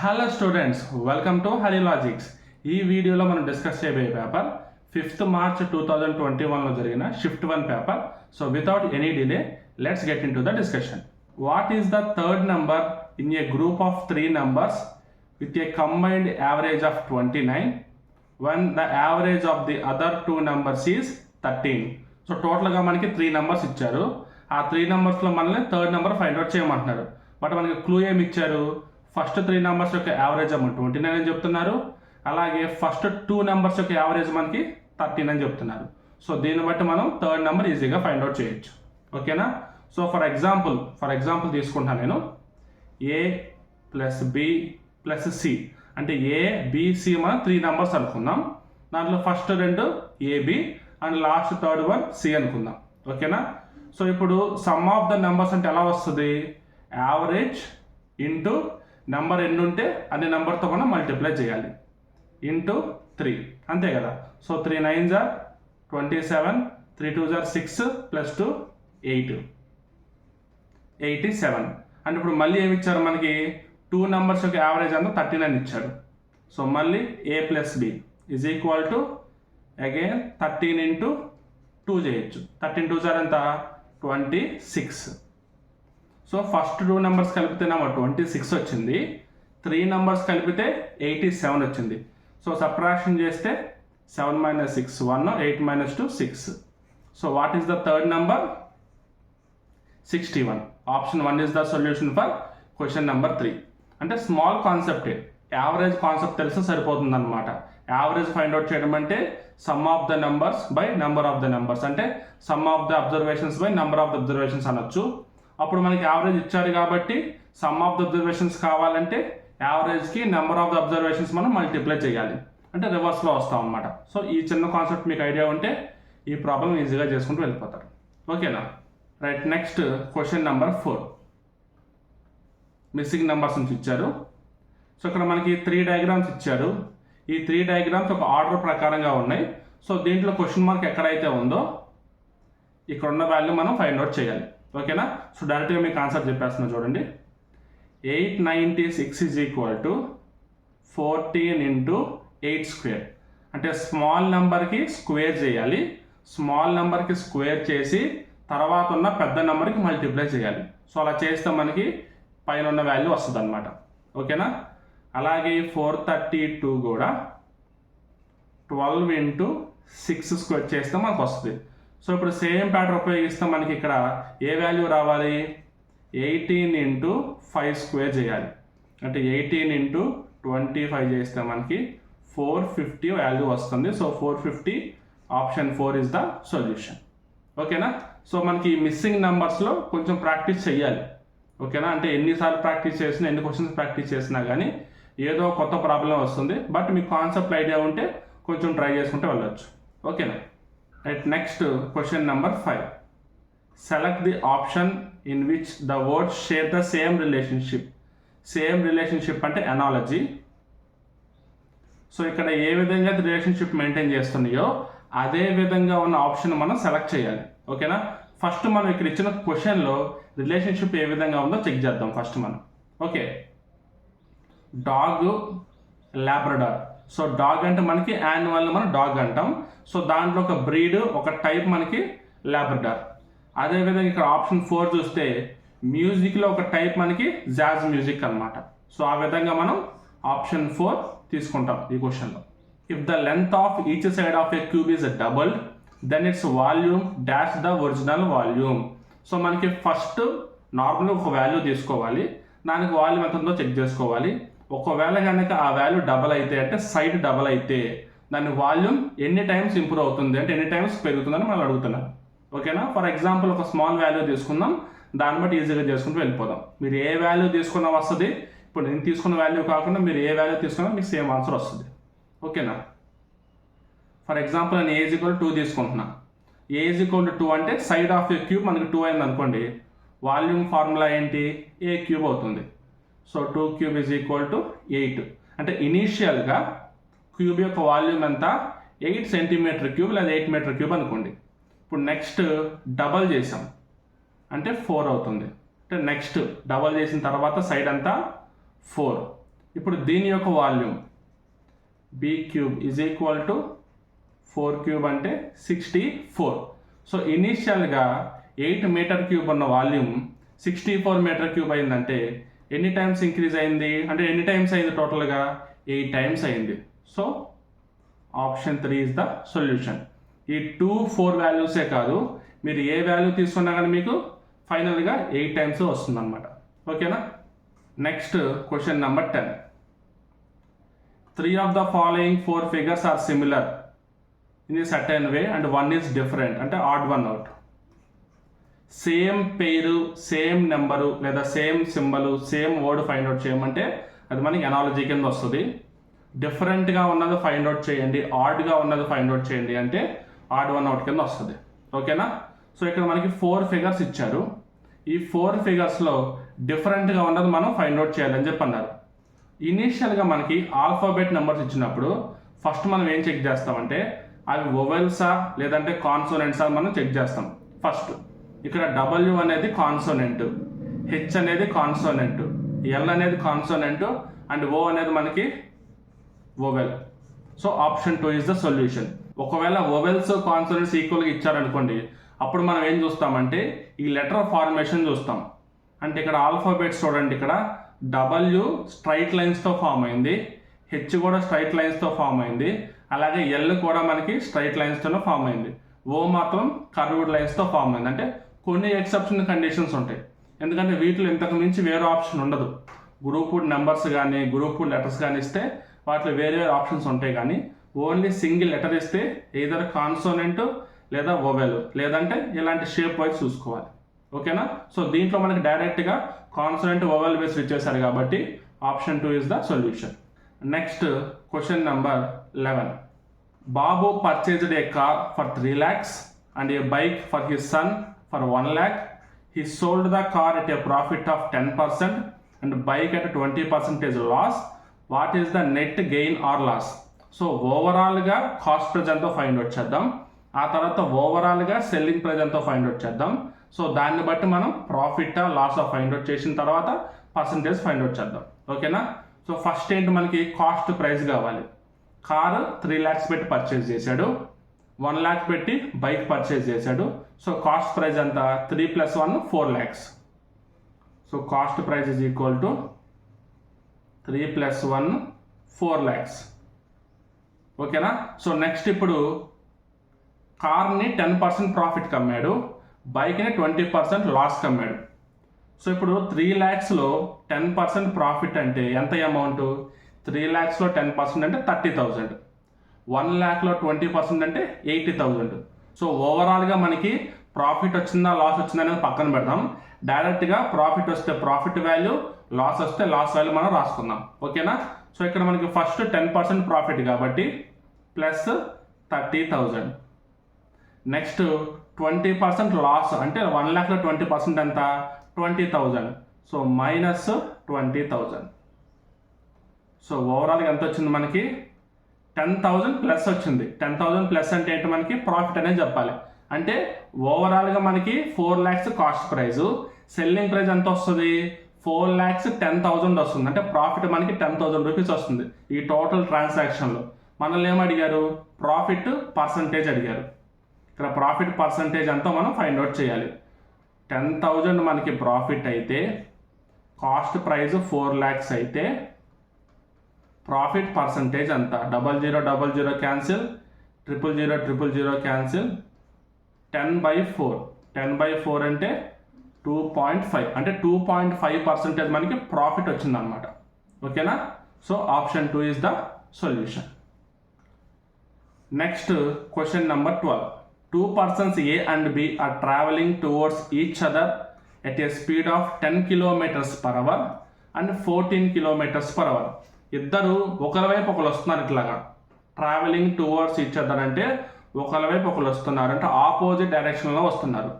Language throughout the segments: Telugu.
Hello students, welcome to Hari logics. ఈ వీడియోలో మనం డిస్కస్ చేయబోయే పేపర్ 5th March 2021లో జరిగిన shift 1 paper. So without any delay let's get in to the discussion. What is the third number in a group of 3 numbers with a combined average of 29 when the average of the other 2 numbers is 13? So టోటల్గా మనకి 3 numbers ఇచ్చారు. ఆ 3 numbersలో మనల్ని థర్డ్ నెంబర్ ఫైండ్ అవుట్ చేయమంటున్నారు. బట్ మనకి క్లూ ఏమి ఇచ్చారు? ఫస్ట్ 3 numbers యొక్క యావరేజ్ అమౌంట్ 29 అని చెప్తున్నారు. అలాగే ఫస్ట్ 2 numbers యొక్క యావరేజ్ మనకి 13 అని చెప్తున్నారు. సో దీన్ని బట్టి మనం థర్డ్ నెంబర్ ఈజీగా ఫైండ్ అవుట్ చేయొచ్చు. ఓకేనా? సో ఫర్ ఎగ్జాంపుల్ తీసుకుంటాను నేను. A plus B plus C అంటే ఏ బిసి మనం 3 numbers అనుకుందాం. దాంట్లో first 2 AB and last third one C అనుకుందాం. ఓకేనా? సో ఇప్పుడు సమ్ ఆఫ్ ద నెంబర్స్ అంటే ఎలా వస్తుంది? యావరేజ్ ఇంటూ నెంబర్ ఎన్ని ఉంటే అన్ని నెంబర్తో మనం మల్టిప్లై చేయాలి ఇంటూ 3, అంతే కదా. So 3 9s are 27, 3 2s are 6 plus 2 8, 87. And ఇప్పుడు మళ్ళీ ఏమి ఇచ్చారు మనకి? 2 numbers యొక్క యావరేజ్ అంతా 13 అని ఇచ్చాడు. సో మళ్ళీ A plus B is equal to again 13 into 2 చేయొచ్చు. 13 2s are ఎంత? 26. సో ఫస్ట్ 2 numbers కలిపితేనేమో 26 వచ్చింది, 3 numbers కలిపితే 87 వచ్చింది. సో సబ్ట్రాక్షన్ చేస్తే 7 - 6 1, 8 - 2 6. So what is the third number? 61. Option 1 is the solution for question number 3. అంటే స్మాల్ కాన్సెప్టే, యావరేజ్ కాన్సెప్ట్ తెలిస్తే సరిపోతుంది అనమాట. యావరేజ్ ఫైండ్ అవుట్ చేయడం అంటే sum of the numbers by number of the numbers, అంటే sum of the observations by number of the observations అనొచ్చు. అప్పుడు మనకి యావరేజ్ ఇచ్చారు కాబట్టి సమ్ ఆఫ్ ద అబ్జర్వేషన్స్ కావాలంటే యావరేజ్కి నెంబర్ ఆఫ్ ద అబ్జర్వేషన్స్ మనం మల్టిప్లై చేయాలి, అంటే రివర్స్లో వస్తాం అనమాట. సో ఈ చిన్న కాన్సెప్ట్ మీకు ఐడియా ఉంటే ఈ ప్రాబ్లం ఈజీగా చేసుకుంటూ వెళ్ళిపోతారు. ఓకేనా? Right, next question number 4. Missing numbers నుంచి ఇచ్చారు. సో ఇక్కడ మనకి 3 diagrams ఇచ్చారు. ఈ 3 diagrams ఒక ఆర్డర్ ప్రకారంగా ఉన్నాయి. సో దీంట్లో క్వశ్చన్ మార్క్ ఎక్కడైతే ఉందో ఇక్కడ ఉన్న వాల్యూ మనం ఫైండ్ అవుట్ చేయాలి. ఓకేనా? సో డైరెక్ట్గా మీకు ఆన్సర్ చెప్పేస్తున్నా చూడండి. 896 is equal to 14 into 8 square. అంటే స్మాల్ నెంబర్కి స్క్వేర్ చేయాలి, స్మాల్ నెంబర్కి స్క్వేర్ చేసి తర్వాత ఉన్న పెద్ద నెంబర్కి మల్టిప్లై చేయాలి. సో అలా చేస్తే మనకి పైన ఉన్న వాల్యూ వస్తుంది అనమాట. ఓకేనా? అలాగే 432 కూడా 12 ఇంటూ 6 స్క్వేర్ చేస్తే మనకు వస్తుంది. సో ఇప్పుడు సేమ్ ప్యాటర్న్ ఉపయోగిస్తే మనకి ఇక్కడ ఏ వాల్యూ రావాలి? 18 ఇంటూ 5 స్క్వేర్ చేయాలి. అంటే 18 ఇంటూ 25 చేస్తే మనకి 450 వాల్యూ వస్తుంది. So 450, option 4 is the solution. ఓకేనా? సో మనకి మిస్సింగ్ నెంబర్స్లో కొంచెం ప్రాక్టీస్ చేయాలి. ఓకేనా? అంటే ఎన్నిసార్లు ప్రాక్టీస్ చేసినా, ఎన్ని క్వశ్చన్స్ ప్రాక్టీస్ చేసినా కానీ ఏదో కొత్త ప్రాబ్లం వస్తుంది. బట్ మీకు కాన్సెప్ట్ ఐడియా ఉంటే కొంచెం ట్రై చేసుకుంటే వెళ్ళొచ్చు. ఓకేనా? Right, next question number 5. Select the option in which the words share the same relationship. Same relationship అంటే అనాలజీ. సో ఇక్కడ ఏ విధంగా రిలేషన్షిప్ మెయింటైన్ చేస్తున్నాయో అదే విధంగా ఉన్న ఆప్షన్ మనం సెలెక్ట్ చేయాలి. ఓకేనా? ఫస్ట్ మనం ఇక్కడ ఇచ్చిన క్వశ్చన్లో రిలేషన్షిప్ ఏ విధంగా ఉందో చెక్ చేద్దాం ఫస్ట్ మనం. Okay, dog Labrador. So dog అంటే మనకి యాన్యువల్ మనం డాగ్ అంటాం. సో దాంట్లో ఒక బ్రీడ్, ఒక టైప్ మనకి లాబ్రడార్. అదేవిధంగా ఇక్కడ ఆప్షన్ 4 చూస్తే మ్యూజిక్లో ఒక టైప్ మనకి జాజ్ మ్యూజిక్ అనమాట. సో ఆ విధంగా మనం ఆప్షన్ 4 తీసుకుంటాం ఈ క్వశ్చన్లో. If the length of each side of a cube is doubled then its volume dash the original volume. So మనకి ఫస్ట్ నార్మల్గా ఒక వాల్యూ తీసుకోవాలి, దానికి వాల్యూమ్ ఎంత ఉందో చెక్ చేసుకోవాలి. ఒకవేళ కనుక ఆ వాల్యూ డబల్ అయితే, అంటే సైడ్ డబల్ అయితే దాని వాల్యూమ్ ఎన్ని టైమ్స్ ఇంప్రూవ్ అవుతుంది, అంటే ఎన్ని టైమ్స్ పెరుగుతుందని మనం అడుగుతున్నాం. ఓకేనా? ఫర్ ఎగ్జాంపుల్ ఒక స్మాల్ వాల్యూ తీసుకుందాం, దాన్ని బట్టి ఈజీగా చేసుకుంటూ వెళ్ళిపోదాం. మీరు ఏ వాల్యూ తీసుకున్నా వస్తుంది. ఇప్పుడు నేను తీసుకున్న వాల్యూ కాకుండా మీరు ఏ వాల్యూ తీసుకున్నా మీకు సేమ్ ఆన్సర్ వస్తుంది. ఓకేనా? ఫర్ ఎగ్జాంపుల్ నేను ఏ ఈజ్ ఈక్వల్ 2 తీసుకుంటున్నా. ఏ ఈజ్ ఈక్వల్ 2 అంటే సైడ్ ఆఫ్ ఏ క్యూబ్ మనకి 2 అయింది అనుకోండి, వాల్యూమ్ ఫార్ములా ఏంటి? ఏ క్యూబ్ అవుతుంది. So 2 cube is equal to 8. అంటే ఇనీషియల్గా క్యూబ్ యొక్క వాల్యూమ్ ఎంత? 8 cm క్యూబ్ లేదా 8 మీటర్ క్యూబ్ అనుకోండి. ఇప్పుడు నెక్స్ట్ డబల్ చేసాం అంటే 4 అవుతుంది. అంటే నెక్స్ట్ డబల్ చేసిన తర్వాత సైడ్ అంతా 4. ఇప్పుడు దీని యొక్క volume b cube is equal to 4 cube అంటే 64. సో ఇనీషియల్గా 8 మీటర్ క్యూబ్ ఉన్న వాల్యూమ్ 64 మీటర్ క్యూబ్ అయిందంటే ఎన్ని టైమ్స్ ఇంక్రీజ్ అయింది, అంటే ఎన్ని టైమ్స్ అయింది టోటల్గా 8 టైమ్స్ అయింది. So option 3 is the solution. ఈ 2, 4 వాల్యూసే కాదు, మీరు ఏ వాల్యూ తీసుకున్నా కానీ మీకు ఫైనల్గా 8 టైమ్స్ వస్తుంది అనమాట. ఓకేనా. Next question number 10. 3 of the following 4 figures are similar in a certain way and one is different, అంటే odd one out. సేమ్ పేరు, సేమ్ నెంబరు లేదా same symbol, same word find out చేయమంటే అది మనకి ఎనాలజీ కింద వస్తుంది. డిఫరెంట్గా ఉన్నది ఫైండ్ అవుట్ చేయండి, ఆడ్గా ఉన్నది ఫైండ్ అవుట్ చేయండి అంటే ఆడ్ వన్ అవుట్ కింద వస్తుంది. ఓకేనా. సో ఇక్కడ మనకి 4 ఫిగర్స్ ఇచ్చారు. ఈ 4 ఫిగర్స్లో డిఫరెంట్గా ఉన్నది మనం ఫైండ్ అవుట్ చేయాలని చెప్పి అన్నారు. ఇనీషియల్గా మనకి ఆల్ఫాబెట్ నెంబర్స్ ఇచ్చినప్పుడు ఫస్ట్ మనం ఏం చెక్ చేస్తామంటే అవి వొవెల్సా లేదంటే కాన్సోనెంట్సా మనం చెక్ చేస్తాం. ఫస్ట్ ఇక్కడ W అనేది కాన్సోనెంట్, హెచ్ అనేది కాన్సోనెంట్, ఎల్ అనేది కాన్సోనెంట్ అండ్ O అనేది మనకి vowel. So option 2 is the solution. ఒకవేళ వొవెల్స్ కాన్సోనెంట్స్ ఈక్వల్గా ఇచ్చారనుకోండి, అప్పుడు మనం ఏం చూస్తామంటే ఈ లెటర్ ఫార్మేషన్ చూస్తాం. అంటే ఇక్కడ ఆల్ఫాబెట్స్ చూడండి, ఇక్కడ W స్ట్రైట్ లైన్స్తో ఫామ్ అయింది, హెచ్ కూడా స్ట్రైట్ లైన్స్తో ఫామ్ అయింది, అలాగే ఎల్ కూడా మనకి స్ట్రైట్ లైన్స్తోనే ఫామ్ అయింది, ఓ మాత్రం కర్వ్డ్ లైన్స్తో ఫామ్ అయింది. అంటే కొన్ని ఎక్సెప్షన్ కండిషన్స్ ఉంటాయి, ఎందుకంటే వీటిలో ఇంతకు మించి వేరే ఆప్షన్ ఉండదు. గ్రూప్డ్ నెంబర్స్ కానీ గ్రూప్డ్ లెటర్స్ కానీ ఇస్తే వాటిలో వేరే వేరే ఆప్షన్స్ ఉంటాయి, కానీ ఓన్లీ సింగిల్ లెటర్ ఇస్తే ఏదర్ కాన్సోనెంట్ లేదా వొవెల్ లేదంటే ఇలాంటి షేప్ వైజ్ చూసుకోవాలి. ఓకేనా. సో దీంట్లో మనకి డైరెక్ట్గా కాన్సోనెంట్ వొవెల్ బేస్ ఇచ్చేసారు కాబట్టి option 2 is the solution. Next question number 11. Babu purchased A car for 3 lakhs and a bike for his son for 1 lakh. He sold the car at a profit of 10% and bike at 20% loss. What is the net gain or loss? So ఓవరాల్గా కాస్ట్ ప్రైస్ ఎంతో ఫైండ్ అవుట్ చేద్దాం, ఆ తర్వాత ఓవరాల్గా సెల్లింగ్ ప్రైస్ ఎంతో ఫైండ్ అవుట్ చేద్దాం. సో దాన్ని బట్టి మనం ప్రాఫిట్ లాస్ ఫైండ్ అవుట్ చేసిన తర్వాత పర్సంటేజ్ ఫైండ్ అవుట్ చేద్దాం. ఓకేనా. సో ఫస్ట్ ఏంటి, మనకి కాస్ట్ ప్రైస్ కావాలి. కారు 3 lakhs పెట్టి పర్చేజ్ చేశాడు, 1 lakh పెట్టి బైక్ పర్చేజ్ చేశాడు. సో కాస్ట్ ప్రైస్ ఎంత, 3 + 1 4 lakhs. So cost price is equal to 3 + 1 4 lakhs. ఓకేనా. సో నెక్స్ట్ ఇప్పుడు కార్ని 10% ప్రాఫిట్కి అమ్మాడు, బైక్ని 20% లాస్కి అమ్మాడు. సో ఇప్పుడు 3 lakhsలో 10% ప్రాఫిట్ అంటే ఎంత అమౌంట్, 3 lakhsలో 10% అంటే 30,000, 1 lakhలో 20% అంటే 80,000. సో ఓవరాల్గా మనకి ప్రాఫిట్ వచ్చిందా లాస్ వచ్చిందా అనేది పక్కన పెడదాం. డైరెక్ట్గా ప్రాఫిట్ వస్తే ప్రాఫిట్ వాల్యూ, లాస్ వస్తే లాస్ వాల్యూ మనం రాసుకుందాం. ఓకేనా. సో ఇక్కడ మనకి ఫస్ట్ 10% ప్రాఫిట్ కాబట్టి ప్లస్ 30,000. నెక్స్ట్ 20% లాస్ అంటే 1 lakhలో 20% ఎంత 20,000. So minus 20,000. సో ఓవరాల్గా ఎంత వచ్చింది మనకి 10,000 ప్లస్ వచ్చింది. 10,000 ప్లస్ అంటే ఏంటి, మనకి ప్రాఫిట్ అనేది చెప్పాలి. అంటే ఓవరాల్గా మనకి 4 lakhs cost price, selling price ఎంత వస్తుంది 4 lakhs 10,000 వస్తుంది. అంటే ప్రాఫిట్ మనకి 10,000 రూపీస్ వస్తుంది. ఈ టోటల్ ట్రాన్సాక్షన్లో మనల్ని ఏం అడిగారు, ప్రాఫిట్ పర్సంటేజ్ అడిగారు. ఇక్కడ ప్రాఫిట్ పర్సంటేజ్ అంతా మనం ఫైండ్ అవుట్ చేయాలి. 10,000 మనకి ప్రాఫిట్ అయితే, కాస్ట్ ప్రైస్ 4 lakhs అయితే ప్రాఫిట్ పర్సంటేజ్ అంతా 0000 క్యాన్సిల్, 000 క్యాన్సిల్, 10/4. 10/4 అంటే 2.5, అంటే 2.5% మనకి ప్రాఫిట్ వచ్చిందనమాట. ఓకేనా. So option 2 is the solution. Next question number 12. 2 persons A and B are traveling towards each other at a speed of 10 km/h and 14 km/h. ఇద్దరు ఒకరి వైపు ఒకరు వస్తున్నారు, ఇట్లాగా ట్రావెలింగ్ టువర్డ్స్ ఈచ్ అదర్ అంటే ఒకరి వైపు ఒకరు వస్తున్నారు, అంటే ఆపోజిట్ డైరెక్షన్లో వస్తున్నారు.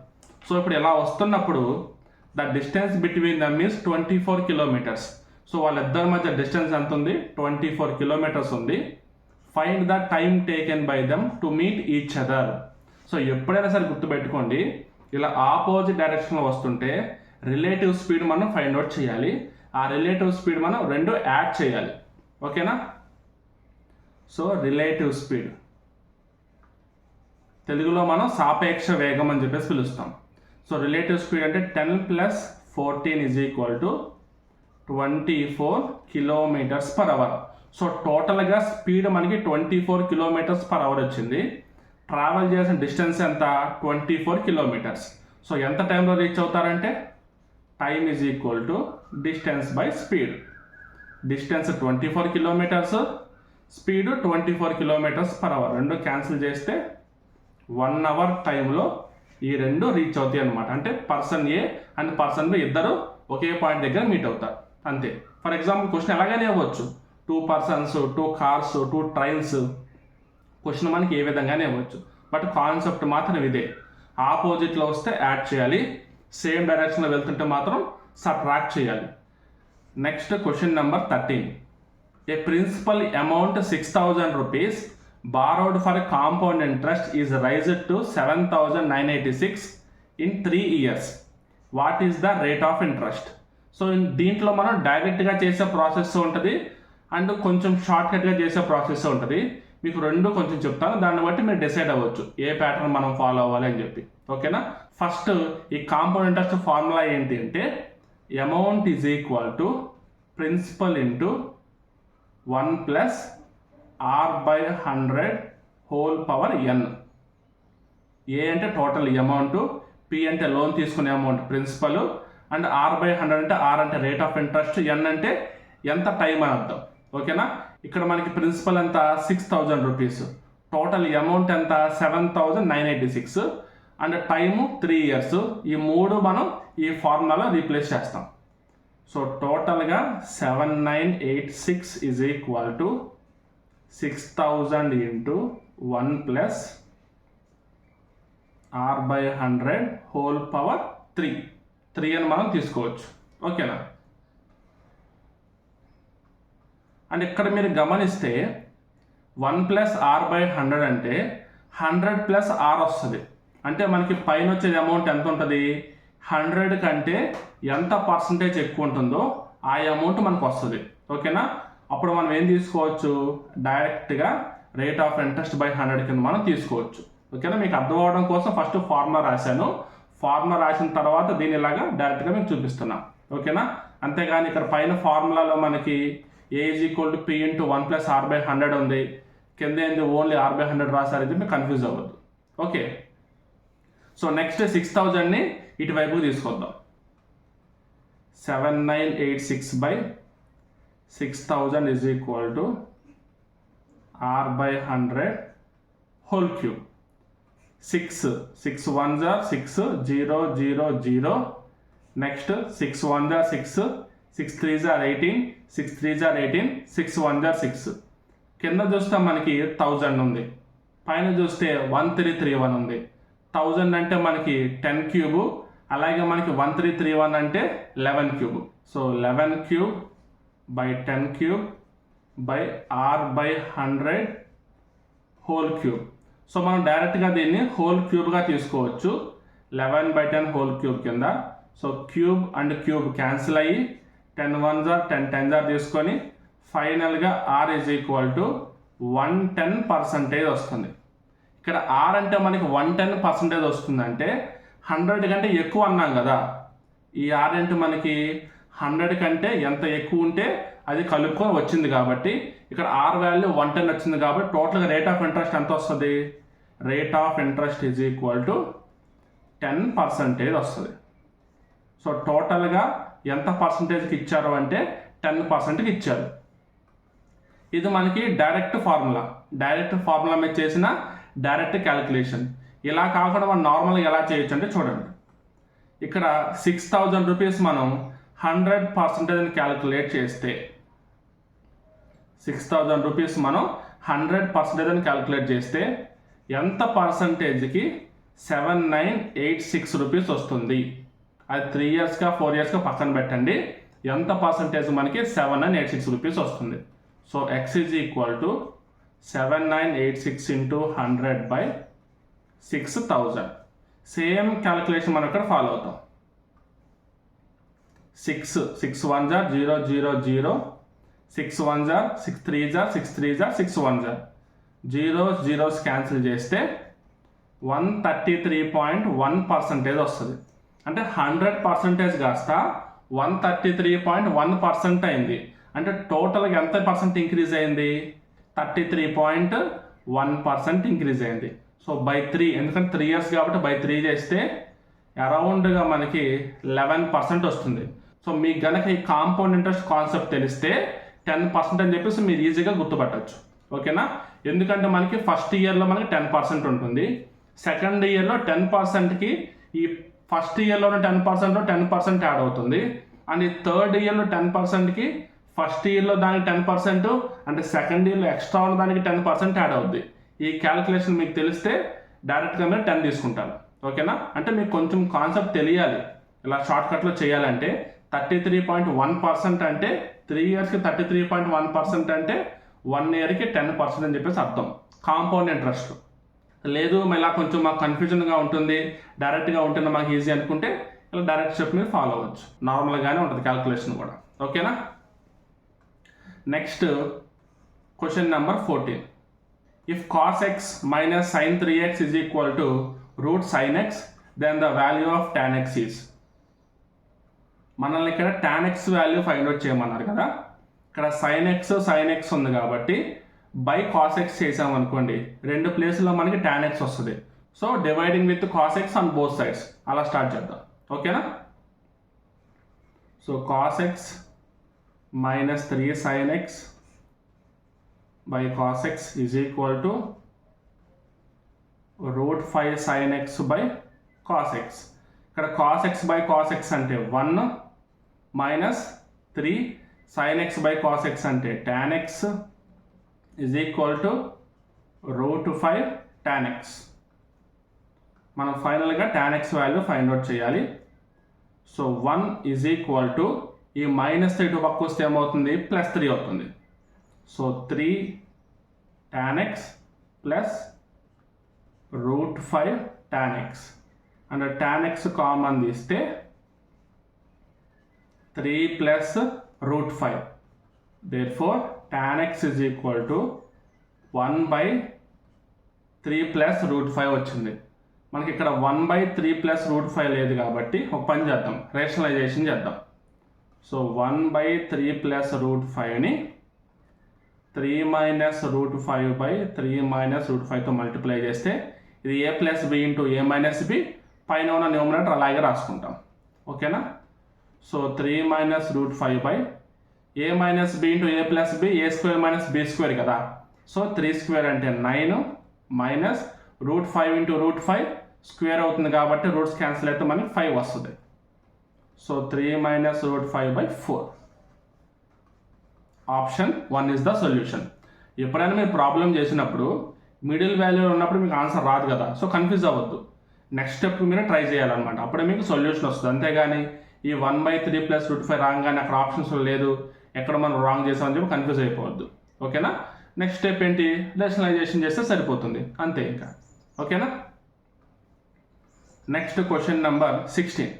సో ఇప్పుడు ఇలా వస్తున్నప్పుడు the distance between dum is 24 kilometers. So వాళ్ళిద్దరి మధ్య డిస్టెన్స్ ఎంత ఉంది 24 kilometers ఉంది. Find the time taken by them to meet each other. So ఎప్పుడైనా సరే గుర్తుపెట్టుకోండి, ఇలా ఆపోజిట్ డైరెక్షన్లో వస్తుంటే రిలేటివ్ స్పీడ్ మనం ఫైండ్ అవుట్ చేయాలి. ఆ రిలేటివ్ స్పీడ్ మనం రెండు యాడ్ చేయాలి. ఓకేనా? సో రిలేటివ్ స్పీడ్ తెలుగులో మనం సాపేక్ష వేగం అని చెప్పేసి పిలుస్తాం. సో రిలేటివ్ స్పీడ్ అంటే 10 + 14 = 24 km/h. సో టోటల్గా స్పీడ్ మనకి 24 km/h వచ్చింది. ట్రావెల్ చేసిన డిస్టెన్స్ ఎంత? 24 కిలోమీటర్స్. సో ఎంత టైంలో రీచ్ అవుతారంటే time distance by speed. Distance 24 kilometres, speed 24 km/h. రెండు క్యాన్సిల్ చేస్తే 1 అవర్ టైంలో ఈ రెండు రీచ్ అవుతాయి అనమాట. అంటే person A and person B ఇద్దరు ఒకే పాయింట్ దగ్గర మీట్ అవుతారు అంతే. ఫర్ ఎగ్జాంపుల్ క్వశ్చన్ ఎలాగనే ఇవ్వచ్చు, 2 పర్సన్స్, 2 కార్స్, 2 ట్రైన్స్. క్వశ్చన్ మనకి ఏ విధంగానే ఇవ్వచ్చు, బట్ కాన్సెప్ట్ మాత్రం ఇదే. ఆపోజిట్లో వస్తే యాడ్ చేయాలి, సేమ్ డైరెక్షన్లో వెళ్తుంటే మాత్రం సబ్ట్రాక్ట్ చేయాలి. Next question number 13. A principal amount 6,000 rupees borrowed for compound interest is raised to 7,986 in 3 years. What is the rate of interest? So దీంట్లో మనం డైరెక్ట్గా చేసే ప్రాసెస్ ఉంటుంది అండ్ కొంచెం షార్ట్కట్గా చేసే ప్రాసెస్ ఉంటుంది. మీకు రెండు కొంచెం చెప్తాను, దాన్ని బట్టి మీరు డిసైడ్ అవ్వచ్చు ఏ ప్యాటర్న్ మనం ఫాలో అవ్వాలి అని చెప్పి. ఓకేనా? ఫస్ట్ ఈ కాంపౌండ్ ఇంట్రెస్ట్ ఫార్ములా ఏంటి అంటే amount is equal to principal into 1 + R/100 whole power n. A అంటే టోటల్ అమౌంట్, పి అంటే లోన్ తీసుకునే అమౌంట్ ప్రిన్సిపల్, అండ్ R/100 అంటే R అంటే రేట్ ఆఫ్ ఇంట్రెస్ట్, n అంటే ఎంత టైం అని అర్థం. ఓకేనా? ఇక్కడ మనకి ప్రిన్సిపల్ ఎంత? 6,000 rupees. టోటల్ అమౌంట్ ఎంత? 7,986 అండ్ టైము 3 years. ఈ మూడు మనం ఈ ఫార్ములాలో రీప్లేస్ చేస్తాం. సో టోటల్గా 7,986 = 6,000 × 1 + R/100 హోల్ పవర్ 3 అని మనం తీసుకోవచ్చు. ఓకేనా? అండ్ ఇక్కడ మీరు గమనిస్తే 1 + R/100 అంటే 100 + R వస్తుంది. అంటే మనకి పైన వచ్చే అమౌంట్ ఎంత ఉంటుంది? 100 కంటే ఎంత పర్సంటేజ్ ఎక్కువ ఉంటుందో ఆ అమౌంట్ మనకు వస్తుంది. ఓకేనా? అప్పుడు మనం ఏం తీసుకోవచ్చు? డైరెక్ట్గా రేట్ ఆఫ్ ఇంట్రెస్ట్ బై 100 కింద మనం తీసుకోవచ్చు. ఓకేనా? మీకు అర్థం అవడం కోసం ఫస్ట్ ఫార్ములా రాశాను. ఫార్ములా రాసిన తర్వాత దీని ఇలాగా డైరెక్ట్గా మీకు చూపిస్తున్నాం. ఓకేనా? అంతేగాని ఇక్కడ పైన ఫార్ములాలో మనకి A = P × 1 + R/100 ఉంది, కింద ఏంది ఓన్లీ R/100 రాసారని మీకు కన్ఫ్యూజ్ అవ్వద్దు. ఓకే, సో నెక్స్ట్ 6,000ని ఇటువైపుకి తీసుకొద్దాం. 7,986/6,000 = R/100 whole cube. 6 1s are 6 0 0 0. నెక్స్ట్ 6 1s are 6, 6 3s are 18, 6 3s are 18, 6 1s are 6. కింద చూస్తే మనకి 1000 ఉంది, పైన చూస్తే 1331 ఉంది. 1000 అంటే మనకి 10 క్యూబ్, అలాగే మనకి 1331 అంటే 11 cube. So 11 cube by 10 cube by R/100 whole cube. So మనం డైరెక్ట్గా దీన్ని హోల్ క్యూబ్గా తీసుకోవచ్చు. 11/10 హోల్ క్యూబ్ కింద. So cube and cube cancel అయ్యి 10 1s are 10 10s are తీసుకొని ఫైనల్గా R = 110% వస్తుంది. ఇక్కడ R అంటే మనకి 110% వస్తుందంటే 100 కంటే ఎక్కువ అన్నాం కదా. ఈ R అంటే మనకి 100 కంటే ఎంత ఎక్కువ ఉంటే అది కలుపుకొని వచ్చింది కాబట్టి ఇక్కడ R వాల్యూ 110 వచ్చింది కాబట్టి టోటల్గా రేట్ ఆఫ్ ఇంట్రెస్ట్ ఎంత వస్తుంది? రేట్ ఆఫ్ ఇంట్రెస్ట్ = 10% వస్తుంది. సో టోటల్గా ఎంత పర్సంటేజ్కి ఇచ్చారు అంటే 10%కి ఇచ్చారు. ఇది మనకి డైరెక్ట్ ఫార్ములా మీద చేసిన డైరెక్ట్ క్యాలిక్యులేషన్. ఇలా కాకుండా మనం నార్మల్గా ఎలా చేయొచ్చు అంటే చూడండి, ఇక్కడ 6,000 రూపీస్ మనం 100% క్యాలిక్యులేట్ చేస్తే 6,000 రూపీస్ మనం 100% క్యాలిక్యులేట్ చేస్తే ఎంత పర్సంటేజ్కి 7,986 రూపీస్ వస్తుంది? అది 3 ఇయర్స్గా 4 ఇయర్స్గా పక్కన పెట్టండి. ఎంత పర్సంటేజ్ మనకి 7,986 రూపీస్ వస్తుంది. So X = 7,986 × 100/6,000. సేమ్ క్యాలిక్యులేషన్ మనం ఇక్కడ ఫాలో అవుతాం. 6 6 1 జా 0 0 0, 6 1 జా 6 3 జా 6 3 జా 6 1 జా, 0 0 క్యాన్సిల్ చేస్తే 133.1% వస్తుంది. అంటే 100% కాస్త 133.1% అయింది. అంటే టోటల్గా ఎంత పర్సెంట్ ఇంక్రీజ్ అయింది? 33.1% ఇంక్రీజ్ అయింది. సో బై 3, ఎందుకంటే 3 years కాబట్టి బై 3 చేస్తే అరౌండ్గా మనకి 11% వస్తుంది. సో మీకు గనక ఈ కాంపౌండ్ ఇంట్రెస్ట్ కాన్సెప్ట్ తెలిస్తే 10% అని చెప్పేసి మీరు ఈజీగా గుర్తుపట్టచ్చు. ఓకేనా? ఎందుకంటే మనకి ఫస్ట్ ఇయర్లో మనకి 10% ఉంటుంది, సెకండ్ ఇయర్లో 10%కి ఈ ఫస్ట్ ఇయర్లోనే 10%లో 10% యాడ్ అవుతుంది, అండ్ ఈ థర్డ్ ఇయర్లో 10%కి ఫస్ట్ ఇయర్లో దానికి 10%, అంటే సెకండ్ ఇయర్లో ఎక్స్ట్రా ఉన్న దానికి 10% యాడ్ అవుద్ది. ఈ క్యాలిక్యులేషన్ మీకు తెలిస్తే డైరెక్ట్గా మీరు 10 తీసుకుంటారు. ఓకేనా? అంటే మీకు కొంచెం కాన్సెప్ట్ తెలియాలి. ఇలా షార్ట్కట్లో చేయాలంటే 33.1% అంటే 3 yearsకి 33.1% అంటే 1 yearకి 10% అని చెప్పేసి అర్థం కాంపౌండ్ ఇంట్రెస్ట్. లేదు ఇలా కొంచెం మాకు కన్ఫ్యూజన్గా ఉంటుంది, డైరెక్ట్గా ఉంటున్న మాకు ఈజీ అనుకుంటే ఇలా డైరెక్ట్ స్టెప్ మీరు ఫాలో అవ్వచ్చు. నార్మల్గానే ఉంటుంది క్యాలిక్యులేషన్ కూడా. ఓకేనా? Next question number 14. If cos x minus sin 3x is equal to root sin x, then the value of tan x is. మనల్ని ఇక్కడ tan x value find out చేయమన్నారు కదా. ఇక్కడ sin x ఉంది కాబట్టి బై cos x చేసామనుకోండి, రెండు ప్లేస్లో మనకి tan x వస్తుంది. So dividing with cos x on both sides అలా స్టార్ట్ చేద్దాం. ఓకేనా? So cos x minus 3 sin x by cos x is equal to root 5 sin x by cos x. ఇక్కడ cos x by cos x అంటే 1 minus 3 sin x by cos x అంటే tan x is equal to root 5 tan x. మనం ఫైనల్గా tan x value find out చేయాలి. సో 1 is equal to ఈ -3 ఇటు పక్క వస్తే ఏమవుతుంది? +3 అవుతుంది. So 3 tan x plus root 5 tan x. And tan x common తీస్తే 3 plus root 5. Therefore tan x is equal to 1/3 plus root 5 వచ్చింది. మనకి ఇక్కడ 1/3 plus root 5 లేదు కాబట్టి ఒక పని చేద్దాం, రేషనలైజేషన్ చేద్దాం. సో 1/3 plus root 5ని 3 minus root 5/3 minus root 5తో multiply చేస్తే ఇది a plus b into a minus b, పైన ఉన్న న్యూమరేటర్ అలాగే రాసుకుంటాం. ఓకేనా? So 3 minus root 5/a minus b into a plus b, a square minus b square కదా. సో 3 square అంటే 9 minus root 5 into root 5 square అవుతుంది కాబట్టి రూట్స్ క్యాన్సిల్ అయితే మనకి 5 వస్తుంది. So 3 minus root 5/4. Option 1 is the solution. ఎప్పుడైనా మీరు ప్రాబ్లం చేసినప్పుడు మిడిల్ వాల్యూ ఉన్నప్పుడు మీకు ఆన్సర్ రాదు కదా, సో కన్ఫ్యూజ్ అవ్వద్దు. నెక్స్ట్ స్టెప్ మీరు ట్రై చేయాలన్నమాట, అప్పుడే మీకు సొల్యూషన్ వస్తుంది. అంతేగాని ఈ 1/3 plus root 5 రాగానే అక్కడ ఆప్షన్స్ లేదు, ఎక్కడ మనం రాంగ్ చేసామని చెప్పి కన్ఫ్యూజ్ అయిపోవద్దు. ఓకేనా? నెక్స్ట్ స్టెప్ ఏంటి? రేషనలైజేషన్ చేస్తే సరిపోతుంది, అంతే ఇంకా. ఓకేనా? Next question number 16.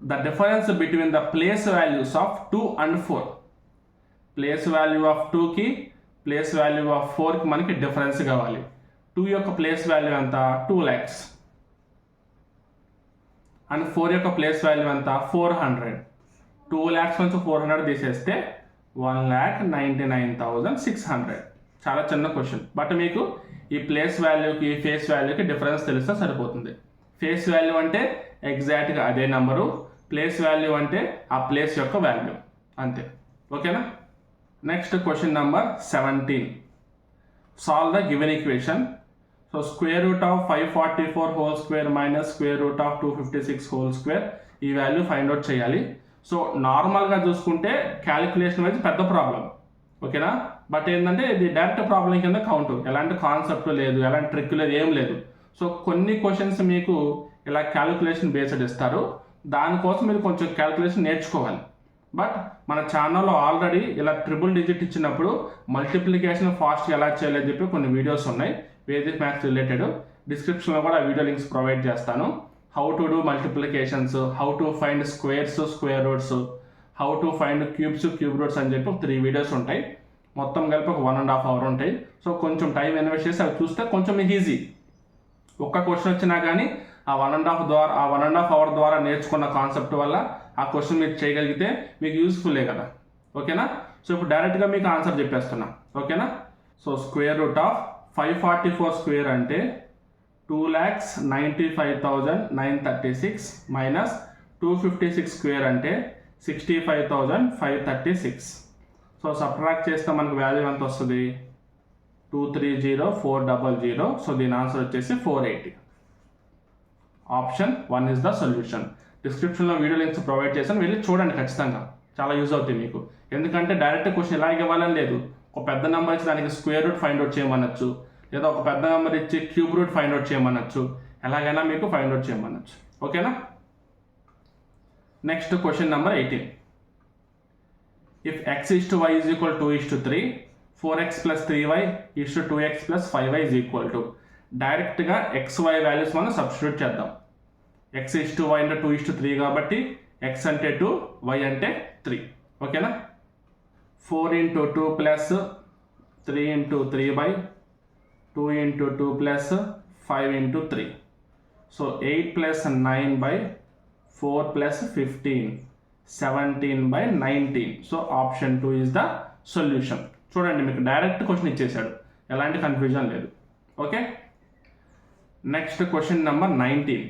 The difference between the place values of 2 and 4. Place value of 2కి ప్లేస్ వాల్యూ ఆఫ్ 4కి మనకి డిఫరెన్స్ కావాలి. 2 యొక్క ప్లేస్ వాల్యూ ఎంత? 2 lakhs. అండ్ 4 యొక్క ప్లేస్ వాల్యూ ఎంత? 400. 2 lakhs నుంచి 400 తీసేస్తే 1,99,600. చాలా చిన్న క్వశ్చన్, బట్ మీకు ఈ ప్లేస్ వాల్యూకి ఫేస్ వాల్యూకి డిఫరెన్స్ తెలిస్తే సరిపోతుంది. ఫేస్ వాల్యూ అంటే ఎగ్జాక్ట్గా అదే నెంబరు, ప్లేస్ వాల్యూ అంటే ఆ ప్లేస్ యొక్క వాల్యూ, అంతే. ఓకేనా? Next question number 17. Solve the given equation. So square root of 544 whole square minus square root of 256 whole square, ఈ వాల్యూ ఫైండ్ అవుట్ చేయాలి. సో నార్మల్గా చూసుకుంటే క్యాలిక్యులేషన్ వైజ్ పెద్ద ప్రాబ్లం. ఓకేనా? బట్ ఏంటంటే ఇది డైరెక్ట్ ప్రాబ్లం కింద కౌంట్, ఎలాంటి కాన్సెప్ట్ లేదు, ఎలాంటి ట్రిక్ లేదు, ఏం లేదు. సో కొన్ని క్వశ్చన్స్ మీకు ఇలా క్యాలిక్యులేషన్ బేస్డ్ ఇస్తారు, దానికోసం మీరు కొంచెం క్యాలిక్యులేషన్ నేర్చుకోవాలి. బట్ మన ఛానల్లో ఆల్రెడీ ఇలా ట్రిపుల్ డిజిట్ ఇచ్చినప్పుడు మల్టిప్లికేషన్ ఫాస్ట్గా ఎలా చేయాలని చెప్పి కొన్ని వీడియోస్ ఉన్నాయి, వేదిక్ మ్యాథ్స్ రిలేటెడ్. డిస్క్రిప్షన్లో కూడా వీడియో లింక్స్ ప్రొవైడ్ చేస్తాను. How to do multiplications, how to find squares, square roots, how to find cubes, cube roots అని చెప్పి 3 వీడియోస్ ఉంటాయి. మొత్తం కలిపి ఒక 1.5 hour ఉంటాయి. సో కొంచెం టైం ఇన్వెస్ట్ చేసి అవి చూస్తే కొంచెం మీకు ఈజీ. ఒక్క క్వశ్చన్ వచ్చినా కానీ ఆ 1.5 hour ద్వారా నేర్చుకున్న కాన్సెప్ట్ వల్ల ఆ క్వశ్చన్ మీరు చేయగలిగితే మీకు యూస్ఫుల్లే కదా. ఓకేనా? సో ఇప్పుడు డైరెక్ట్గా మీకు ఆన్సర్ చెప్పేస్తున్నా. ఓకేనా? So square root of 544 square అంటే 2,95,936 మైనస్ 256 స్క్వేర్ అంటే 65,536. సో సబ్ట్రాక్ట్ చేస్తే మనకు వాల్యూ ఎంత వస్తుంది? 230,400. సో దీని ఆన్సర్ వచ్చేసి 480. Option 1 is the solution. డిస్క్రిప్షన్లో వీడియో లింక్స్ ప్రొవైడ్ చేశాను, వెళ్ళి చూడండి, ఖచ్చితంగా చాలా యూజ్ అవుతుంది మీకు. ఎందుకంటే డైరెక్ట్ క్వశ్చన్ ఇలాగే ఇవ్వాలని లేదు. ఒక పెద్ద నెంబర్ ఇచ్చి దానికి స్క్వేర్ రూట్ ఫైండ్ అవుట్ చేయమనొచ్చు, లేదా ఒక పెద్ద నెంబర్ ఇచ్చి క్యూబ్ రూట్ ఫైండ్ అవుట్ చేయమనొచ్చు, ఎలాగైనా మీకు ఫైండ్ అవుట్ చేయమనొచ్చు. ఓకేనా? Next question number 18. If x is to y is equal to 2:3, 4x plus 3y is to 2x plus 5y is equal to, డైరెక్ట్గా xy వాల్యూస్ మనం సబ్స్టిట్యూట్ చేద్దాం. x is to y అంటే 2:3 కాబట్టి x అంటే 2, y అంటే 3. ఓకేనా? 4 into 2 plus 3 into 3 by 2 into 2 plus 5 into 3. So 8 plus 9 by 4 plus 15, 17 by 19. So option 2 is the solution. చూడండి, మీకు డైరెక్ట్ క్వశ్చన్ ఇచ్చేసాడు, ఎలాంటి కన్ఫ్యూజన్ లేదు. Okay, next question number 19.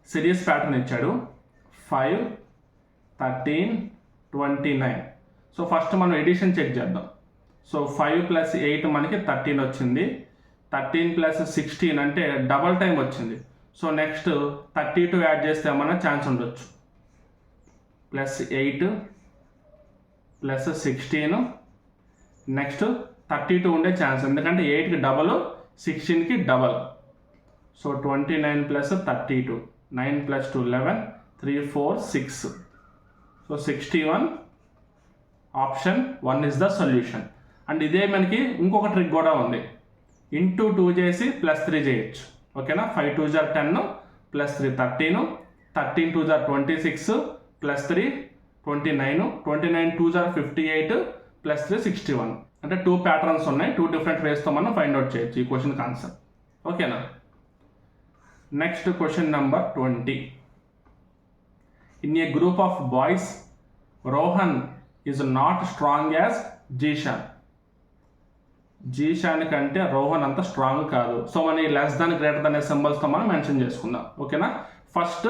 Series pattern ఇచ్చాడు 5, 13, 29. సో ఫస్ట్ మనం ఎడిషన్ చెక్ చేద్దాం. సో 5 plus 8 మనకి 13 వచ్చింది. 13 plus 16 అంటే డబల్ టైం వచ్చింది. సో నెక్స్ట్ 32 యాడ్ చేస్తే ఏమన్నా ఛాన్స్ ఉండొచ్చు. +8 +16, నెక్స్ట్ 32 ఉండే ఛాన్స్, ఎందుకంటే 8కి double, 16కి double. So 29 + 32, 9 + 2 11, 3 4 6. So 61. Option 1 is the solution. And ఇదే మనకి ఇంకొక ట్రిక్ కూడా ఉంది. ఇంటూ 2 చేసి +3 చేయొచ్చు. ఓకేనా? 5 2 = 10, +3 13, 13 2 = 26, +3 29, 29 2 = 58, +3 61. అంటే 2 ప్యాటర్న్స్ ఉన్నాయి, 2 డిఫరెంట్ వేస్తో మనం ఫైండ్ అవుట్ చేయొచ్చు ఈ క్వశ్చన్కి ఆన్సర్. ఓకేనా? Next question number 20. In a group of boys, Rohan is not strong as Zeeshan. Zeeshan కంటే రోహన్ అంత స్ట్రాంగ్ కాదు. సో మన లెస్ దాన్ గ్రేటర్ దాన్ సింబల్స్తో మనం మెన్షన్ చేసుకుందాం. ఓకేనా? ఫస్ట్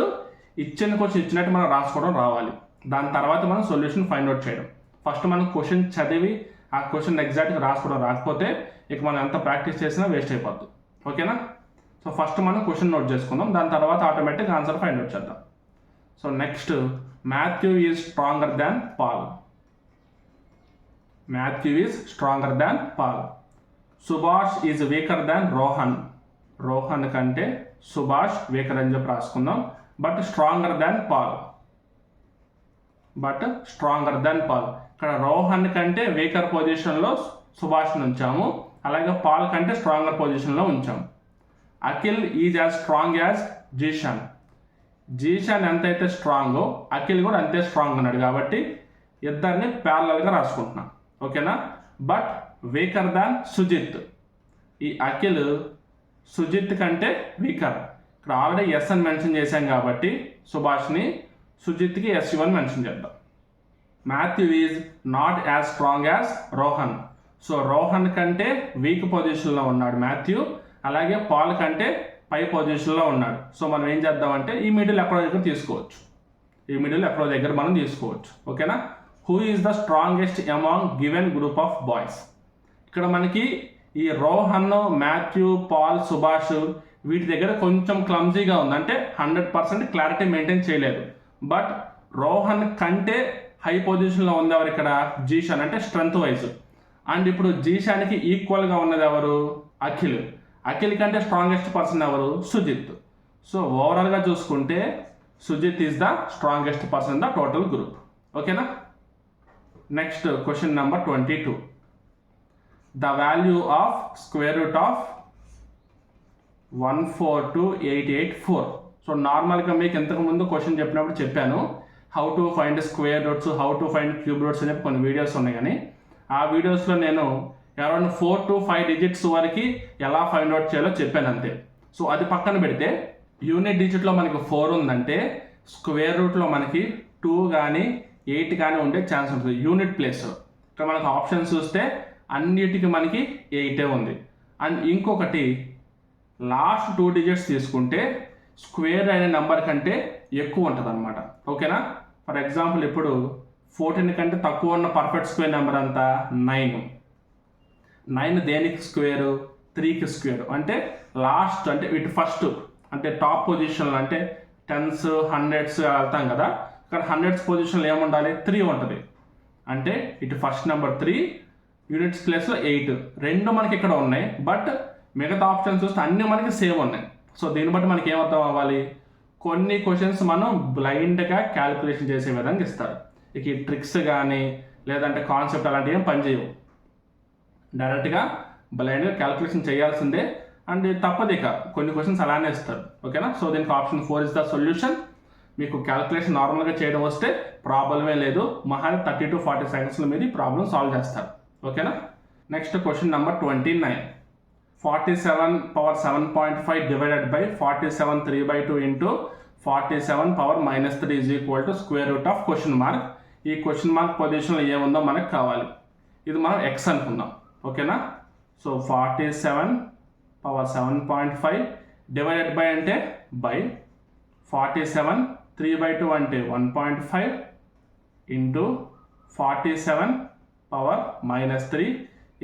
ఇచ్చిన క్వశ్చన్ ఇచ్చినట్టు మనం రాసుకోవడం రావాలి, దాని తర్వాత మనం సొల్యూషన్ ఫైండ్ అవుట్ చేయడం. ఫస్ట్ మనం క్వశ్చన్ చదివి ఆ క్వశ్చన్ ఎగ్జాక్ట్గా రాసుకోవడం రాకపోతే ఇక మనం ఎంత ప్రాక్టీస్ చేసినా వేస్ట్ అయిపోద్ది. ఓకేనా? సో ఫస్ట్ మనం క్వశ్చన్ నోట్ చేసుకుందాం, దాని తర్వాత ఆటోమేటిక్ ఆన్సర్ ఫైండ్ అవుట్ చేద్దాం. So next, Matthew is stronger than Paul. Matthew is stronger than Paul. Subhash is weaker than Rohan. Rohan కంటే సుభాష్ వీకర్ అని చెప్పి రాసుకుందాం. But stronger than Paul. ఇక్కడ రోహన్ కంటే వీకర్ పొజిషన్లో సుభాష్ని ఉంచాము, అలాగే పాల్ కంటే స్ట్రాంగర్ పొజిషన్లో ఉంచాము. Akhil is as strong as Zeeshan. Zeeshan ఎంతైతే స్ట్రాంగో అఖిల్ కూడా అంతే స్ట్రాంగ్ ఉన్నాడు, కాబట్టి ఇద్దరిని ప్యారలల్గా రాసుకుంటున్నాం. ఓకేనా? బట్ వీకర్ దాన్ సుజిత్. ఈ అఖిల్ సుజిత్ కంటే వీకర్. ఇక్కడ ఆల్రెడీ ఎస్ అని మెన్షన్ చేశాం కాబట్టి సుభాష్ని, సుజిత్కి SU1 మెన్షన్ చేద్దాం. Matthew is not as strong as Rohan. So Rohan కంటే వీక్ పొజిషన్లో ఉన్నాడు మాథ్యూ, అలాగే పాల్ కంటే పై పొజిషన్లో ఉన్నాడు. సో మనం ఏం చేద్దామంటే ఈ మిడిల్ ఎక్కడో దగ్గర తీసుకోవచ్చు. ఓకేనా? Who is the strongest among given group of boys. ఇక్కడ మనకి ఈ రోహన్, మాథ్యూ, పాల్, సుభాష్ వీటి దగ్గర కొంచెం క్లమ్జీగా ఉంది, అంటే 100% క్లారిటీ మెయింటైన్ చేయలేదు. బట్ రోహన్ కంటే హై పొజిషన్లో ఉంది ఎవరు ఇక్కడ? జీషాన్, అంటే స్ట్రెంత్ వైజ్. అండ్ ఇప్పుడు జీషాన్కి ఈక్వల్గా ఉన్నది ఎవరు? అఖిల్. అఖిల్ కంటే స్ట్రాంగెస్ట్ పర్సన్ ఎవరు? సుజిత్. సో ఓవరాల్గా చూసుకుంటే Sujith is the strongest person in the total group. ఓకేనా? Next question number 22. The value of square root of 142,884. So నార్మల్గా మీకు ఇంతకుముందు క్వశ్చన్ చెప్పినప్పుడు చెప్పాను how to find square roots, how to find cube roots అనే కొన్ని వీడియోస్ ఉన్నాయి. కానీ ఆ వీడియోస్లో నేను అరౌండ్ 4 to 5 డిజిట్స్ వరకు ఎలా ఫైండ్ అవుట్ చేయాలో చెప్పాను అంతే. సో అది పక్కన పెడితే యూనిట్ డిజిట్లో మనకి 4 ఉందంటే స్క్వేర్ రూట్లో మనకి 2 కానీ 8 కానీ ఉండే ఛాన్స్ ఉంటుంది యూనిట్ ప్లేస్. ఇక్కడ మనకు ఆప్షన్స్ చూస్తే అన్నిటికీ మనకి 8 ఉంది. అండ్ ఇంకొకటి లాస్ట్ 2 డిజిట్స్ తీసుకుంటే స్క్వేర్ అయిన నెంబర్ కంటే ఎక్కువ ఉంటుంది అనమాట. ఓకేనా? ఫర్ ఎగ్జాంపుల్ ఇప్పుడు 14 కంటే తక్కువ ఉన్న పర్ఫెక్ట్ స్క్వేర్ నెంబర్ అంతా 9. 9 దేనికి స్క్వేరు? 3కి స్క్వేర్. అంటే లాస్ట్ అంటే ఇటు ఫస్ట్ అంటే టాప్ పొజిషన్లో అంటే 10s 100s వెళ్తాం కదా, ఇక్కడ 100s పొజిషన్లో ఏముండాలి? 3 ఉంటుంది. అంటే ఇటు ఫస్ట్ నెంబర్ 3, యూనిట్స్ ప్లేస్లో 8. రెండు మనకి ఇక్కడ ఉన్నాయి, బట్ మిగతా ఆప్షన్స్ చూస్తే అన్నీ మనకి సేమ్ ఉన్నాయి. సో దీన్ని బట్టి మనకి ఏమర్థం అవ్వాలి? కొన్ని క్వశ్చన్స్ మనం బ్లైండ్గా క్యాలిక్యులేషన్ చేసే విధంగా ఇస్తారు. ఇక ఈ ట్రిక్స్ కానీ లేదంటే కాన్సెప్ట్ అలాంటివి ఏం పనిచేయవు. డైరెక్ట్గా బ్లైండ్గా క్యాలిక్యులేషన్ చేయాల్సిందే. అండ్ తప్పదు, ఇక కొన్ని క్వశ్చన్స్ అలానే ఇస్తారు. ఓకేనా? సో దీనికి ఆప్షన్ 4 ఇస్ ద సొల్యూషన్. మీకు క్యాలిక్యులేషన్ నార్మల్గా చేయడం వస్తే ప్రాబ్లమే లేదు, మహా 30 to 40 సెకండ్స్లో మీరు ఈ ప్రాబ్లం సాల్వ్ చేస్తారు. ఓకేనా? Next question number 29. 47 power 7.5 divided by 47 3/2 into 47 power -3 is equal to square root of question mark. ఈ క్వశ్చన్ మార్క్ పొజిషన్లో ఏముందో మనకు కావాలి. ఇది మనం x అనుకుందాం. ఓకేనా? సో 47 power 7.5 డివైడెడ్ బై అంటే బై 47 3/2 అంటే 1.5 into 47 power -3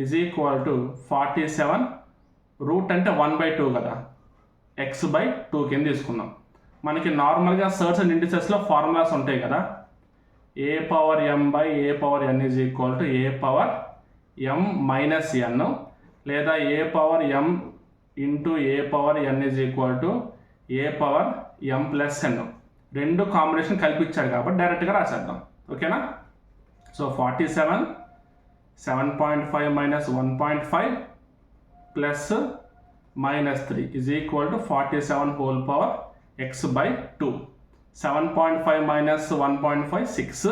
is equal to 47 root అంటే 1/2 కదా, x/2 కింద తీసుకున్నాం. మనకి నార్మల్గా సర్ట్స్ అండ్ ఇండిసెస్లో ఫార్ములాస్ ఉంటాయి కదా, a power m by a power n is equal to a power m minus n, లేదా a power m into a power n is equal to a power m plus n. రెండు కాంబినేషన్ కల్పించాడు కాబట్టి డైరెక్ట్గా రాసేద్దాం. ఓకేనా? So 47 7.5 minus 1.5 plus -3 is equal to 47 whole power x/2. 7.5 minus 1.5 6.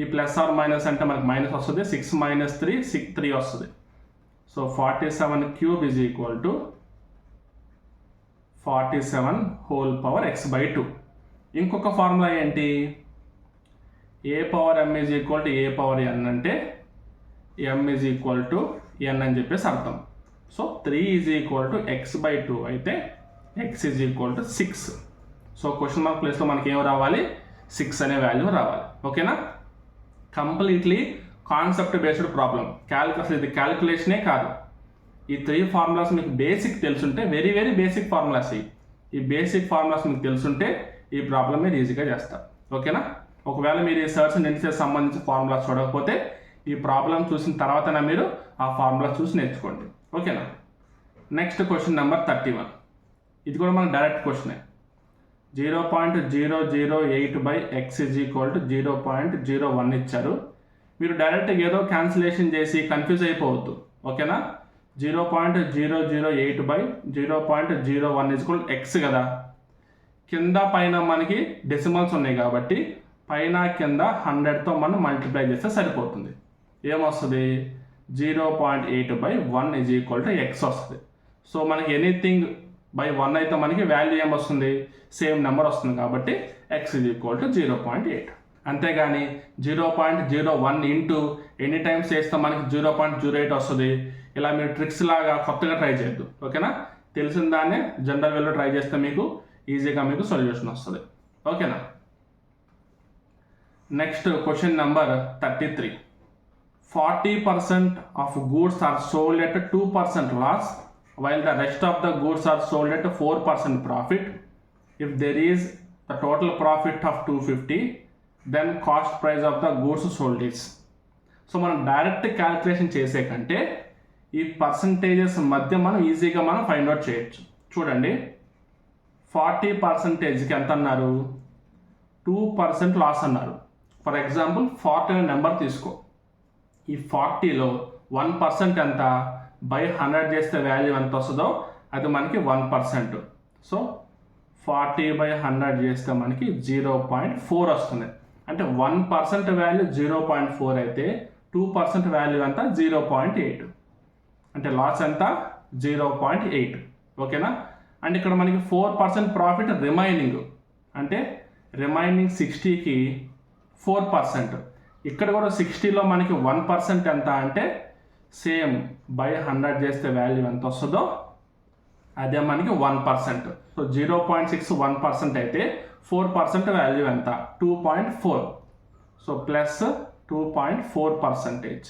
ఈ ప్లస్ ఆర్ మైనస్ అంటే మనకి మైనస్ వస్తుంది, 6 మైనస్ 3 3 వస్తుంది. So 47 cube is equal to 47 whole power x/2. ఇంకొక ఫార్ములా ఏంటి? a power m is equal to a power n అంటే m is equal to n అని చెప్పేసి అర్థం. So 3 is equal to x/2 అయితే x is equal to 6. So question mark ప్లేస్లో మనకి ఏం రావాలి? 6 అనే వాల్యూ రావాలి. ఓకేనా? Completely concept based problem. అసలు ఇది క్యాలిక్యులేషనే కాదు. ఈ 3 ఫార్ములాస్ మీకు బేసిక్ తెలుసుంటే, వెరీ వెరీ బేసిక్ ఫార్ములాస్. ఈ బేసిక్ ఫార్ములాస్ మీకు తెలుసుంటే ఈ ప్రాబ్లం మీరు ఈజీగా చేస్తారు. ఓకేనా? ఒకవేళ మీరు ఈ సర్చ్ అండ్ ఇండిసెస్ సంబంధించి ఫార్ములాస్ చూడకపోతే ఈ ప్రాబ్లం చూసిన తర్వాతనే మీరు ఆ ఫార్ములాస్ చూసి నేర్చుకోండి. ఓకేనా? Next question number 31. ఇది కూడా మనకు డైరెక్ట్ క్వశ్చనే. 0.008 by x is equal to 0.01 ఇచ్చారు. మీరు డైరెక్ట్గా ఏదో క్యాన్సిలేషన్ చేసి కన్ఫ్యూజ్ అయిపోవద్దు. ఓకేనా? 0.008 బై 0.01 ఈజ్ ఈక్వల్ x కదా, కింద పైన మనకి డెసిమల్స్ ఉన్నాయి కాబట్టి పైన కింద 100తో మనం మల్టిప్లై చేస్తే సరిపోతుంది. ఏమొస్తుంది? 0.8 by 1 is equal to x వస్తుంది. సో మనకి ఎనీథింగ్ బై 1 అయితే మనకి వాల్యూ ఏమొస్తుంది? సేమ్ నెంబర్ వస్తుంది కాబట్టి x ఈజ్ ఈక్వల్ టు 0.8. అంతేగాని 0.01 ఇంటూ ఎనీ టైమ్స్ చేస్తే మనకి 0.08 వస్తుంది. ఇలా మీరు ట్రిక్స్ లాగా కొత్తగా ట్రై చేయొద్దు. ఓకేనా? తెలిసిన దాన్నే జనరల్ వేలో ట్రై చేస్తే మీకు ఈజీగా మీకు సొల్యూషన్ వస్తుంది. ఓకేనా? Next question number 33. 40% of goods are sold at 2% loss while the rest of the goods are sold at 4% profit. If there is the total profit of 250, then cost price of the goods sold is. So మనం డైరెక్ట్ క్యాలిక్యులేషన్ చేసే కంటే ఈ పర్సంటేజెస్ మధ్య మనం ఈజీగా మనం ఫైండ్ అవుట్ చేయొచ్చు. చూడండి, 40%కి ఎంత అన్నారు? 2% లాస్ అన్నారు. ఫర్ ఎగ్జాంపుల్ 40 అనే నెంబర్ తీసుకో. ఈ 40లో 1% ఎంత? బై 100 చేస్తే వాల్యూ ఎంత వస్తుందో అది మనకి 1%. సో 40/100 చేస్తే మనకి 0.4 వస్తుంది. అంటే 1% వాల్యూ 0.4 అయితే 2% వాల్యూ ఎంత 0.8. అంటే లాస్ ఎంత 0.8. ఓకేనా. అండ్ ఇక్కడ మనకి 4% ప్రాఫిట్ రిమైనింగ్, అంటే రిమైనింగ్ 60కి 4%. ఇక్కడ కూడా 60లో మనకి 1% ఎంత అంటే సేమ్ బై 100 చేస్తే వాల్యూ ఎంత వస్తుందో అదే మనకి 1%. సో 0.6 1% అయితే 4% వాల్యూ ఎంత 2.4. So plus 2.4%.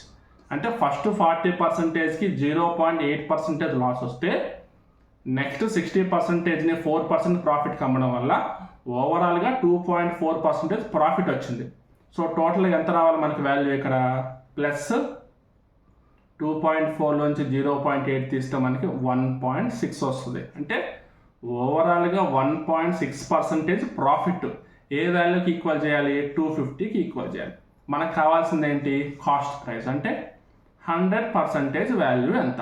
అంటే ఫస్ట్ 40%కి 0.8% లాస్ వస్తే నెక్స్ట్ 60%ని 4% ప్రాఫిట్ అమ్మడం వల్ల ఓవరాల్గా 2.4% ప్రాఫిట్ వచ్చింది. సో టోటల్గా ఎంత రావాలి మనకి వాల్యూ ఇక్కడ ప్లస్ 2.4లోంచి 0.8 తీస్తే మనకి 1.6 వస్తుంది. అంటే ఓవరాల్గా 1.6% ప్రాఫిట్ ఏ వాల్యూకి ఈక్వల్ చేయాలి 250కి ఈక్వల్ చేయాలి. మనకు కావాల్సింది ఏంటి కాస్ట్ ప్రైస్, అంటే 100% వాల్యూ ఎంత.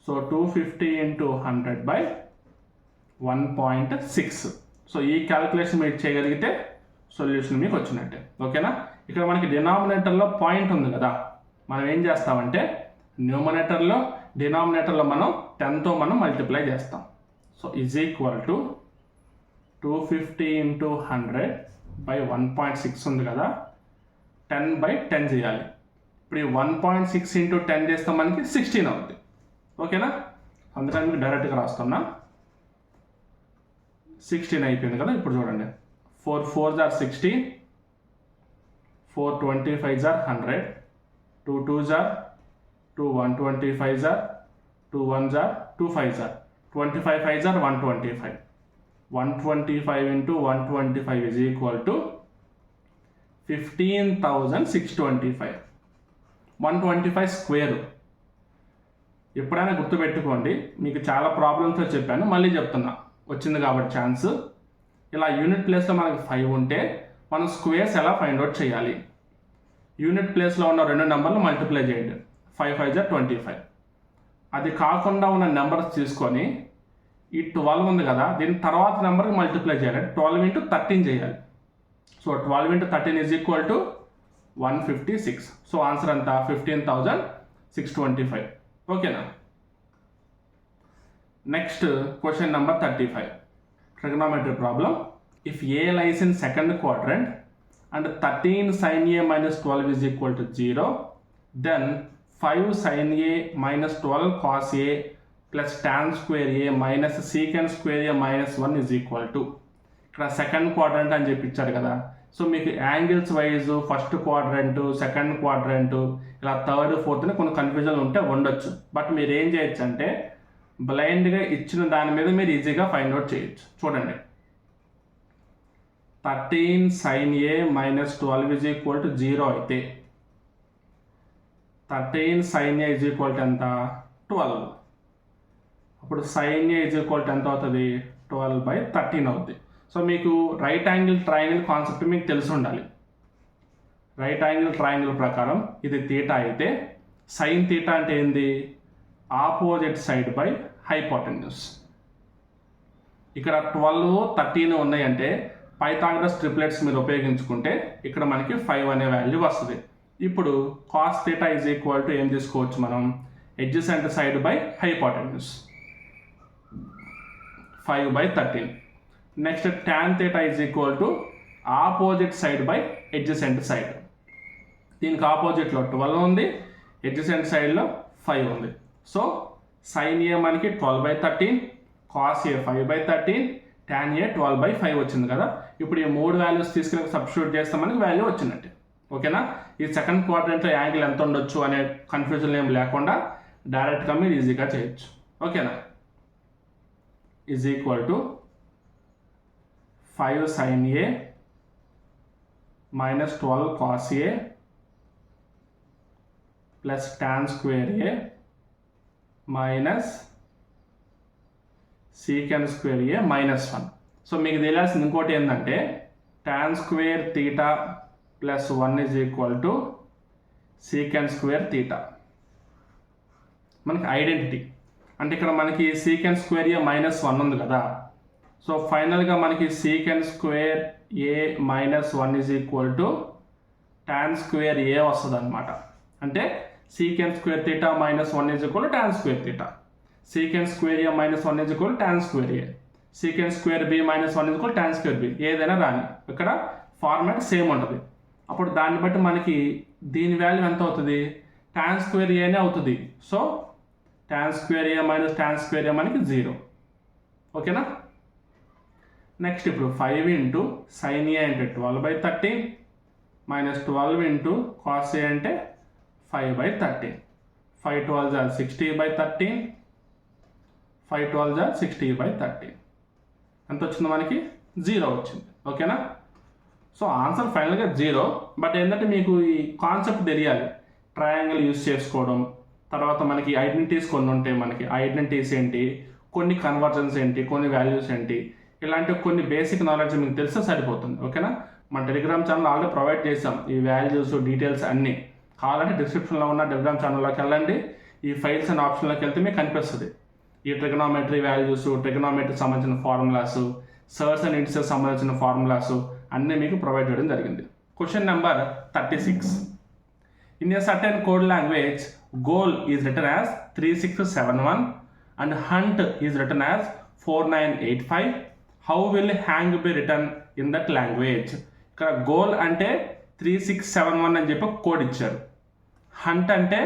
సో 250 × 100/1.6. సో ఈ క్యాలిక్యులేషన్ మీరు చేయగలిగితే సొల్యూషన్ మీకు వచ్చినట్టే. ఓకేనా. ఇక్కడ మనకి డినామినేటర్లో పాయింట్ ఉంది కదా, మనం ఏం చేస్తామంటే న్యూమరేటర్లో డినామినేటర్లో మనం 10తో మనం మల్టిప్లై చేస్తాం. సో ఈజ్ ఈక్వల్ టు 250 × 100/1.6 ఉంది కదా, 10/10 చేయాలి. ఇప్పుడు ఈ 1.6 × 10 చేస్తే మనకి 16 అవుతుంది. ఓకేనా. అందుకని మీకు డైరెక్ట్గా రాస్తున్నా. 16 అయిపోయింది కదా. ఇప్పుడు చూడండి 4 4s are 16, 4 25s are 100, 2 2s are 2 125s are 2 1s are 2 5s are 25 5s are 125. 125 × 125 is equal to 15,625. 125 square. ఎప్పుడైనా గుర్తుపెట్టుకోండి, మీకు చాలా ప్రాబ్లమ్స్లో చెప్పాను, మళ్ళీ చెప్తున్నా వచ్చింది కాబట్టి ఛాన్స్. ఇలా యూనిట్ ప్లేస్లో మనకి 5 ఉంటే మనం స్క్వేర్స్ ఎలా ఫైండ్ అవుట్ చేయాలి. యూనిట్ ప్లేస్లో ఉన్న 2 నెంబర్లు మల్టిప్లై చేయండి. 5 5s are 25. అది కాకుండా ఉన్న నెంబర్స్ తీసుకొని ఈ 12 ఉంది కదా, దీని తర్వాత నెంబర్కి మల్టిప్లై చేయాలి. 12 × 13 చేయాలి. So 12 × 13 is equal to 156. So answer అంతా 15,625. ఓకేనా. Next question number 35. Trigonometry problem. If A lies in second quadrant and 13 sin a minus 12 is equal to 0, then 5 sin a minus 12 cos a plus tan square a minus secant square a minus 1 is equal to. ఇక్కడ సెకండ్ క్వాడ్రంట్ అని చెప్పి ఇచ్చారు కదా. సో మీకు angles wise first quadrant, second quadrant, ఇలా థర్డ్ ఫోర్త్ కొన్ని కన్ఫ్యూజన్ ఉంటే ఉండొచ్చు. బట్ మీరు ఏం చేయొచ్చు అంటే బ్లైండ్గా ఇచ్చిన దాని మీద మీరు ఈజీగా ఫైండ్ అవుట్ చేయొచ్చు. చూడండి 13 sin a minus 12 is equal to 0 అయితే 13 sin a is equal to ఎంత 12. అప్పుడు sin a is equal to ఎంత అవుతుంది 12/13 అవుతుంది. సో మీకు రైట్ యాంగిల్ ట్రయాంగిల్ కాన్సెప్ట్ మీకు తెలిసి ఉండాలి. రైట్ యాంగిల్ ట్రయాంగిల్ ప్రకారం ఇది తీటా అయితే సైన్ తీటా అంటే ఏంది ఆపోజిట్ సైడ్ బై హైపోటెన్యూస్. ఇక్కడ 12 13 ఉన్నాయంటే పైథాగరస్ ట్రిప్లెట్స్ మీరు ఉపయోగించుకుంటే ఇక్కడ మనకి 5 అనే వాల్యూ వస్తుంది. ఇప్పుడు cos theta is equal to ఏం తీసుకోవచ్చు మనం adjacent side by hypotenuse 5/13. Next tan theta is equal to opposite side by adjacent side. దీనికి ఆపోజిట్లో 12 ఉంది, ఎడ్జసెంట్ సైడ్లో 5 ఉంది. సో సైన్ ఏ మనకి 12/13, కాస్ ఏ 5/13, tan ఏ 12/5 వచ్చింది కదా. ఇప్పుడు ఈ 3 వాల్యూస్ తీసుకుని సబ్స్టిట్యూట్ చేస్తే మనకి వాల్యూ వచ్చినట్టు. ఓకేనా. ఈ సెకండ్ క్వాడ్రంట్లో యాంగిల్ ఎంత ఉండొచ్చు అనే కన్ఫ్యూజన్ ఏం లేకుండా డైరెక్ట్గా మీరు ఈజీగా చేయొచ్చు. ఓకేనా. Is equal to 5 sin a minus 12 cos a plus tan square a minus secant square a minus 1. So మీకు తెలియాల్సింది ఇంకోటి ఏంటంటే tan square theta plus 1 is equal to secant square theta. మనకి ఐడెంటిటీ అంటే ఇక్కడ మనకి సీకెండ్ స్క్వేర్ ఏ -1 ఉంది కదా. సో ఫైనల్గా మనకి secant square A -1 is equal to tan square A వస్తుంది అనమాట. అంటే secant square theta -1 is equal to tan square theta. Secant square A -1 is equal to tan square A. Secant square B -1 is equal tan square B. ఏదైనా రాని ఇక్కడ ఫార్మాట్ సేమ్ ఉంటుంది. అప్పుడు దాన్ని బట్టి మనకి దీని వాల్యూ ఎంత అవుతుంది, tan స్క్వేర్ ఏనే అవుతుంది. సో tan స్క్వేర్ ఏ -tan స్క్వేర్ ఏ మనకి 0. ఓకేనా. నెక్స్ట్ ఇప్పుడు 5 ఇంటూ sin ఏ అంటే 12/13 -12 ఇంటూ cos ఏ అంటే 5/13. 5 12 are 60/13. 5 12 are 60/13. ఎంత వచ్చింది మనకి 0 వచ్చింది. ఓకేనా. సో ఆన్సర్ ఫైనల్గా 0. బట్ ఏంటంటే మీకు ఈ కాన్సెప్ట్ తెలియాలి, ట్రయాంగిల్ యూజ్ చేసుకోవడం, తర్వాత మనకి ఐడెంటిటీస్ కొన్ని ఉంటాయి. మనకి ఐడెంటిటీస్ ఏంటి, కొన్ని కన్వర్జన్స్ ఏంటి, కొన్ని వాల్యూస్ ఏంటి, ఇలాంటి కొన్ని బేసిక్ నాలెడ్జ్ మీకు తెలిస్తే సరిపోతుంది. ఓకేనా. మన టెలిగ్రామ్ ఛానల్ ఆల్రెడీ ప్రొవైడ్ చేసాం ఈ వాల్యూస్ డీటెయిల్స్ అన్నీ. కావాలంటే డిస్క్రిప్షన్లో ఉన్న టెలిగ్రామ్ ఛానల్లోకి వెళ్ళండి. ఈ ఫైల్స్ అండ్ ఆప్షన్లోకి వెళ్తే మీకు కనిపిస్తుంది ఈ ట్రిగనామెట్రీ వాల్యూస్, ట్రిగనామెట్రీకి సంబంధించిన ఫార్ములాస్, సర్స్ అండ్ ఇంటిసెస్ సంబంధించిన ఫార్ములాస్ అన్నీ మీకు ప్రొవైడ్ చేయడం జరిగింది. Question number 36. In a certain code language, goal is written as 3671 and hunt is written as 4985. How will hang be written in that language? ఇక్కడ గోల్ అంటే 3671 అని చెప్పి కోడ్ ఇచ్చారు, హంట్ అంటే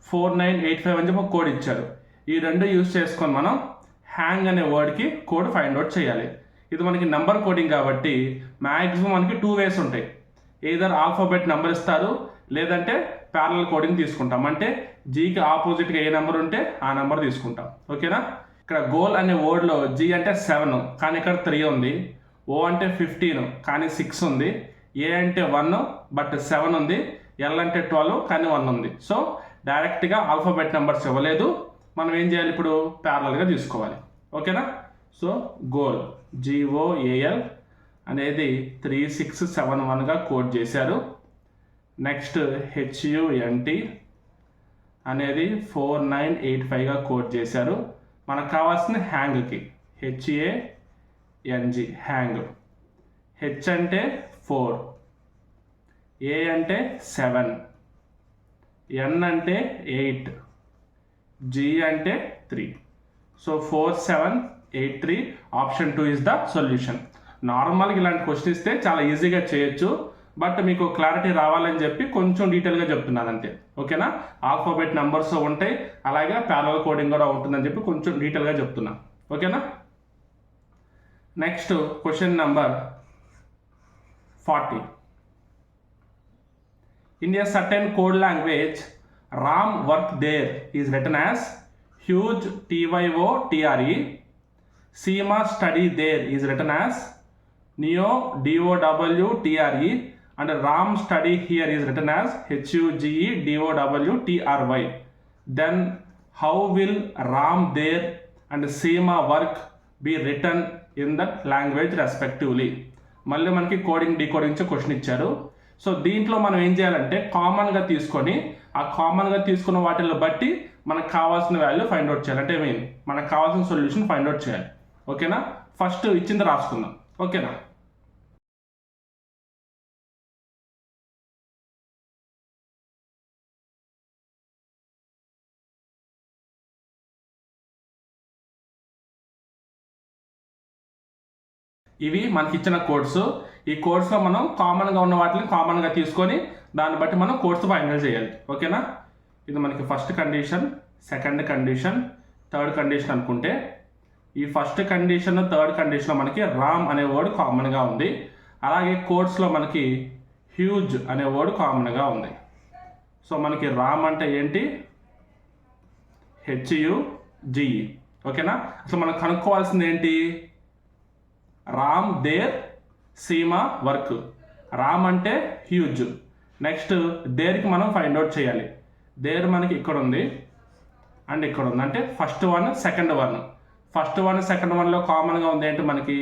4985 అని చెప్పి కోడ్ ఇచ్చారు. ఈ రెండు యూజ్ చేసుకొని మనం హ్యాంగ్ అనే వర్డ్కి కోడ్ ఫైండ్ అవుట్ చేయాలి. ఇది మనకి నెంబర్ కోడింగ్ కాబట్టి మ్యాక్సిమం మనకి 2 వేస్ ఉంటాయి. ఏదర్ ఆల్ఫాబెట్ నెంబర్ ఇస్తారు, లేదంటే ప్యారలల్ కోడింగ్ తీసుకుంటాం. అంటే జీకి ఆపోజిట్గా ఏ నెంబర్ ఉంటే ఆ నెంబర్ తీసుకుంటాం. ఓకేనా. ఇక్కడ గోల్ అనే వర్డ్లో జీ అంటే 7 కానీ ఇక్కడ 3 ఉంది, ఓ అంటే 15 కానీ 6 ఉంది, ఏ అంటే 1 బట్ 7 ఉంది, ఎల్ అంటే 12 కానీ 1 ఉంది. సో డైరెక్ట్గా ఆల్ఫాబెట్ నెంబర్స్ ఇవ్వలేదు, మనం ఏం చేయాలి ఇప్పుడు ప్యారలల్గా తీసుకోవాలి. ఓకేనా. సో గోల్ GOAL అనేది 3671గా కోడ్ చేశారు. నెక్స్ట్ HUNT అనేది 4985గా కోడ్ చేశారు. మనకు కావాల్సిన హ్యాంగ్కి HANG హ్యాంగ్. హెచ్ అంటే 4, ఏ అంటే 7, ఎన్ అంటే 8, జీ అంటే 3. So 4783 option 2 is the solution. నార్మల్గా ఇలాంటి క్వశ్చన్ ఇస్తే చాలా ఈజీగా చేయొచ్చు, బట్ మీకు క్లారిటీ రావాలని చెప్పి కొంచెం డీటెయిల్గా చెప్తున్నాను అంతే. ఓకేనా. ఆల్ఫాబెట్ నెంబర్స్ ఉంటాయి, అలాగే ప్యారలల్ కోడింగ్ కూడా ఉంటుందని చెప్పి కొంచెం డీటెయిల్గా చెప్తున్నా. ఓకేనా. Next question number 40. In a certain code language, Ram work there is written as huge TYOTRE. Seema study there is written as Neo DOWTRE, and Ram study here is written as HUGE DOWTRY. Then how will Ram there and Seema work be written in that language respectively? మళ్ళీ మనకి కోడింగ్ డీకోడింగ్ క్వశ్చన్ ఇచ్చారు. సో దీంట్లో మనం ఏం చేయాలంటే కామన్గా తీసుకొని ఆ కామన్గా తీసుకున్న వాటిని బట్టి మనకు కావాల్సిన వాల్యూ ఫైండ్ అవుట్ చేయాలి. అంటే మనకు కావాల్సిన సొల్యూషన్ ఫైండ్ అవుట్ చేయాలి. ఓకేనా. ఫస్ట్ ఇచ్చింది రాసుకుందాం. ఓకేనా. ఇవి మనకి ఇచ్చిన కోడ్స్. ఈ కోడ్స్లో మనం కామన్గా ఉన్న వాటిని కామన్గా తీసుకొని దాన్ని బట్టి మనం కోడ్స్ ఫైనల్ చేయాలి. ఓకేనా. ఇది మనకి first condition, second condition, third condition అనుకుంటే ఈ ఫస్ట్ కండిషన్ థర్డ్ కండిషన్లో మనకి రామ్ అనే వర్డ్ కామన్గా ఉంది. అలాగే కోడ్స్లో మనకి హ్యూజ్ అనే వర్డ్ కామన్గా ఉంది. సో మనకి రామ్ అంటే ఏంటి, HUGE. ఓకేనా. అసలు మనం కనుక్కోవాల్సింది ఏంటి, రామ్ దేర్ సీమా వర్క్. రామ్ అంటే హ్యూజ్. నెక్స్ట్ దేర్కి మనం ఫైండ్ అవుట్ చేయాలి. దేర్ మనకి ఇక్కడ ఉంది అండ్ ఇక్కడ ఉంది, అంటే first one second one. First one second వన్లో కామన్గా ఉంది ఏంటి మనకి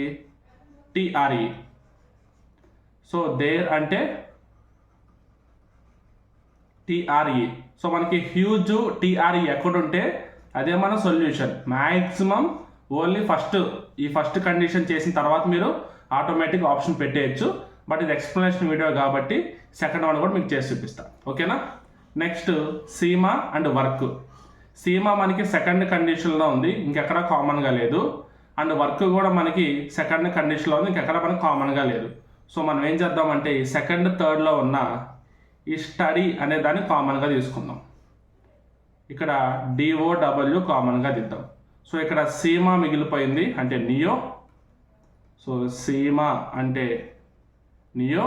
TRE. సో దేర్ అంటే TRE. సో మనకి హ్యూజ్ TRE ఎక్కడుంటే అదే మన సొల్యూషన్. మ్యాక్సిమం ఓన్లీ ఈ ఫస్ట్ కండిషన్ చేసిన తర్వాత మీరు ఆటోమేటిక్ ఆప్షన్ పెట్టేయచ్చు. బట్ ఇది ఎక్స్ప్లెనేషన్ వీడియో కాబట్టి సెకండ్ వన్ కూడా మీకు చేసి చూపిస్తాను. ఓకేనా. Next Seema and work. Seema మనకి సెకండ్ కండిషన్లో ఉంది, ఇంకెక్కడ కామన్గా లేదు. అండ్ వర్క్ కూడా మనకి సెకండ్ కండిషన్లో ఉంది, ఇంకెక్కడ మనకి కామన్గా లేదు. సో మనం ఏం చేద్దామంటే ఈ సెకండ్ థర్డ్లో ఉన్న ఈ స్టడీ అనే దాన్ని కామన్గా తీసుకుందాం. ఇక్కడ DOW కామన్గా దిద్దాం. సో ఇక్కడ సీమా మిగిలిపోయింది అంటే నియో. సో సీమా అంటే నియో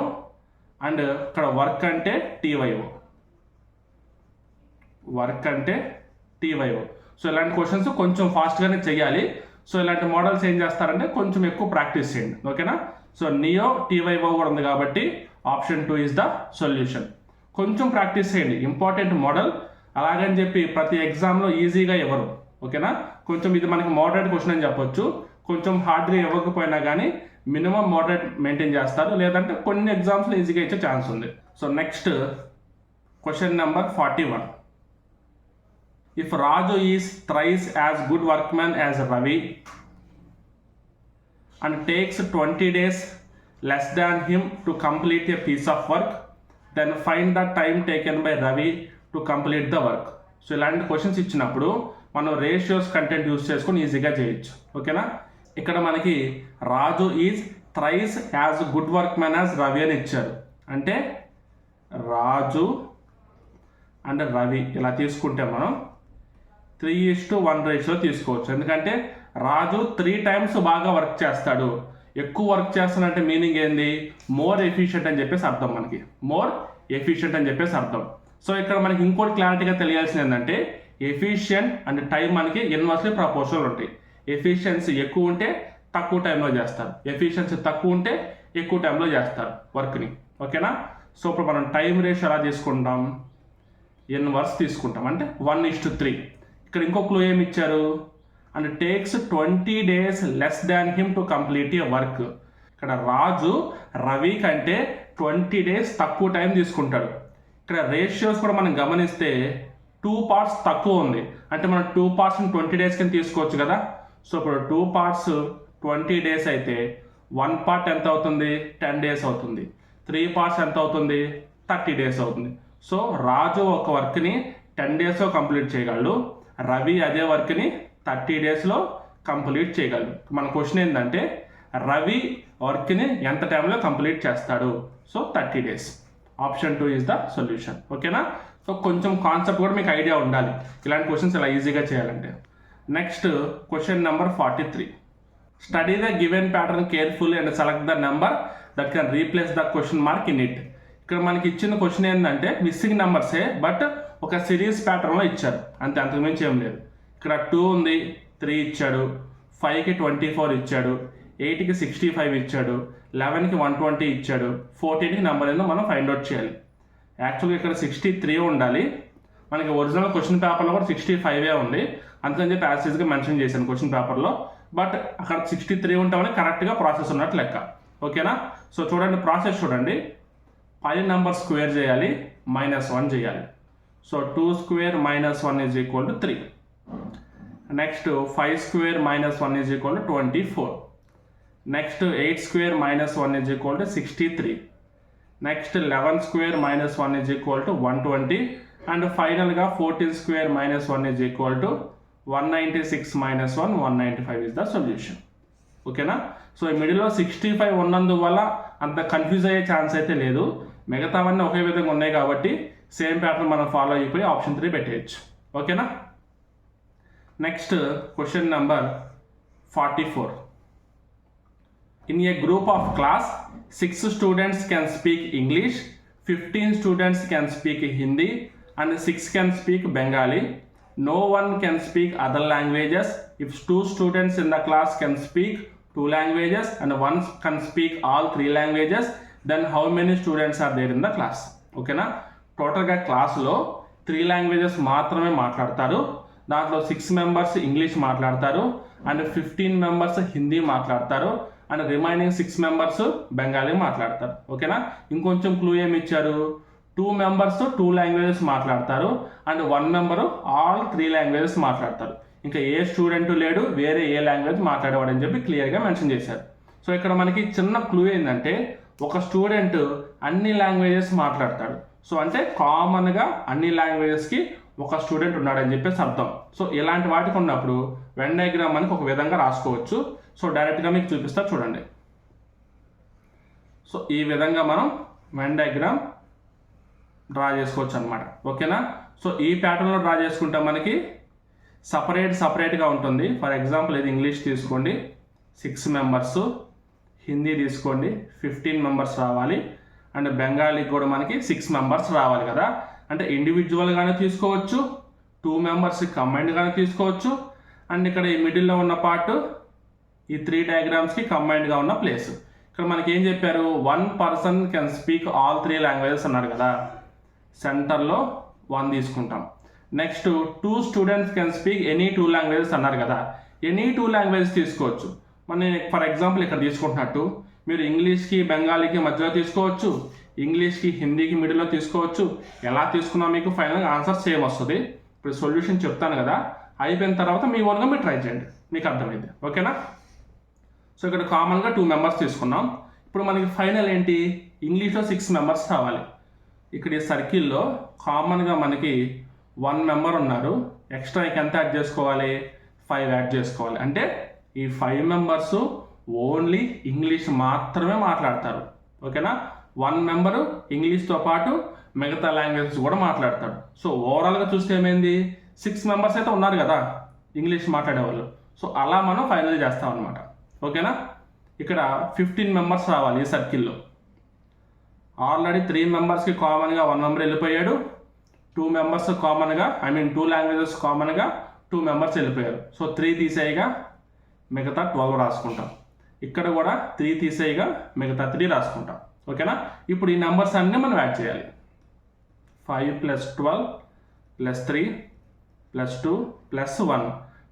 అండ్ ఇక్కడ వర్క్ అంటే TYO. వర్క్ అంటే TYO. సో ఇలాంటి క్వశ్చన్స్ కొంచెం ఫాస్ట్గానే చేయాలి. సో ఇలాంటి మోడల్స్ ఏం చేస్తారంటే కొంచెం ఎక్కువ ప్రాక్టీస్ చేయండి. ఓకేనా. సో నియో TYO కూడా ఉంది కాబట్టి ఆప్షన్ 2 ఈజ్ ద సొల్యూషన్. కొంచెం ప్రాక్టీస్ చేయండి, ఇంపార్టెంట్ మోడల్. అలాగని చెప్పి ప్రతి ఎగ్జామ్లో ఈజీగా ఇవ్వరు. ఓకేనా. కొంచెం ఇది మనకి మోడరేట్ క్వశ్చన్ అని చెప్పొచ్చు. కొంచెం హార్డ్గా ఇవ్వకపోయినా కానీ మినిమం మోడరేట్ మెయింటైన్ చేస్తారు, లేదంటే కొన్ని ఎగ్జామ్స్లో ఈజీగా ఇచ్చే ఛాన్స్ ఉంది. So next question number 41. If Raju is thrice as good workman as Ravi and takes 20 days less than him to complete a piece of work, then find the time taken by Ravi to complete the work. So ఇలాంటి క్వశ్చన్స్ ఇచ్చినప్పుడు మనం రేషియోస్ కంటెంట్ యూస్ చేసుకొని ఈజీగా చేయొచ్చు. ఓకేనా. ఇక్కడ మనకి Raju is thrice as good workman as Ravi అని ఇచ్చారు. అంటే రాజు అండ్ రవి ఇలా తీసుకుంటే మనం 3:1 రేషియో తీసుకోవచ్చు. ఎందుకంటే రాజు 3 times బాగా వర్క్ చేస్తాడు. ఎక్కువ వర్క్ చేస్తానంటే మీనింగ్ ఏంది? మోర్ ఎఫిషియెంట్ అని చెప్పేసి అర్థం. మనకి మోర్ ఎఫిషియెంట్ అని చెప్పేసి అర్థం. సో ఇక్కడ మనకి ఇంకోటి క్లారిటీగా తెలియాల్సింది ఏంటంటే ఎఫిషియెంట్ అండ్ టైం మనకి ఇన్వర్స్లీ ప్రపోర్షనల్ ఉంటాయి. ఎఫిషియన్సీ ఎక్కువ ఉంటే తక్కువ టైంలో చేస్తారు, ఎఫిషియన్సీ తక్కువ ఉంటే ఎక్కువ టైంలో చేస్తారు వర్క్ని. ఓకేనా. సో ఇప్పుడు మనం టైం రేషియో ఎలా తీసుకుంటాం? ఇన్వర్స్ తీసుకుంటాం, అంటే 1:3. ఇక్కడ ఇంకో క్లూ ఏమి ఇచ్చారు? And takes 20 days less than him to complete A work. ఇక్కడ రాజు రవి కంటే 20 days తక్కువ టైం తీసుకుంటాడు. ఇక్కడ రేషియోస్ కూడా మనం గమనిస్తే 2 parts తక్కువ ఉంది, అంటే మనం 2 parts 20 days కింద తీసుకోవచ్చు కదా. సో ఇప్పుడు 2 parts 20 days అయితే 1 part ఎంత అవుతుంది? 10 days అవుతుంది. 3 parts ఎంత అవుతుంది? 30 days అవుతుంది. సో రాజు ఒక వర్క్ని 10 daysలో కంప్లీట్ చేయగలడు, రవి అదే వర్క్ని 30 daysలో కంప్లీట్ చేయగలడు. మన క్వశ్చన్ ఏంటంటే రవి వర్క్ని ఎంత టైంలో కంప్లీట్ చేస్తాడు? So 30 days. Option 2 is the solution. ఓకేనా. సో కొంచెం కాన్సెప్ట్ కూడా మీకు ఐడియా ఉండాలి ఇలాంటి క్వశ్చన్స్ ఇలా ఈజీగా చేయాలంటే. Next question number 43. Study the given pattern carefully and select the number that can replace the question mark in it. ఇక్కడ మనకి ఇచ్చిన క్వశ్చన్ ఏంటంటే మిస్సింగ్ నెంబర్సే, బట్ ఒక సిరీస్ ప్యాటర్న్లో ఇచ్చారు అంతే, అంతకుమించి ఏం లేదు. ఇక్కడ 2 ఉంది, 3 ఇచ్చాడు, 5కి 24 ఇచ్చాడు, 8కి 65 ఇచ్చాడు, 11కి 120 ఇచ్చాడు, 14కి నెంబర్ ఏందో మనం ఫైండ్ అవుట్ చేయాలి. యాక్చువల్గా ఇక్కడ 63 ఉండాలి, మనకి ఒరిజినల్ క్వశ్చన్ పేపర్లో కూడా 65 ఉంది, అందుకని చెప్పి యాసిడ్గా మెన్షన్ చేశాను క్వశ్చన్ పేపర్లో. బట్ అక్కడ 63 ఉంటామని కరెక్ట్గా ప్రాసెస్ ఉన్నట్టు లెక్క. ఓకేనా. సో చూడండి, ప్రాసెస్ చూడండి. 5 నెంబర్ స్క్వేర్ చేయాలి, -1 చేయాలి. So 2 square -1 is equal to 3. Next 5 square -1 is equal to 24. Next 8 square -1 is equal to 63. Next 11 square -1 is equal to 120. And finally 14 square -1 is equal to 196 -1 195 is the solution. ఓకేనా. సో ఈ మిడిల్లో 65 ఉన్నందువల్ల అంత కన్ఫ్యూజ్ అయ్యే ఛాన్స్ అయితే లేదు, మిగతావన్నీ ఒకే విధంగా ఉన్నాయి కాబట్టి సేమ్ ప్యాటర్న్ మనం ఫాలో అయిపోయి ఆప్షన్ 3 పెట్టేయచ్చు. ఓకేనా. Next question number 44. In a group of class 6 students can speak English, 15 students can speak Hindi and 6 can speak Bengali. No one can speak other languages. If 2 students in the class can speak 2 languages and one can speak all 3 languages, then how many students are there in the class? ఓకేనా. టోటల్గా క్లాస్లో 3 languages మాత్రమే మాట్లాడతారు, దాంట్లో 6 members ఇంగ్లీష్ మాట్లాడతారు అండ్ 15 members హిందీ మాట్లాడతారు అండ్ రిమైనింగ్ 6 members బెంగాలీ మాట్లాడతారు. ఓకేనా. ఇంకొంచెం క్లూ ఏమి ఇచ్చారు? 2 మెంబర్స్ 2 లాంగ్వేజెస్ మాట్లాడతారు అండ్ 1 మెంబరు ఆల్ 3 లాంగ్వేజెస్ మాట్లాడతారు. ఇంకా ఏ స్టూడెంట్ లేడు వేరే ఏ లాంగ్వేజ్ మాట్లాడేవాడు అని చెప్పి క్లియర్గా మెన్షన్ చేశారు. సో ఇక్కడ మనకి చిన్న క్లూ ఏంటంటే ఒక స్టూడెంట్ అన్ని లాంగ్వేజెస్ మాట్లాడతాడు. సో అంటే కామన్గా అన్ని లాంగ్వేజెస్కి ఒక స్టూడెంట్ ఉన్నాడని చెప్పేసి అర్థం. సో ఇలాంటి వాటికి ఉన్నప్పుడు వెన్ డయాగ్రామ్ మనకి ఒక విధంగా రాసుకోవచ్చు. సో డైరెక్ట్గా మీకు చూపిస్తా చూడండి. సో ఈ విధంగా మనం వెన్ డయాగ్రామ్ డ్రా చేసుకోవచ్చు అనమాట. ఓకేనా. సో ఈ ప్యాటర్న్లో డ్రా చేసుకుంటే మనకి సపరేట్గా ఉంటుంది. ఫర్ ఎగ్జాంపుల్ ఇది ఇంగ్లీష్ తీసుకోండి 6 మెంబర్స్, హిందీ తీసుకోండి 15 మెంబర్స్ రావాలి, అండ్ బెంగాలీకి కూడా మనకి 6 మెంబర్స్ రావాలి కదా. అంటే ఇండివిజువల్గానే తీసుకోవచ్చు, 2 మెంబర్స్ కంబైన్డ్గానే తీసుకోవచ్చు, అండ్ ఇక్కడ ఈ మిడిల్లో ఉన్న పార్ట్ ఈ 3 డయాగ్రామ్స్కి కంబైన్డ్గా ఉన్న ప్లేస్. ఇక్కడ మనకి ఏం చెప్పారు, 1 person can speak all 3 languages అన్నారు కదా. సెంటర్లో 1 తీసుకుంటాం. Next 2 students can speak any 2 languages అన్నారు కదా. ఎనీ 2 లాంగ్వేజెస్ తీసుకోవచ్చు. మన ఫర్ ఎగ్జాంపుల్ ఇక్కడ తీసుకుంటున్నట్టు మీరు ఇంగ్లీష్కి బెంగాలీకి మధ్యలో తీసుకోవచ్చు, ఇంగ్లీష్కి హిందీకి మిడిల్లో తీసుకోవచ్చు. ఎలా తీసుకున్నా మీకు ఫైనల్గా ఆన్సర్ సేమ్ వస్తుంది. ఇప్పుడు సొల్యూషన్ చెప్తాను కదా, అయిపోయిన తర్వాత మీ ఓన్గా మీరు ట్రై చేయండి, మీకు అర్థమైంది. ఓకేనా. సో ఇక్కడ కామన్గా 2 మెంబర్స్ తీసుకున్నాం. ఇప్పుడు మనకి ఫైనల్ ఏంటి, ఇంగ్లీష్లో 6 మెంబర్స్ రావాలి. ఇక్కడ ఈ సర్కిల్లో కామన్గా మనకి 1 మెంబర్ ఉన్నారు, ఎక్స్ట్రా ఎంత యాడ్ చేసుకోవాలి, 5 యాడ్ చేసుకోవాలి. అంటే ఈ 5 మెంబర్స్ ఓన్లీ ఇంగ్లీష్ మాత్రమే మాట్లాడతారు. ఓకేనా. 1 మెంబరు ఇంగ్లీష్తో పాటు మిగతా లాంగ్వేజెస్ కూడా మాట్లాడతాడు. సో ఓవరాల్గా చూస్తే ఏమైంది, 6 మెంబర్స్ అయితే ఉన్నారు కదా ఇంగ్లీష్ మాట్లాడేవాళ్ళు. సో అలా మనం ఫైనల్ చేస్తాం అనమాట. ఓకేనా. ఇక్కడ 15 మెంబర్స్ రావాలి ఈ సర్కిల్లో. ఆల్రెడీ 3 మెంబర్స్కి కామన్గా 1 మెంబర్ వెళ్ళిపోయాడు, 2 మెంబర్స్ కామన్గా 2 లాంగ్వేజెస్ కామన్గా 2 మెంబర్స్ వెళ్ళిపోయారు. సో 3 తీసేయగా మిగతా 12 రాసుకుంటాం. ఇక్కడ కూడా 3 తీసేయగా మిగతా 3 రాసుకుంటాం. ఓకేనా. ఇప్పుడు ఈ నెంబర్స్ అన్నీ మనం యాడ్ చేయాలి. 5 + 12 + 3 + 2 + 1,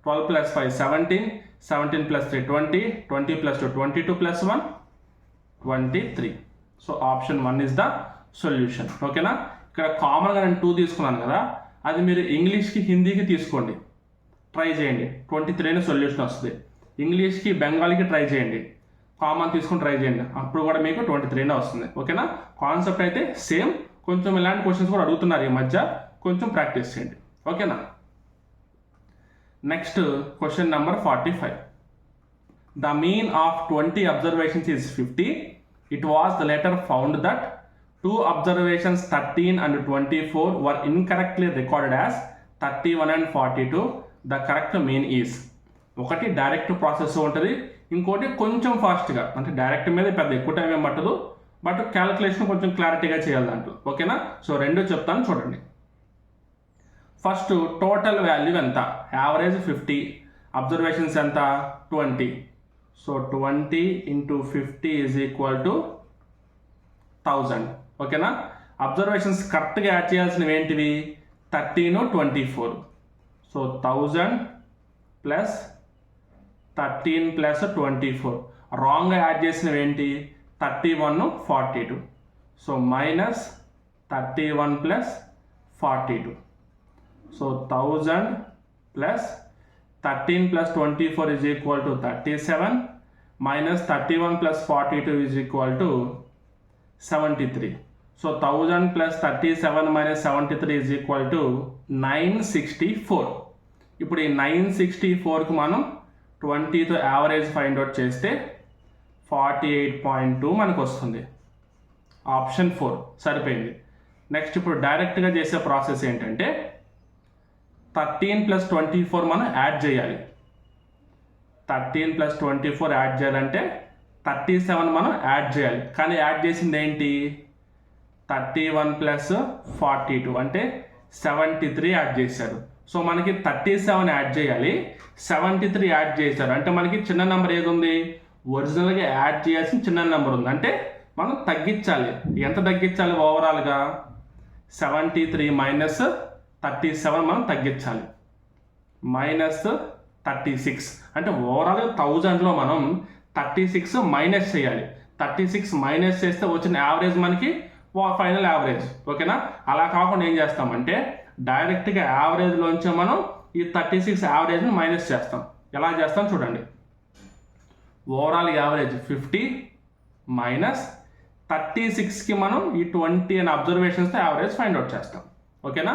12 + 5 17, 17 + 3 20, 20 + 2 22 + 1 23. So option 1 is the solution. ఓకేనా. ఇక్కడ కామన్గా నేను 2 తీసుకున్నాను కదా, అది మీరు ఇంగ్లీష్కి హిందీకి తీసుకోండి, ట్రై చేయండి, 23 అనే సొల్యూషన్ వస్తుంది. ఇంగ్లీష్కి బెంగాలీకి ట్రై చేయండి, కామన్ తీసుకుని ట్రై చేయండి, అప్పుడు కూడా మీకు 23 వస్తుంది. ఓకేనా. కాన్సెప్ట్ అయితే సేమ్, కొంచెం ఇలాంటి క్వశ్చన్స్ కూడా అడుగుతున్నారు ఈ మధ్య, కొంచెం ప్రాక్టీస్ చేయండి. ఓకేనా. Next question number 45. The mean of 20 observations is 50. It was later found that 2 observations 13 and 24 were incorrectly recorded as 31 and 42. The correct mean is. ఒకటి డైరెక్ట్ ప్రాసెస్ ఉంటుంది, ఇంకోటి కొంచెం ఫాస్ట్గా, అంటే డైరెక్ట్ మీద పెద్ద ఎక్కువ టైం ఏం పట్టదు, బట్ క్యాలిక్యులేషన్ కొంచెం క్లారిటీగా చేయాలి దాంట్లో. ఓకేనా. సో 2 చెప్తాను చూడండి. ఫస్ట్ టోటల్ వాల్యూ ఎంత, యావరేజ్ 50, అబ్జర్వేషన్స్ ఎంత 20. సో 20 × 50 = 1000. ఓకేనా. అబ్జర్వేషన్స్ కరెక్ట్గా యాడ్ చేయాల్సినవి ఏంటివి, 13, 24. సో 1000 + 13 + 24. రాంగ్గా యాడ్ చేసినవి ఏంటి, 31, 42. సో -31 + 42. సో 1000 + 13 + 24 = 37, -31 + 42 = 73. సో 1000 + 37 - 73 = 964. ఇప్పుడు ఈ 964కి మనం 20తో యావరేజ్ ఫైండ్ అవుట్ చేస్తే 48.2 మనకు వస్తుంది. ఆప్షన్ 4 సరిపోయింది. నెక్స్ట్ ఇప్పుడు డైరెక్ట్గా చేసే ప్రాసెస్ ఏంటంటే 13 + 24 మనం యాడ్ చేయాలి. 13 + 24 యాడ్ చేయాలంటే 37 మనం యాడ్ చేయాలి. కానీ యాడ్ చేసింది ఏంటి, 31 + 42 అంటే 73 యాడ్ చేశారు. సో మనకి 37 యాడ్ చేయాలి, 73 యాడ్ చేశారు. అంటే మనకి చిన్న నెంబర్ ఏది ఉంది, ఒరిజినల్గా యాడ్ చేయాల్సిన చిన్న నెంబర్ ఉంది. అంటే మనం తగ్గించాలి. ఎంత తగ్గించాలి, ఓవరాల్గా 73 - 37 మనం తగ్గించాలి, -36. అంటే ఓవరాల్గా 1000లో మనం 36 మైనస్ చేయాలి. 36 మైనస్ చేస్తే వచ్చిన యావరేజ్ మనకి ఫైనల్ యావరేజ్. ఓకేనా? అలా కాకుండా ఏం చేస్తామంటే డైరెక్ట్గా యావరేజ్లోంచి మనం ఈ 36 యావరేజ్ని మైనస్ చేస్తాం. ఎలా చేస్తాం చూడండి. ఓవరాల్ యావరేజ్ 50 మైనస్ 36కి మనం ఈ 20 అనే అబ్జర్వేషన్స్తో యావరేజ్ ఫైండ్ అవుట్ చేస్తాం. ఓకేనా?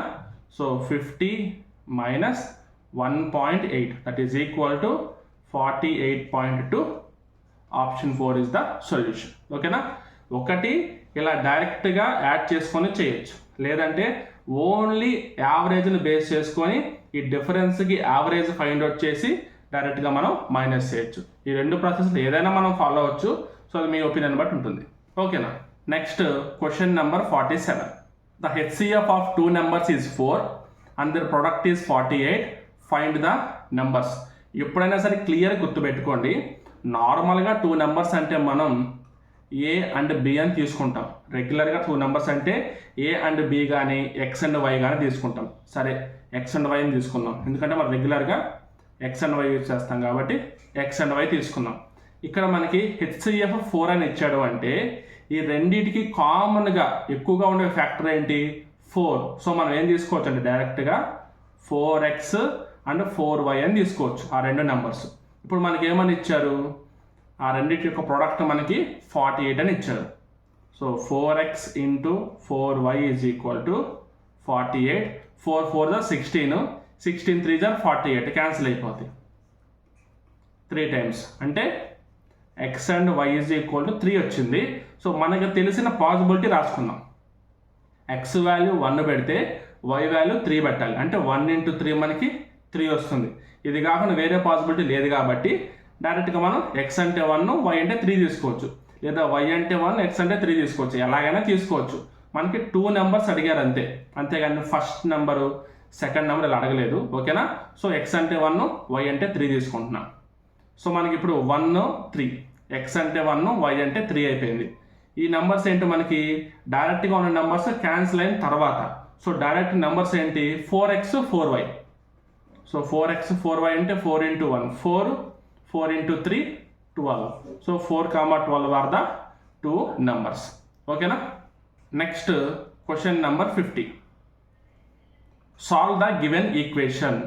So 50 minus 1.8 that is equal to 48.2. Option 4 is the solution. ఓకేనా? ఒకటి ఇలా డైరెక్ట్గా యాడ్ చేసుకొని చేయొచ్చు, లేదంటే ఓన్లీ యావరేజ్ని బేస్ చేసుకొని ఈ డిఫరెన్స్కి యావరేజ్ ఫైండ్ అవుట్ చేసి డైరెక్ట్గా మనం మైనస్ చేయొచ్చు. ఈ రెండు ప్రాసెస్లు ఏదైనా మనం ఫాలో అవ్వచ్చు. సో అది మీ ఒపీనియన్ బట్టి ఉంటుంది. ఓకేనా? Next question number 47. The HCF of 2 numbers is 4 and their product is 48. Find the numbers. ఎప్పుడైనా సరే క్లియర్ గుర్తుపెట్టుకోండి, నార్మల్గా 2 numbers అంటే మనం ఏ అండ్ బి అని తీసుకుంటాం. రెగ్యులర్గా 2 numbers అంటే ఏ అండ్ బి కానీ ఎక్స్ అండ్ వై కానీ తీసుకుంటాం. సరే, ఎక్స్ అండ్ వైని తీసుకుందాం, ఎందుకంటే మనం రెగ్యులర్గా ఎక్స్ అండ్ వై యూజ్ చేస్తాం కాబట్టి ఎక్స్ అండ్ వై తీసుకున్నాం. ఇక్కడ మనకి హెచ్సిఎఫ్ 4 అని ఇచ్చాడు అంటే ఈ రెండింటికి కామన్గా ఎక్కువగా ఉండే ఫ్యాక్టర్ ఏంటి? 4. సో మనం ఏం తీసుకోవచ్చు అంటే డైరెక్ట్గా 4x అండ్ 4y అని తీసుకోవచ్చు ఆ రెండు నెంబర్స్. ఇప్పుడు మనకి ఏమని ఇచ్చారు? ఆ రెండింటి యొక్క ప్రోడక్ట్ మనకి 48 అని ఇచ్చారు. So 4x into 4y is equal to 48. 4 4 the 16, 16 3 the 48, cancel అయిపోతాయి 3 times. అంటే x and y is equal to 3 వచ్చింది. సో మనకు తెలిసిన పాసిబిలిటీ రాసుకుందాం. x వాల్యూ 1 పెడితే y వాల్యూ 3 పెట్టాలి, అంటే 1 into 3 మనకి 3 వస్తుంది. ఇది కాకుండా వేరే పాసిబిలిటీ లేదు కాబట్టి డైరెక్ట్గా మనం x అంటే 1, y అంటే 3 తీసుకోవచ్చు, లేదా y అంటే 1, x అంటే 3 తీసుకోవచ్చు. ఎలాగైనా తీసుకోవచ్చు. మనకి 2 numbers అడిగారు అంతే, అంతేగాని ఫస్ట్ నెంబరు సెకండ్ నెంబర్ ఇలా అడగలేదు. ఓకేనా? సో x అంటే 1, y అంటే 3 తీసుకుంటున్నాం. సో మనకి ఇప్పుడు 1 3, x అంటే 1, y అంటే 3 అయిపోయింది. ఈ నెంబర్స్ ఏంటి? మనకి డైరెక్ట్గా ఉన్న నెంబర్స్ క్యాన్సిల్ అయిన తర్వాత. సో డైరెక్ట్ నెంబర్స్ ఏంటి? 4x 4y. So 4x 4y అంటే 4 into 1 4, 4 into 3 12. So 4, 12 are the 2 numbers. ఓకేనా? Next question number 50. Solve the given equation.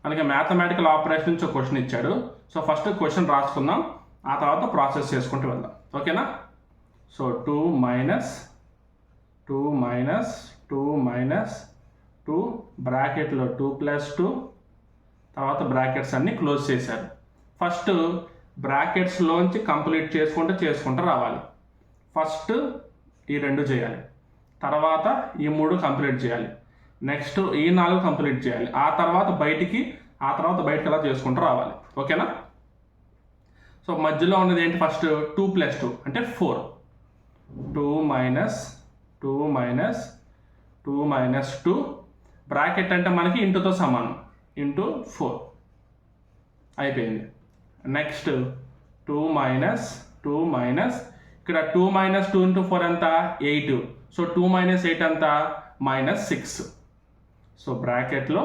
మనకి మ్యాథమెటికల్ ఆపరేషన్ నుంచి ఒక క్వశ్చన్ ఇచ్చాడు. సో ఫస్ట్ క్వశ్చన్ రాసుకుందాం, ఆ తర్వాత ప్రాసెస్ చేసుకుంటూ వెళ్దాం. ఓకేనా? సో 2 మైనస్ 2 మైనస్ 2 మైనస్ 2 బ్రాకెట్లో 2 ప్లస్ 2, తర్వాత బ్రాకెట్స్ అన్ని క్లోజ్ చేశారు. ఫస్ట్ బ్రాకెట్స్లోంచి కంప్లీట్ చేసుకుంటూ రావాలి. ఫస్ట్ ఈ 2 చేయాలి, తర్వాత ఈ 3 కంప్లీట్ చేయాలి, నెక్స్ట్ ఈ 4 కంప్లీట్ చేయాలి, ఆ తర్వాత బయటికి అలా చేసుకుంటూ రావాలి. ఓకేనా? సో మధ్యలో ఉన్నది ఏంటి? ఫస్ట్ 2 ప్లస్ 2 అంటే 4. 2 మైనస్ 2 మైనస్ 2 మైనస్ 2 బ్రాకెట్ అంటే మనకి ఇంటూతో సమానం, ఇంటూ 4 అయిపోయింది. నెక్స్ట్ 2 మైనస్ 2 మైనస్ ఇక్కడ 2 మైనస్ 2 ఇంటూ 4 ఎంత? 8. సో 2 మైనస్ 8 ఎంత? -6. సో బ్రాకెట్లో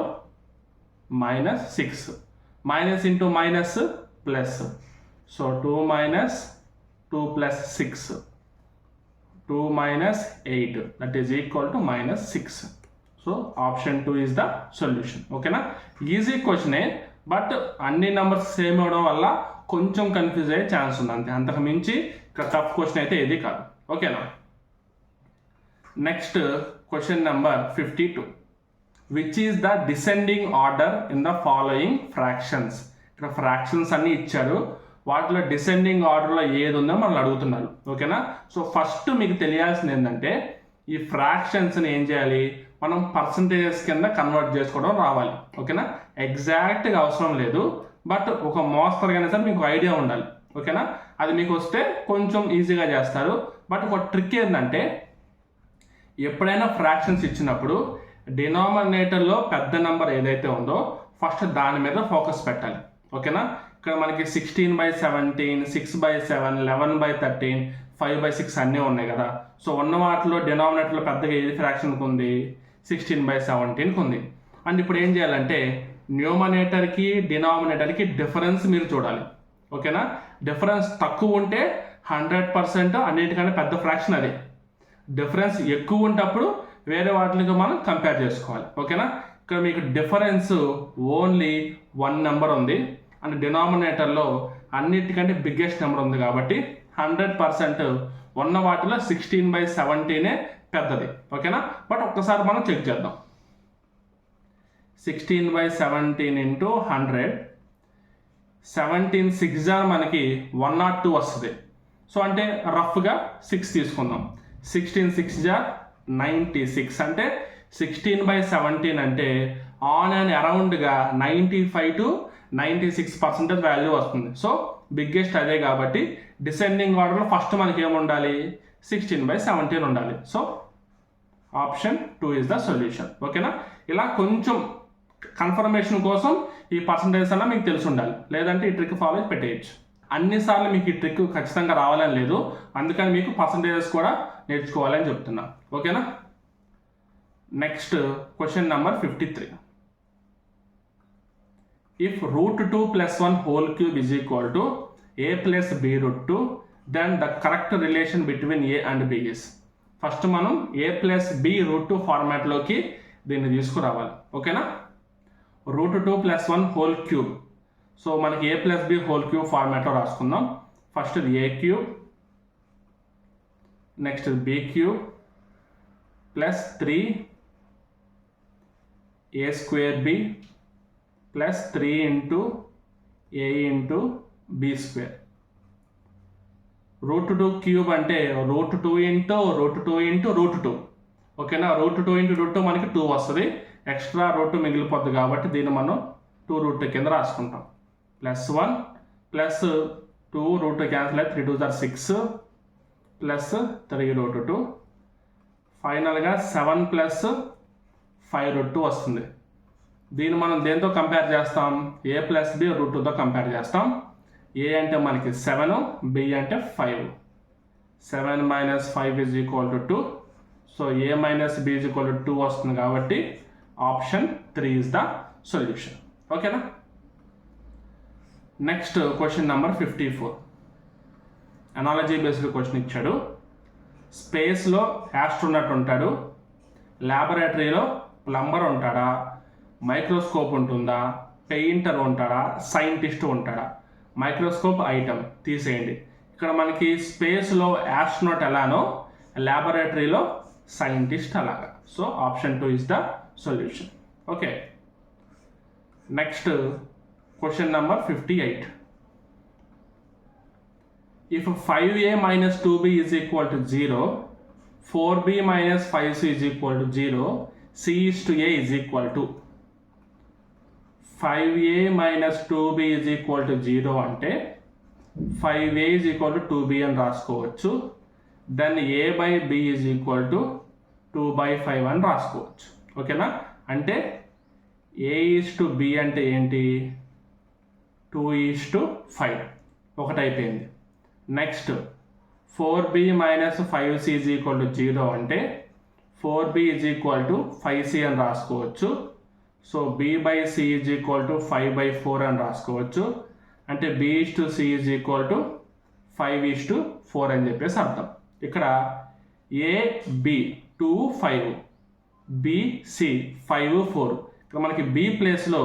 -6, minus into minus plus. So 2 minus 2 plus 6, 2 minus 8 that is equal to -6. So option 2 is the solution. ఓకేనా? ఈజీ క్వశ్చనే, బట్ అన్ని నెంబర్స్ సేమ్ అవడం వల్ల కొంచెం కన్ఫ్యూజ్ అయ్యే ఛాన్స్ ఉంది అంతే, అంతకు మించి ఇక్కడ టఫ్ క్వశ్చన్ అయితే ఏది కాదు. ఓకేనా? Next question number 52. Which is the descending order in the following fractions. ఇక్కడ ఫ్రాక్షన్స్ అన్ని ఇచ్చారు, వాటిలో డిసెండింగ్ ఆర్డర్లో ఏది ఉందో మనల్ని అడుగుతున్నారు. ఓకేనా? సో ఫస్ట్ మీకు తెలియాల్సింది ఏంటంటే ఈ ఫ్రాక్షన్స్ని ఏం చేయాలి? మనం పర్సంటేజెస్ కింద కన్వర్ట్ చేసుకోవడం రావాలి. ఓకేనా? ఎగ్జాక్ట్గా అవసరం లేదు, బట్ ఒక మోస్తరుగానే సరే మీకు ఐడియా ఉండాలి. ఓకేనా? అది మీకు వస్తే కొంచెం ఈజీగా చేస్తారు. బట్ ఒక ట్రిక్ ఏంటంటే ఎప్పుడైనా ఫ్రాక్షన్స్ ఇచ్చినప్పుడు డినామినేటర్లో పెద్ద నెంబర్ ఏదైతే ఉందో ఫస్ట్ దాని మీద ఫోకస్ పెట్టాలి. ఓకేనా? ఇక్కడ మనకి 16/17, 6/7, 11/13, 5/6 అన్నీ ఉన్నాయి కదా. సో ఉన్న వాటిలో డినామినేటర్లో పెద్దగా ఏది ఫ్రాక్షన్కి ఉంది? 16/17కి ఉంది. అండ్ ఇప్పుడు ఏం చేయాలంటే న్యూమరేటర్కి డినామినేటర్కి డిఫరెన్స్ మీరు చూడాలి. ఓకేనా? డిఫరెన్స్ తక్కువ ఉంటే 100% అన్నిటికంటే పెద్ద ఫ్రాక్షన్ అది. డిఫరెన్స్ ఎక్కువ ఉంటప్పుడు వేరే వాటికి మనం కంపేర్ చేసుకోవాలి. ఓకేనా, ఇక్కడ మీకు డిఫరెన్స్ ఓన్లీ 1 నెంబర్ ఉంది అండ్ డినామినేటర్లో అన్నిటికంటే బిగ్గెస్ట్ నెంబర్ ఉంది కాబట్టి 100% ఉన్న వాటిలో 16/17 పెద్దది. ఓకేనా, బట్ ఒక్కసారి మనం చెక్ చేద్దాం. 16/17 ఇంటూ 100, 17 6 మనకి 102 వస్తుంది. సో అంటే రఫ్గా 6 తీసుకుందాం. 16 6 96 అంటే 16/17 అంటే ఆన్ అండ్ అరౌండ్గా 95 to 96% వాల్యూ వస్తుంది. సో బిగ్గెస్ట్ అదే కాబట్టి డిసెండింగ్ ఆర్డర్లో ఫస్ట్ మనకి ఏముండాలి, 16/17 ఉండాలి. So option 2 is the solution. ఓకేనా, ఇలా కొంచెం కన్ఫర్మేషన్ కోసం ఈ పర్సంటేజ్ అన్న మీకు తెలిసి ఉండాలి, లేదంటే ఈ ట్రిక్ ఫాలో పెట్టేయచ్చు. అన్నిసార్లు మీకు ఈ ట్రిక్ ఖచ్చితంగా రావాలని లేదు, అందుకని మీకు పర్సంటేజెస్ కూడా నేర్చుకోవాలని చెప్తున్నా. ఓకేనా, next question number 53. If √2 + 1 whole cube is equal to a + b √2, then the correct relation between a and b is. First మనం a + b √2 ఫార్మాట్లోకి దీన్ని తీసుకురావాలి. ఓకేనా, √2 + 1 హోల్ క్యూబ్. సో మనకి a + b హోల్ క్యూబ్ ఫార్మాట్లో రాసుకుందాం. ఫస్ట్ ఇది a cube, next b cube plus 3a² b plus 3 into a into b². √2 cube అంటే √2 ఇంటూ √2 ఇంటూ √2. ఓకేనా, √2 ఇంటూ √2 మనకి 2 వస్తుంది, ఎక్స్ట్రా √2 మిగిలిపోద్ది కాబట్టి దీన్ని మనం 2 √2 కింద రాసుకుంటాం. ప్లస్ 1 ప్లస్ 2 √2 క్యాన్సిల్ అయితే 3 2 6 ప్లస్ 3 √2. ఫైనల్గా 7 ప్లస్ 5 √2 వస్తుంది. దీన్ని మనం దేంతో కంపేర్ చేస్తాం, a + b √2తో కంపేర్ చేస్తాం. a అంటే మనకి 7, b అంటే 5. 7 - 5 = 2. సో a - b = 2 వస్తుంది కాబట్టి ఆప్షన్ 3 ఇస్ ద సొల్యూషన్. ఓకేనా, next question number 54. Analogy based question ఇచ్చాడు. స్పేస్లో ఆస్ట్రోనట్ ఉంటాడు, ల్యాబొరేటరీలో ప్లంబర్ ఉంటాడా, మైక్రోస్కోప్ ఉంటుందా, పెయింటర్ ఉంటాడా, సైంటిస్ట్ ఉంటాడా. మైక్రోస్కోప్ ఐటమ్ తీసేయండి. ఇక్కడ మనకి స్పేస్లో ఆస్ట్రోనట్ ఎలానో ల్యాబొరేటరీలో సైంటిస్ట్ అలాగా. So option 2 is the solution. Okay, next question number 58. If 5a - 2b is equal to 0, 4b - 5c is equal to 0, c/a is equal to 5a - 2b is equal to 0 అంటే 5a is equal to 2b అని రాసుకోవచ్చు. Then a/b is equal to 2/5 అని రాసుకోవచ్చు. ఓకేనా, అంటే a/b అంటే ఏంటి, 2:5 ఒకటి అయిపోయింది. Next 4b - 5c is equal to 0 అంటే 4b is equal to 5c అని రాసుకోవచ్చు. So b/c is equal to 5/4 అని రాసుకోవచ్చు. అంటే b/c is equal to 5:4 అని చెప్పేసి అర్థం. ఇక్కడ a/b 2 5, b/c 5 4. ఇక్కడ మనకి b ప్లేస్లో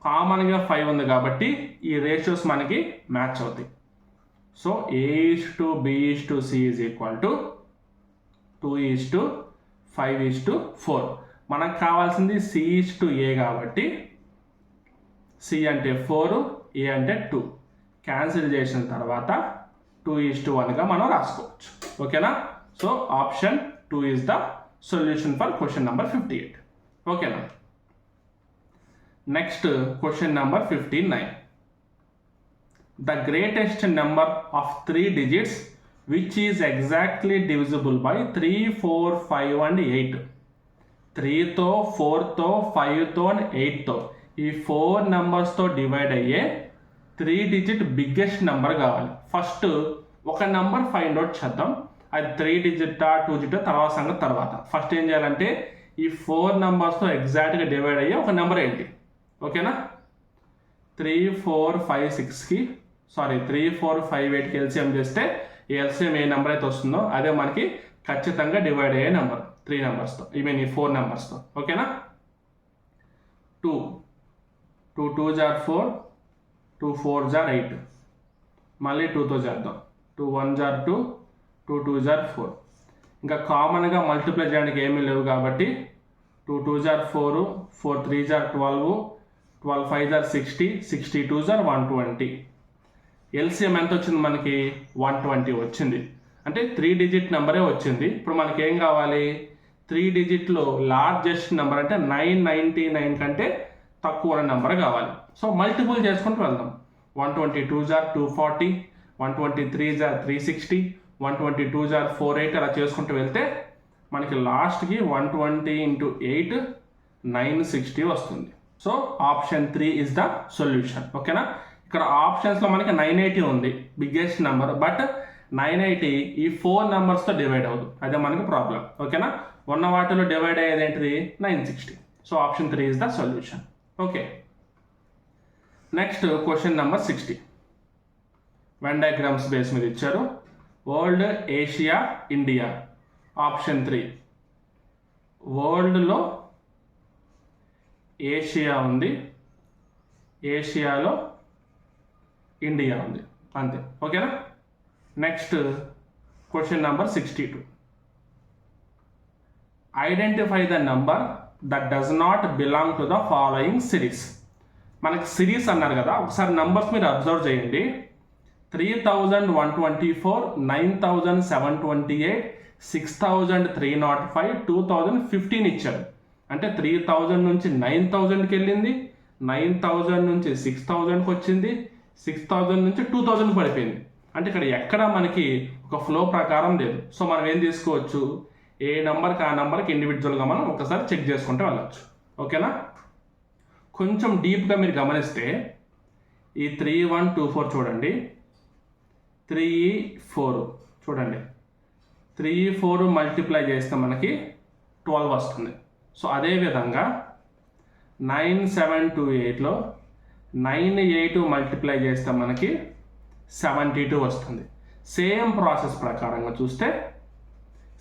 కామన్గా 5 ఉంది కాబట్టి ఈ రేషియోస్ మనకి మ్యాచ్ అవుతాయి. So a/b/c is equal to 2:5:4. మనకు కావాల్సింది c/a కాబట్టి c అంటే 4, a అంటే 2. క్యాన్సిల్ చేసిన తర్వాత 2:1గా మనం రాసుకోవచ్చు. ఓకేనా, so option 2 is the solution for question number 58. ఓకేనా, next question number 59. The greatest number of 3 digits which is exactly divisible by 3, 4, 5 and 8. 3తో 4తో 5తో 8తో ఈ 4 నెంబర్స్తో డివైడ్ అయ్యే 3 డిజిట్ బిగ్గెస్ట్ నెంబర్ కావాలి. ఫస్ట్ ఒక నెంబర్ ఫైండ్ అవుట్ చేద్దాం, అది 3 డిజిటా 2 డిజిటా తర్వాత సంగతి తర్వాత. ఫస్ట్ ఏం చేయాలంటే ఈ 4 నెంబర్స్తో ఎగ్జాక్ట్గా డివైడ్ అయ్యే ఒక నెంబర్ ఏంటి. ఓకేనా, 3, 4, 5, 6కి 3, 4, 5, 8కి ఎల్సిఎం చేస్తే ఎల్సిఎం ఏ నెంబర్ అయితే వస్తుందో అదే మనకి ఖచ్చితంగా డివైడ్ అయ్యే నెంబర్ 3 నెంబర్స్తో, ఈ 4 నెంబర్స్తో. ఓకేనా? 2 2 2s are 4, 2 4s are 8. మళ్ళీ 2తో చేద్దాం. 2 1s are 2, 2 2s are 4. ఇంకా కామన్గా మల్టిప్లై చేయడానికి ఏమీ లేవు కాబట్టి 2 2s are 4, 4 3s are 12, 12 5s are 60, 60 2s are 120. LCM ఎంత వచ్చింది మనకి? 120 వచ్చింది. అంటే 3 డిజిట్ నెంబరే వచ్చింది. ఇప్పుడు మనకి ఏం కావాలి? 3 డిజిట్లో లార్జెస్ట్ నెంబర్ అంటే 999 కంటే తక్కువ నెంబర్ కావాలి. సో మల్టిపుల్ చేసుకుంటూ వెళ్దాం. 122s are 240, 123s are 360, 122s are 480 అలా చేసుకుంటూ వెళ్తే మనకి లాస్ట్కి 120 × 8 960 వస్తుంది. So option 3 is the solution. ఓకేనా? ఇక్కడ ఆప్షన్స్లో మనకి 980 ఉంది బిగ్గెస్ట్ నెంబర్, బట్ 980 ఈ 4 నెంబర్స్తో డివైడ్ అవ్వదు, అదే మనకి ప్రాబ్లం. ఓకేనా? ఉన్న వాటిలో డివైడ్ అయ్యేది ఏంటిది? 960. So option 3 is the solution. Okay, next question number 60. Venn diagrams base మీద ఇచ్చారు. World, Asia, India. ఆప్షన్ 3 వరల్డ్లో ఏషియా ఉంది, ఏషియాలో ఇండియా ఉంది, అంతే. ఓకేనా? Next question number 62. Identify the number that does not belong to the following series. మనకి సిరీస్ అన్నారు కదా, ఒకసారి నెంబర్స్ మీరు అబ్జర్వ్ చేయండి. 3124, 9728, 6305, 2015 ఇచ్చారు. అంటే 3000 నుంచి 9000కి వెళ్ళింది, 9000 నుంచి 6000కి వచ్చింది, 6000 నుంచి 2000కి పడిపోయింది. అంటే ఇక్కడ ఎక్కడ మనకి ఒక ఫ్లో ప్రకారం లేదు. సో మనం ఏం తీసుకోవచ్చు? ఏ నెంబర్కి ఆ నెంబర్కి ఇండివిజువల్గా మనం ఒకసారి చెక్ చేసుకుంటూ వెళ్ళచ్చు. ఓకేనా? కొంచెం డీప్గా మీరు గమనిస్తే ఈ 3124 చూడండి, 3 4 చూడండి, 3 4 మల్టిప్లై చేస్తే మనకి 12 వస్తుంది. సో అదేవిధంగా 9728లో 9 8 మల్టిప్లై చేస్తే మనకి 72 వస్తుంది. సేమ్ ప్రాసెస్ ప్రకారంగా చూస్తే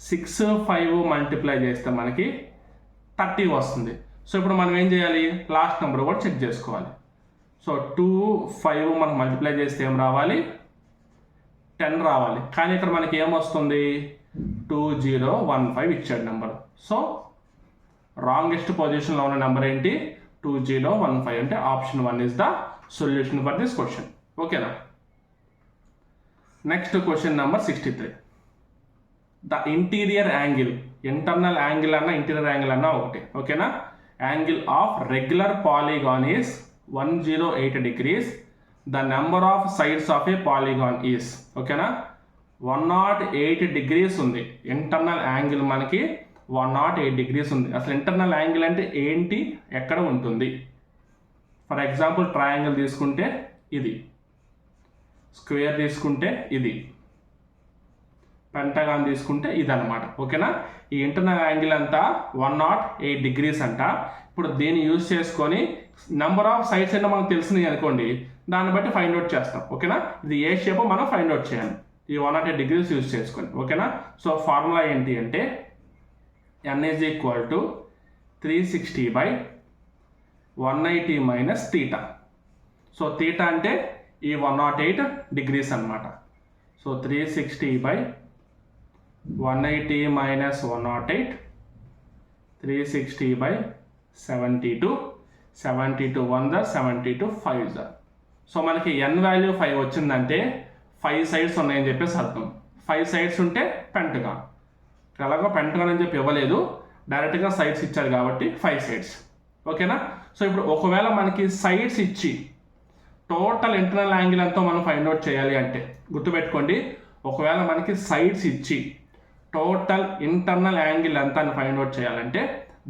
6 5 మల్టిప్లై చేస్తే మనకి 30 వస్తుంది. సో ఇప్పుడు మనం ఏం చేయాలి? లాస్ట్ నెంబర్ కూడా చెక్ చేసుకోవాలి. సో 2 5 మనం మల్టిప్లై చేస్తే ఏం రావాలి? 10 రావాలి. కానీ ఇక్కడ మనకి ఏమొస్తుంది? 2015 ఇచ్చాడు నెంబర్. సో రాంగెస్ట్ పొజిషన్లో ఉన్న నెంబర్ ఏంటి? 2015. అంటే option 1 is the solution for this question. ఓకేనా? Next question number 63. The interior angle, internal angle అన్న ఇంటీరియర్ యాంగిల్ అన్న ఒకటి. ఓకేనా? Angle of regular polygon is 108 degrees. The number of sides of a polygon is. ఓకేనా? 108 degrees ఉంది. ఇంటర్నల్ యాంగిల్ మనకి 108 degrees ఉంది. అసలు ఇంటర్నల్ యాంగిల్ అంటే ఏంటి, ఎక్కడ ఉంటుంది? ఫర్ ఎగ్జాంపుల్ ట్రయాంగిల్ తీసుకుంటే ఇది, స్క్వేర్ తీసుకుంటే ఇది, పెంటగాన్ తీసుకుంటే ఇది అనమాట. ఓకేనా? ఈ ఇంటర్నల్ యాంగిల్ అంతా 108 degrees అంట. ఇప్పుడు దీన్ని యూజ్ చేసుకొని నెంబర్ ఆఫ్ సైడ్స్ అంటే మనకు తెలిసినవి అనుకోండి, దాన్ని బట్టి ఫైండ్ అవుట్ చేస్తాం. ఓకేనా? ఇది ఏ షేప్ మనం ఫైండ్ అవుట్ చేయాలి ఈ 108 degrees యూజ్ చేసుకొని. ఓకేనా? సో ఫార్ములా ఏంటి అంటే n is equal to 360/180 minus theta. So theta అంటే ఈ 108 degrees అనమాట. So 360/180 minus 108, 360/72, 72 1 72 5. సో మనకి n వాల్యూ 5 వచ్చిందంటే 5 సైడ్స్ ఉన్నాయని చెప్పేసి అర్థం. 5 సైడ్స్ ఉంటే పెంటగాన్. ఎలాగో పెంటగాన్ అని చెప్పి ఇవ్వలేదు, డైరెక్ట్గా సైడ్స్ ఇచ్చారు కాబట్టి 5 సైడ్స్. ఓకేనా? సో ఇప్పుడు ఒకవేళ మనకి సైడ్స్ ఇచ్చి టోటల్ ఇంటర్నల్ యాంగిల్ ఎంతో మనం ఫైండ్ అవుట్ చేయాలి అంటే గుర్తుపెట్టుకోండి, ఒకవేళ మనకి సైడ్స్ ఇచ్చి టోటల్ ఇంటర్నల్ యాంగిల్ ఎంత అని ఫైండ్ అవుట్ చేయాలంటే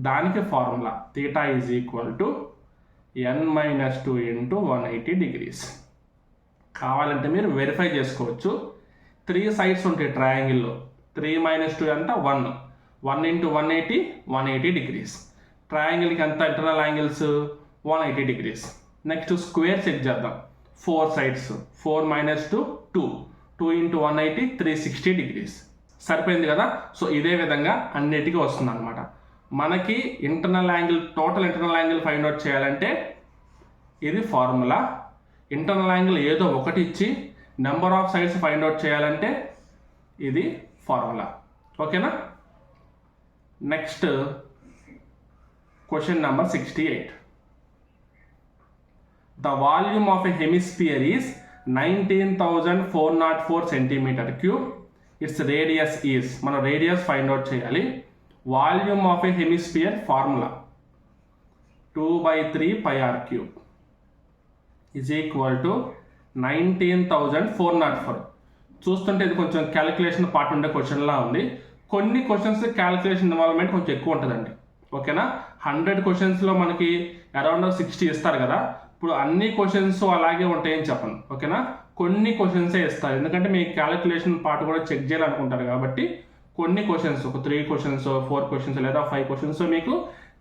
దానికి formula theta is equal to n-2 × 180 degrees. కావాలంటే మీరు వెరిఫై చేసుకోవచ్చు. 3 సైడ్స్ ఉంటాయి ట్రయాంగిల్లో. 3 - 2 ఎంత? 1. 1 × 180 180 degrees. ట్రయాంగిల్కి ఎంత internal angles? 180 degrees. Next square check చేద్దాం. 4 సైడ్స్, 4 - 2 2, 2 × 180 360 degrees. సరిపోయింది కదా. సో ఇదే విధంగా అన్నిటికీ వస్తుంది అనమాట. మనకి total internal angle find out చేయాలంటే ఇది ఫార్ములా. ఇంటర్నల్ యాంగిల్ ఏదో ఒకటి ఇచ్చి number of sides find out చేయాలంటే ఇది ఫార్ములా. ఓకేనా. Next question number 68. The volume of a hemisphere is 19,404 centimeter cube. Its radius is, మన రేడియస్ ఫైండ్ అవుట్ చేయాలి. Volume of A hemisphere formula 2/3 pi r cube is equal to 19,404. చూస్తుంటే ఇది కొంచెం క్యాలిక్యులేషన్ పార్ట్ ఉండే క్వశ్చన్లా ఉంది. కొన్ని క్వశ్చన్స్ క్యాలిక్యులేషన్ ఇన్వాల్వ్మెంట్ కొంచెం ఎక్కువ ఉంటుందండి. ఓకేనా. 100 క్వశ్చన్స్లో మనకి అరౌండ్ 60 ఇస్తారు కదా. ఇప్పుడు అన్ని క్వశ్చన్స్ అలాగే ఉంటాయని చెప్పను. ఓకేనా. కొన్ని క్వశ్చన్సే ఇస్తారు, ఎందుకంటే మీ క్యాలిక్యులేషన్ పార్ట్ కూడా చెక్ చేయాలనుకుంటారు కాబట్టి కొన్ని క్వశ్చన్స్, ఒక 3 క్వశ్చన్స్ 4 క్వశ్చన్స్ లేదా 5 క్వశ్చన్స్ మీకు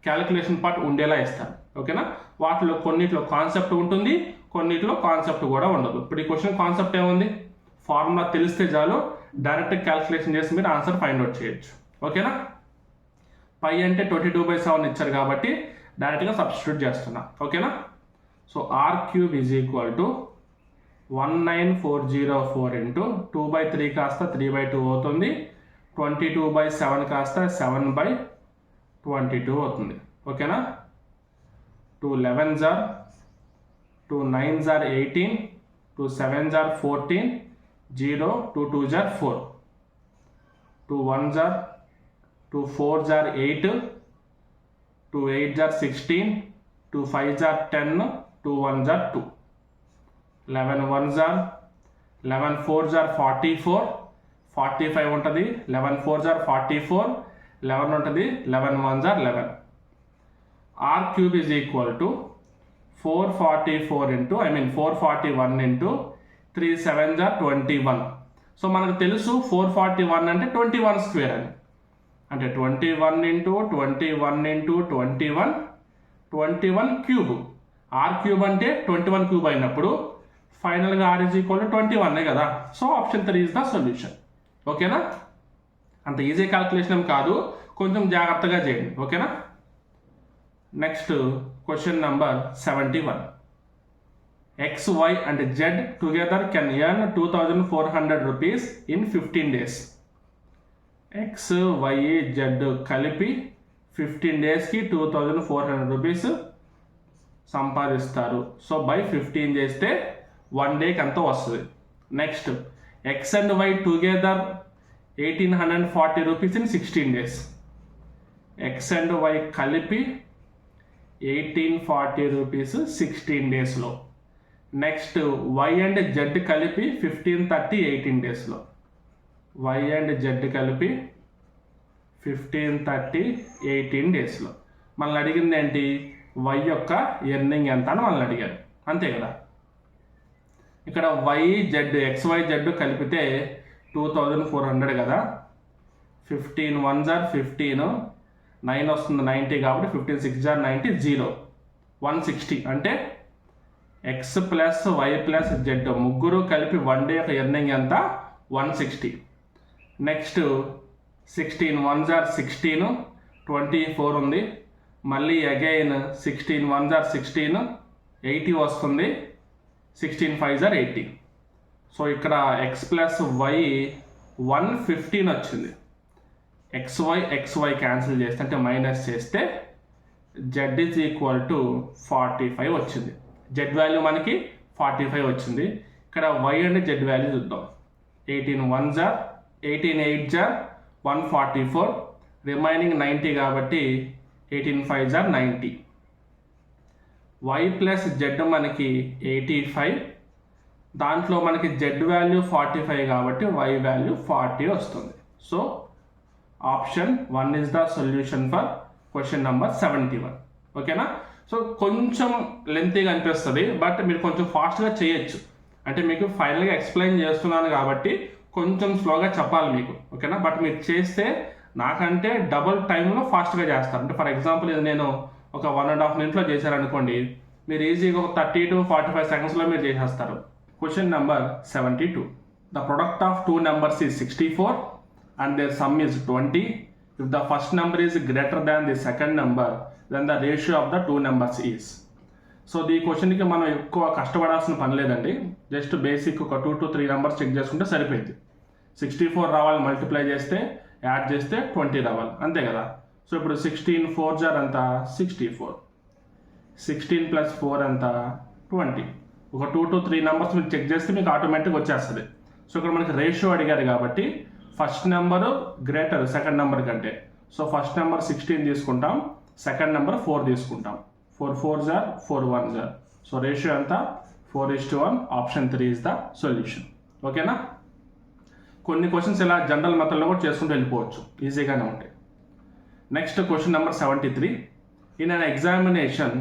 క్యాలిక్యులేషన్ పార్ట్ ఉండేలా ఇస్తారు. ఓకేనా. వాటిలో కొన్నిట్లో కాన్సెప్ట్ ఉంటుంది, కొన్నిట్లో కాన్సెప్ట్ కూడా ఉండదు. ఇప్పుడు ఈ క్వశ్చన్ కాన్సెప్ట్ ఏముంది, ఫార్ములా తెలిస్తే చాలు డైరెక్ట్ క్యాలిక్యులేషన్ చేసి మీరు ఆన్సర్ ఫైండ్ అవుట్ చేయొచ్చు. ఓకేనా. పై అంటే 22/7 ఇచ్చారు కాబట్టి డైరెక్ట్గా సబ్స్టిట్యూట్ చేస్తున్నా. ఓకేనా. So r³ is equal to 19404 into 2/3 కాస్త 3/2 అవుతుంది. 22/7 కాస్త 7/22 అవుతుంది. ఓకేనా. 2 11s are 2 9s are 18, 2 7s are 14, 0 2 2s are 4, 2 1s are 2 4s are 8, 2 8s are 16, 2 5s are 10, 2 1s are 2, 11 1s are 11 4s are 44, 45 ఉంటుంది, 11 4s are 44, 11 ఉంటుంది, 11 1s are 11. r³ is equal to 441 into 3 7s are 21. So మనకు తెలుసు 441 అంటే 21 స్క్వేర్ అని, అంటే 21 into 21 into 21 21 క్యూబ్. r³ అంటే 21 క్యూబ్ అయినప్పుడు ఫైనల్గా r is equal to 21 కదా. So option 3 is the solution. ఓకేనా. అంత ఈజీ క్యాల్కులేషన్ కాదు, కొంచెం జాగ్రత్తగా చేయండి. ఓకేనా. Next question number 71. X, Y and Z together can earn 2,400 rupees in 15 days. X, Y, Z కలిపి 15 డేస్కి 2,400 రూపీస్ సంపాదిస్తారు. సో బై 15 చేస్తే 1 డేకి అంత వస్తుంది. Next X and Y together 1,840 rupees in 16 days. X and Y కలిపి 1,840 రూపీస్ 16 డేస్లో. నెక్స్ట్ Y అండ్ Z కలిపి 1530 18 డేస్లో. Y అండ్ Z కలిపి 1530 18 డేస్లో. మనల్ని అడిగింది ఏంటి, Y యొక్క ఎర్నింగ్ ఎంత అని మనల్ని అడిగారు, అంతే కదా. ఇక్కడ XYZ కలిపితే 2,400 కదా. 15 1s are 15, 9 వస్తుంది 90 కాబట్టి 15 6s are 90, 0 160 అంటే X plus Y plus Z ముగ్గురు కలిపి 1 డే యొక్క ఎర్నింగ్ ఎంత 160. నెక్స్ట్ 16 1s are 16, 24 ఉంది. మళ్ళీ అగైన్ 16 1s are 16, 80 వస్తుంది. 16 5s are 80. సో ఇక్కడ X ప్లస్ Y 115 వచ్చింది. XY క్యాన్సిల్ చేస్తే అంటే మైనస్ చేస్తే Z is equal to 45 వచ్చింది. Z వాల్యూ మనకి 45 వచ్చింది. ఇక్కడ Y అంటే Z వాల్యూ చూద్దాం. 18 1s are 18 8s are 144, remaining 90 కాబట్టి 18 5s are 90. Y plus Z మనకి 85, దాంట్లో మనకి Z వాల్యూ 45 కాబట్టి Y వాల్యూ 40 వస్తుంది. So option 1 is the solution for question number 71. ఓకేనా. సో కొంచెం లెంతీగా అనిపిస్తుంది, బట్ మీరు కొంచెం ఫాస్ట్గా చేయొచ్చు. అంటే మీకు ఫైనల్గా ఎక్స్ప్లెయిన్ చేస్తున్నాను కాబట్టి కొంచెం స్లోగా చెప్పాలి మీకు. ఓకేనా. బట్ మీరు చేస్తే నాకంటే డబుల్ టైంలో ఫాస్ట్గా చేస్తాను. అంటే ఫర్ ఎగ్జాంపుల్ ఇది నేను ఒక 1.5 minutes చేశారనుకోండి, మీరు ఈజీగా ఒక 30 to 45 secondsలో మీరు చేసేస్తారు. Question number 72. The product of 2 numbers is 64 and their sum is 20. If the first number is greater than the second number, then the ratio of the two numbers is. So ఈ క్వశ్చన్కి మనం ఎక్కువ కష్టపడాల్సిన పని లేదండి. జస్ట్ బేసిక్ ఒక 2 to 3 నెంబర్స్ చెక్ చేసుకుంటే సరిపోయింది. 64 రావాలి, మల్టిప్లై చేస్తే యాడ్ చేస్తే 20 రావాలి, అంతే కదా. సో ఇప్పుడు 16 4 జార్ అంతా 64, 16 + 4 అంతా 20. ఒక 2 to 3 నెంబర్స్ మీరు చెక్ చేస్తే మీకు ఆటోమేటిక్గా వచ్చేస్తుంది. సో ఇక్కడ మనకి రేషియో అడిగారు కాబట్టి first number greater second number కంటే. సో ఫస్ట్ నెంబర్ 16 తీసుకుంటాం, సెకండ్ నెంబర్ 4 తీసుకుంటాం. 4 4 జార్ 4 1 జార్. సో రేషియో అంతా 4:1. Option 3 is the solution. ఓకేనా. కొన్ని క్వశ్చన్స్ ఇలా జనరల్ మెథడ్లో కూడా చేసుకుంటూ వెళ్ళిపోవచ్చు, ఈజీగానే ఉంటాయి. Next question number 73. In an examination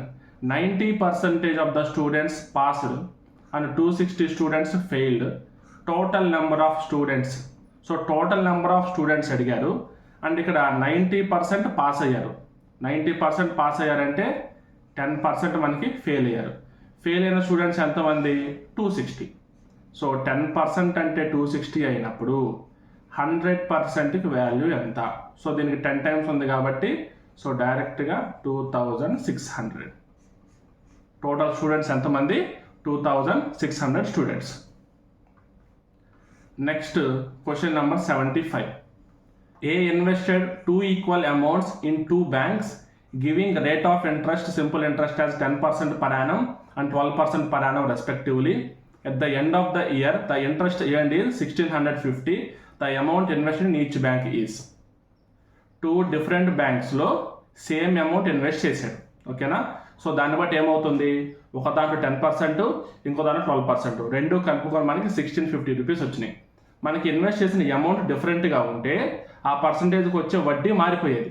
90% of the students passed and 260 students failed. Total number of students. So total number of students అడిగారు అండ్ ఇక్కడ 90% పాస్ అయ్యారు. 90% పాస్ అయ్యారంటే 10% మనకి ఫెయిల్ అయ్యారు. ఫెయిల్ అయిన స్టూడెంట్స్ ఎంతమంది? 260. సో 10% అంటే 260 అయినప్పుడు 100%కి వాల్యూ ఎంత? సో దీనికి 10 టైమ్స్ ఉంది కాబట్టి సో డైరెక్ట్గా 2600. టోటల్ స్టూడెంట్స్ ఎంతమంది? 2600 students. Next question number 75. A invested 2 equal amounts in 2 banks giving rate of interest, simple interest as 10% per annum and 12% per annum respectively. At the end of the year, the interest earned is 1650. The amount invested in each bank is. 2 different banks లో సేమ్ అమౌంట్ ఇన్వెస్ట్ చేశాడు. ఓకేనా. సో దాన్ని బట్టి ఏమవుతుంది? ఒక దాంట్లో 10%, ఇంకో దాంట్లో 12%, రెండు కలుపుకొని మనకి 1650 రూపీస్ వచ్చినాయి. మనకి ఇన్వెస్ట్ చేసిన అమౌంట్ డిఫరెంట్గా ఉంటే ఆ పర్సంటేజ్కి వచ్చే వడ్డీ మారిపోయేది.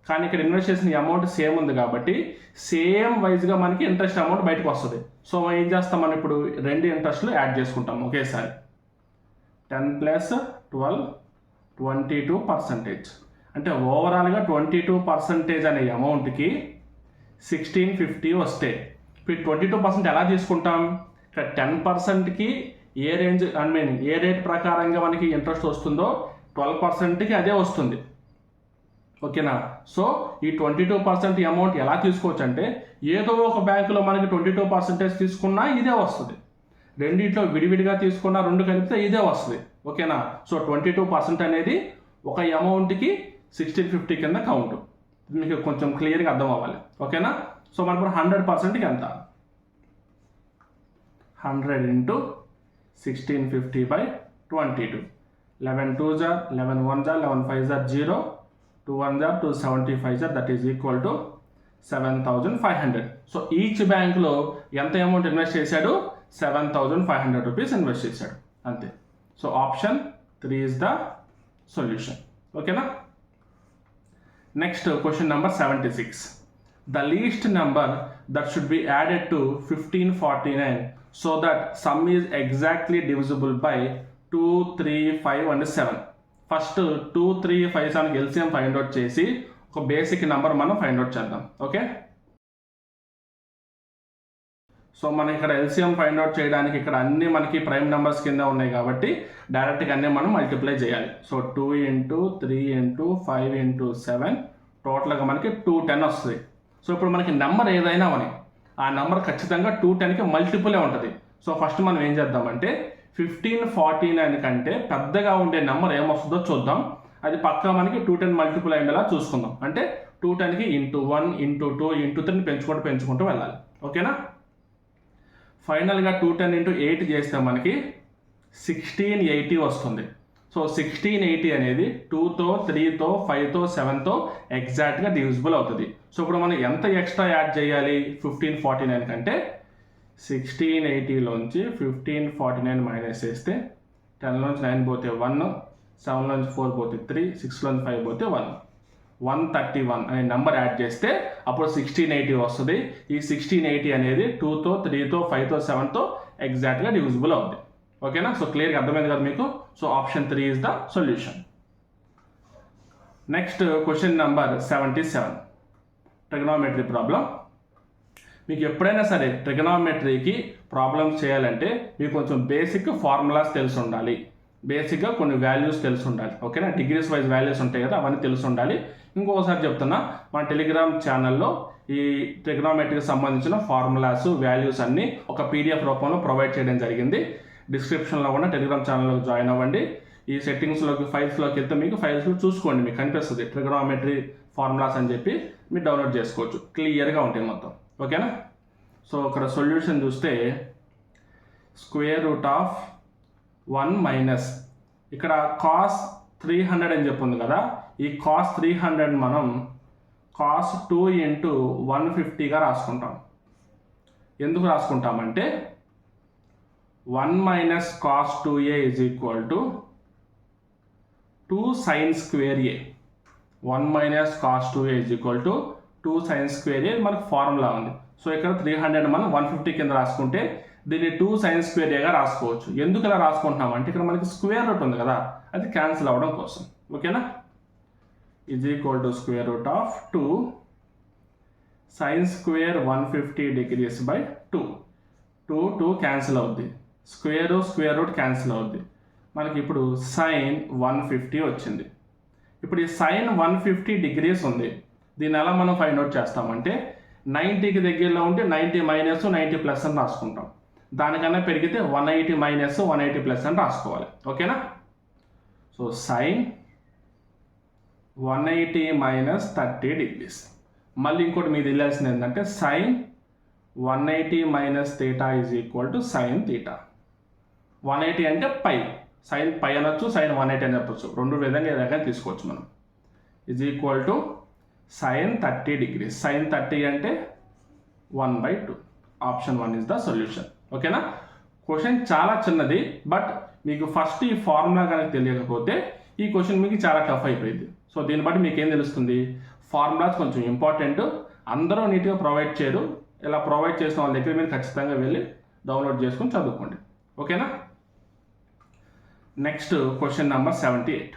కానీ ఇక్కడ ఇన్వెస్ట్ చేసిన అమౌంట్ సేమ్ ఉంది కాబట్టి సేమ్ వైజ్గా మనకి ఇంట్రెస్ట్ అమౌంట్ బయటకు వస్తుంది. సో ఏం చేస్తాం మనం ఇప్పుడు? రెండు ఇంట్రెస్ట్లు యాడ్ చేసుకుంటాం ఒకేసారి. 10 + 12 22%. అంటే ఓవరాల్గా 22% అనే అమౌంట్కి 1650 వస్తే ఇప్పుడు 22% ఎలా తీసుకుంటాం? ఇక్కడ 10%కి ఏ రేంజ్ ఏ రేట్ ప్రకారంగా మనకి ఇంట్రెస్ట్ వస్తుందో 12%కి అదే వస్తుంది. ఓకేనా. సో ఈ 22% అమౌంట్ ఎలా తీసుకోవచ్చు అంటే ఏదో ఒక బ్యాంకులో మనకి 22% తీసుకున్నా ఇదే వస్తుంది, రెండింటిలో విడివిడిగా తీసుకున్నా రెండు కలిపితే ఇదే వస్తుంది. ఓకేనా. సో 22% అనేది ఒక అమౌంట్కి 1650 కింద కౌంట్. మీకు కొంచెం క్లియర్గా అర్థం అవ్వాలి. ఓకేనా. సో మనకు 100%కి ఎంత? 100 × 1650/22. 11 2 జార్ 11 1 జార్ 11 5 జార్ 0, 2 1 జార్ 2 75 జార్, that is equal to 7500. So each బ్యాంక్లో ఎంత అమౌంట్ ఇన్వెస్ట్ చేశాడు? 7500 రూపీస్ ఇన్వెస్ట్ చేశాడు, అంతే. So option 3 is the solution. ఓకేనా. Next question number 76. The least number that should be added to 1549 so that sum is exactly divisible by 2, 3, 5 and 7. First 2, 3, 5, 7 LCM find out చేసి ఒక బేసిక్ నెంబర్ మనం ఫైండ్ అవుట్ చేద్దాం. ఓకే. సో మనం ఇక్కడ ఎల్సిఎం ఫైండ్ అవుట్ చేయడానికి ఇక్కడ అన్ని మనకి ప్రైమ్ నెంబర్స్ కింద ఉన్నాయి కాబట్టి డైరెక్ట్గా అన్నీ మనం మల్టిప్లై చేయాలి. సో 2 × 3 × 5 × 7 టోటల్గా మనకి 210 వస్తుంది. సో ఇప్పుడు మనకి నెంబర్ ఏదైనా అని ఆ నెంబర్ ఖచ్చితంగా 210కి మల్టిపులే ఉంటుంది. సో ఫస్ట్ మనం ఏం చేద్దామంటే 1549 కంటే పెద్దగా ఉండే నెంబర్ ఏమొస్తుందో చూద్దాం. అది పక్కా మనకి 210 మల్టిపుల్ అయ్యేలా చూసుకుందాం. అంటే 210కి ×1 × 2 × 3 పెంచుకుంటూ వెళ్ళాలి. ఓకేనా. ఫైనల్గా 210 × 8 చేస్తే మనకి 1680 వస్తుంది. సో 1680 అనేది 2తో 3తో 5తో 7తో ఎగ్జాక్ట్గా డివిజిబుల్ అవుతుంది. సో ఇప్పుడు మనం ఎంత ఎక్స్ట్రా యాడ్ చేయాలి 1549 కంటే? 1680లోంచి 1549 మైనస్ చేస్తే 10లోంచి 9 పోతే 1, 7లోంచి 4 పోతే 3, 6లోంచి 5 పోతే 1, 131 అనే నెంబర్ యాడ్ చేస్తే అప్పుడు 1680 వస్తుంది. ఈ 1680 అనేది 2తో 3తో 5తో 7తో ఎగ్జాక్ట్గా డివిజిబుల్ అవుతుంది. ఓకేనా. సో క్లియర్గా అర్థమైంది కదా మీకు. So option 3 is the solution. Next question number 77. Trigonometry problem. మీకు ఎప్పుడైనా సరే ట్రిగనోమెట్రీకి ప్రాబ్లమ్స్ చేయాలంటే మీకు కొంచెం బేసిక్ ఫార్ములాస్ తెలిసి ఉండాలి. బేసిక్గా కొన్ని వాల్యూస్ తెలిసి ఉండాలి. ఓకేనా, డిగ్రీస్ వైజ్ వాల్యూస్ ఉంటాయి కదా, అవన్నీ తెలిసి ఉండాలి. ఇంకొకసారి చెప్తున్నా, మన టెలిగ్రామ్ ఛానల్లో ఈ ట్రిగ్నోమెట్రీకి సంబంధించిన ఫార్ములాస్, వాల్యూస్ అన్నీ ఒక పీడిఎఫ్ రూపంలో ప్రొవైడ్ చేయడం జరిగింది. డిస్క్రిప్షన్లో ఉన్న టెలిగ్రామ్ ఛానల్లోకి జాయిన్ అవ్వండి. ఈ సెట్టింగ్స్లోకి ఫైల్స్లోకి వెళ్తే మీకు ఫైల్స్లో చూసుకోండి, మీకు కనిపిస్తుంది ట్రిగ్నోమెట్రీ ఫార్ములాస్ అని చెప్పి మీరు డౌన్లోడ్ చేసుకోవచ్చు. క్లియర్గా ఉంటాయి మొత్తం. ఓకేనా. సో ఇక్కడ సొల్యూషన్ చూస్తే √1 మైనస్ ఇక్కడ కాస్ 300 అని చెప్పింది కదా, ఈ కాస్ 300 మనం కాస్ 2 × 150గా రాసుకుంటాం. ఎందుకు రాసుకుంటామంటే 1 minus cos 2a = 2 sin square a. 1 minus cos 2a = 2 sin square a మనకు ఫార్ములా ఉంది. సో ఇక్కడ 300 మనం 150 కింద రాసుకుంటే దీన్ని 2 sin square a గా రాసుకోవచ్చు. ఎందుకు ఇలా రాసుకుంటున్నాం అంటే ఇక్కడ మనకి స్క్వేర్ రూట్ ఉంది కదా, అది క్యాన్సిల్ అవ్వడం కోసం. ఓకేనా. = √2 sin square 150 degrees by 2. 2 cancel అవుద్ది, స్క్వేర్ రూట్ క్యాన్సిల్ అవుద్ది. మనకి ఇప్పుడు sin 150 వచ్చింది. ఇప్పుడు ఈ sin 150 degrees ఉంది, దీన్ని ఎలా మనం ఫైండ్ అవుట్ చేస్తామంటే 90కి దగ్గరలో ఉంటే 90 మైనస్ 90 ప్లస్ అని రాసుకుంటాం. దానికన్నా పెరిగితే 180 మైనస్ 180 ప్లస్ అని రాసుకోవాలి. ఓకేనా. So sin 180 minus 30 degrees. మళ్ళీ ఇంకోటి మీకు తెలియాల్సింది ఏంటంటే sin 180 మైనస్ θ = sin θ. 180 అంటే పై, sin పై అనొచ్చు, sin 180 అని చెప్పచ్చు. రెండు విధంగా ఏదైనా తీసుకోవచ్చు మనం. = sin 30 degrees. sin 30 అంటే 1/2. Option 1 is the solution. ఓకేనా. క్వశ్చన్ చాలా చిన్నది, బట్ మీకు ఫస్ట్ ఈ ఫార్ములా కనుక తెలియకపోతే ఈ క్వశ్చన్ మీకు చాలా టఫ్ అయిపోయింది. సో దీన్ని బట్టి మీకు ఏం తెలుస్తుంది, ఫార్ములాస్ కొంచెం ఇంపార్టెంట్, అందరూ నీట్గా ప్రొవైడ్ చేయరు. ఇలా ప్రొవైడ్ చేసిన వాళ్ళ దగ్గర మీరు ఖచ్చితంగా వెళ్ళి డౌన్లోడ్ చేసుకొని చదువుకోండి. ఓకేనా. Next question number 78.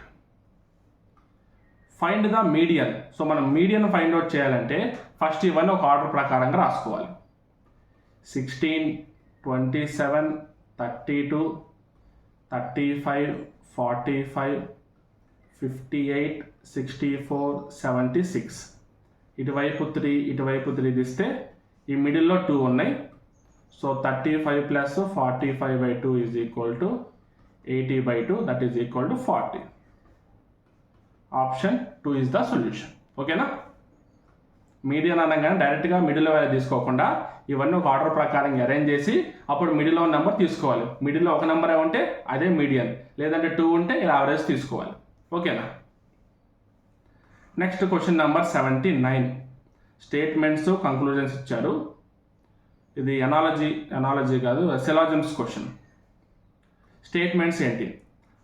Find the median. So మనం మీడియన్ ఫైండ్ అవుట్ చేయాలంటే ఫస్ట్ ఇవన్నీ ఒక ఆర్డర్ ప్రకారంగా రాసుకోవాలి. 16, 27, 32, 35, 45, 58, 64, 76. ఇటువైపు 3, ఇటువైపు 3 తీస్తే ఈ మిడిల్లో 2 ఉన్నాయి. So 35 plus 45/2 = 80/2, that is equal to 40. Option 2 is the solution. ఓకేనా. మీడియన్ అనగానే డైరెక్ట్గా మిడిల్ వాల్యూ తీసుకోకుండా ఇవన్నీ ఒక ఆర్డర్ ప్రకారం అరేంజ్ చేసి అప్పుడు మిడిల్లో నెంబర్ తీసుకోవాలి. మిడిల్లో ఒక నెంబర్ ఉంటే అదే మీడియన్, లేదంటే 2 ఉంటే ఇలా యావరేజ్ తీసుకోవాలి. ఓకేనా. Next question number 79. Statements, conclusions ఇచ్చారు. ఇది ఎనాలజీ కాదు, సిలాజిమ్స్ క్వశ్చన్. స్టేట్మెంట్స్ ఏంటి?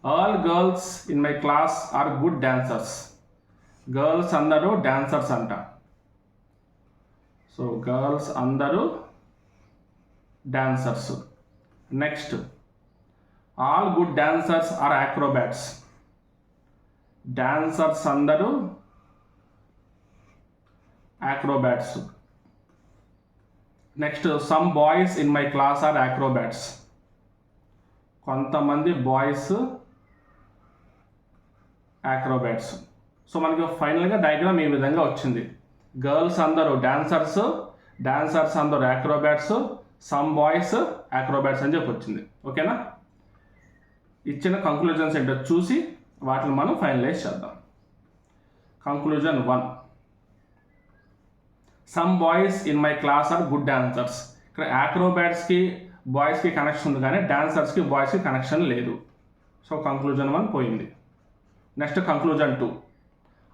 All girls in my class are good dancers. Girls అందరూ డాన్సర్స్ అంట. సో గర్ల్స్ అందరూ dancers. Next, all good dancers are acrobats. Dancers అందరూ acrobats. Next, some boys in my class are acrobats. కొంతమంది బాయ్స్ యాక్రోబాట్స్. సో మనకి ఫైనల్గా డయాగ్రామ్ ఈ విధంగా వచ్చింది. గర్ల్స్ అందరూ డాన్సర్స్ అందరూ యాక్రోబాట్స్, సమ్ బాయ్స్ యాక్రోబాట్స్ అని చెప్పి వచ్చింది. ఓకేనా. ఇచ్చిన కంక్లూజన్స్ ఏంటో చూసి వాటిని మనం ఫైనలైజ్ చేద్దాం. Conclusion 1, some boys in my class are good dancers. ఇక్కడ యాక్రోబాట్స్కి బాయ్స్కి కనెక్షన్ ఉంది కానీ డాన్సర్స్కి బాయ్స్కి కనెక్షన్ లేదు. సో కంక్లూజన్ 1 పోయింది. Next conclusion 2,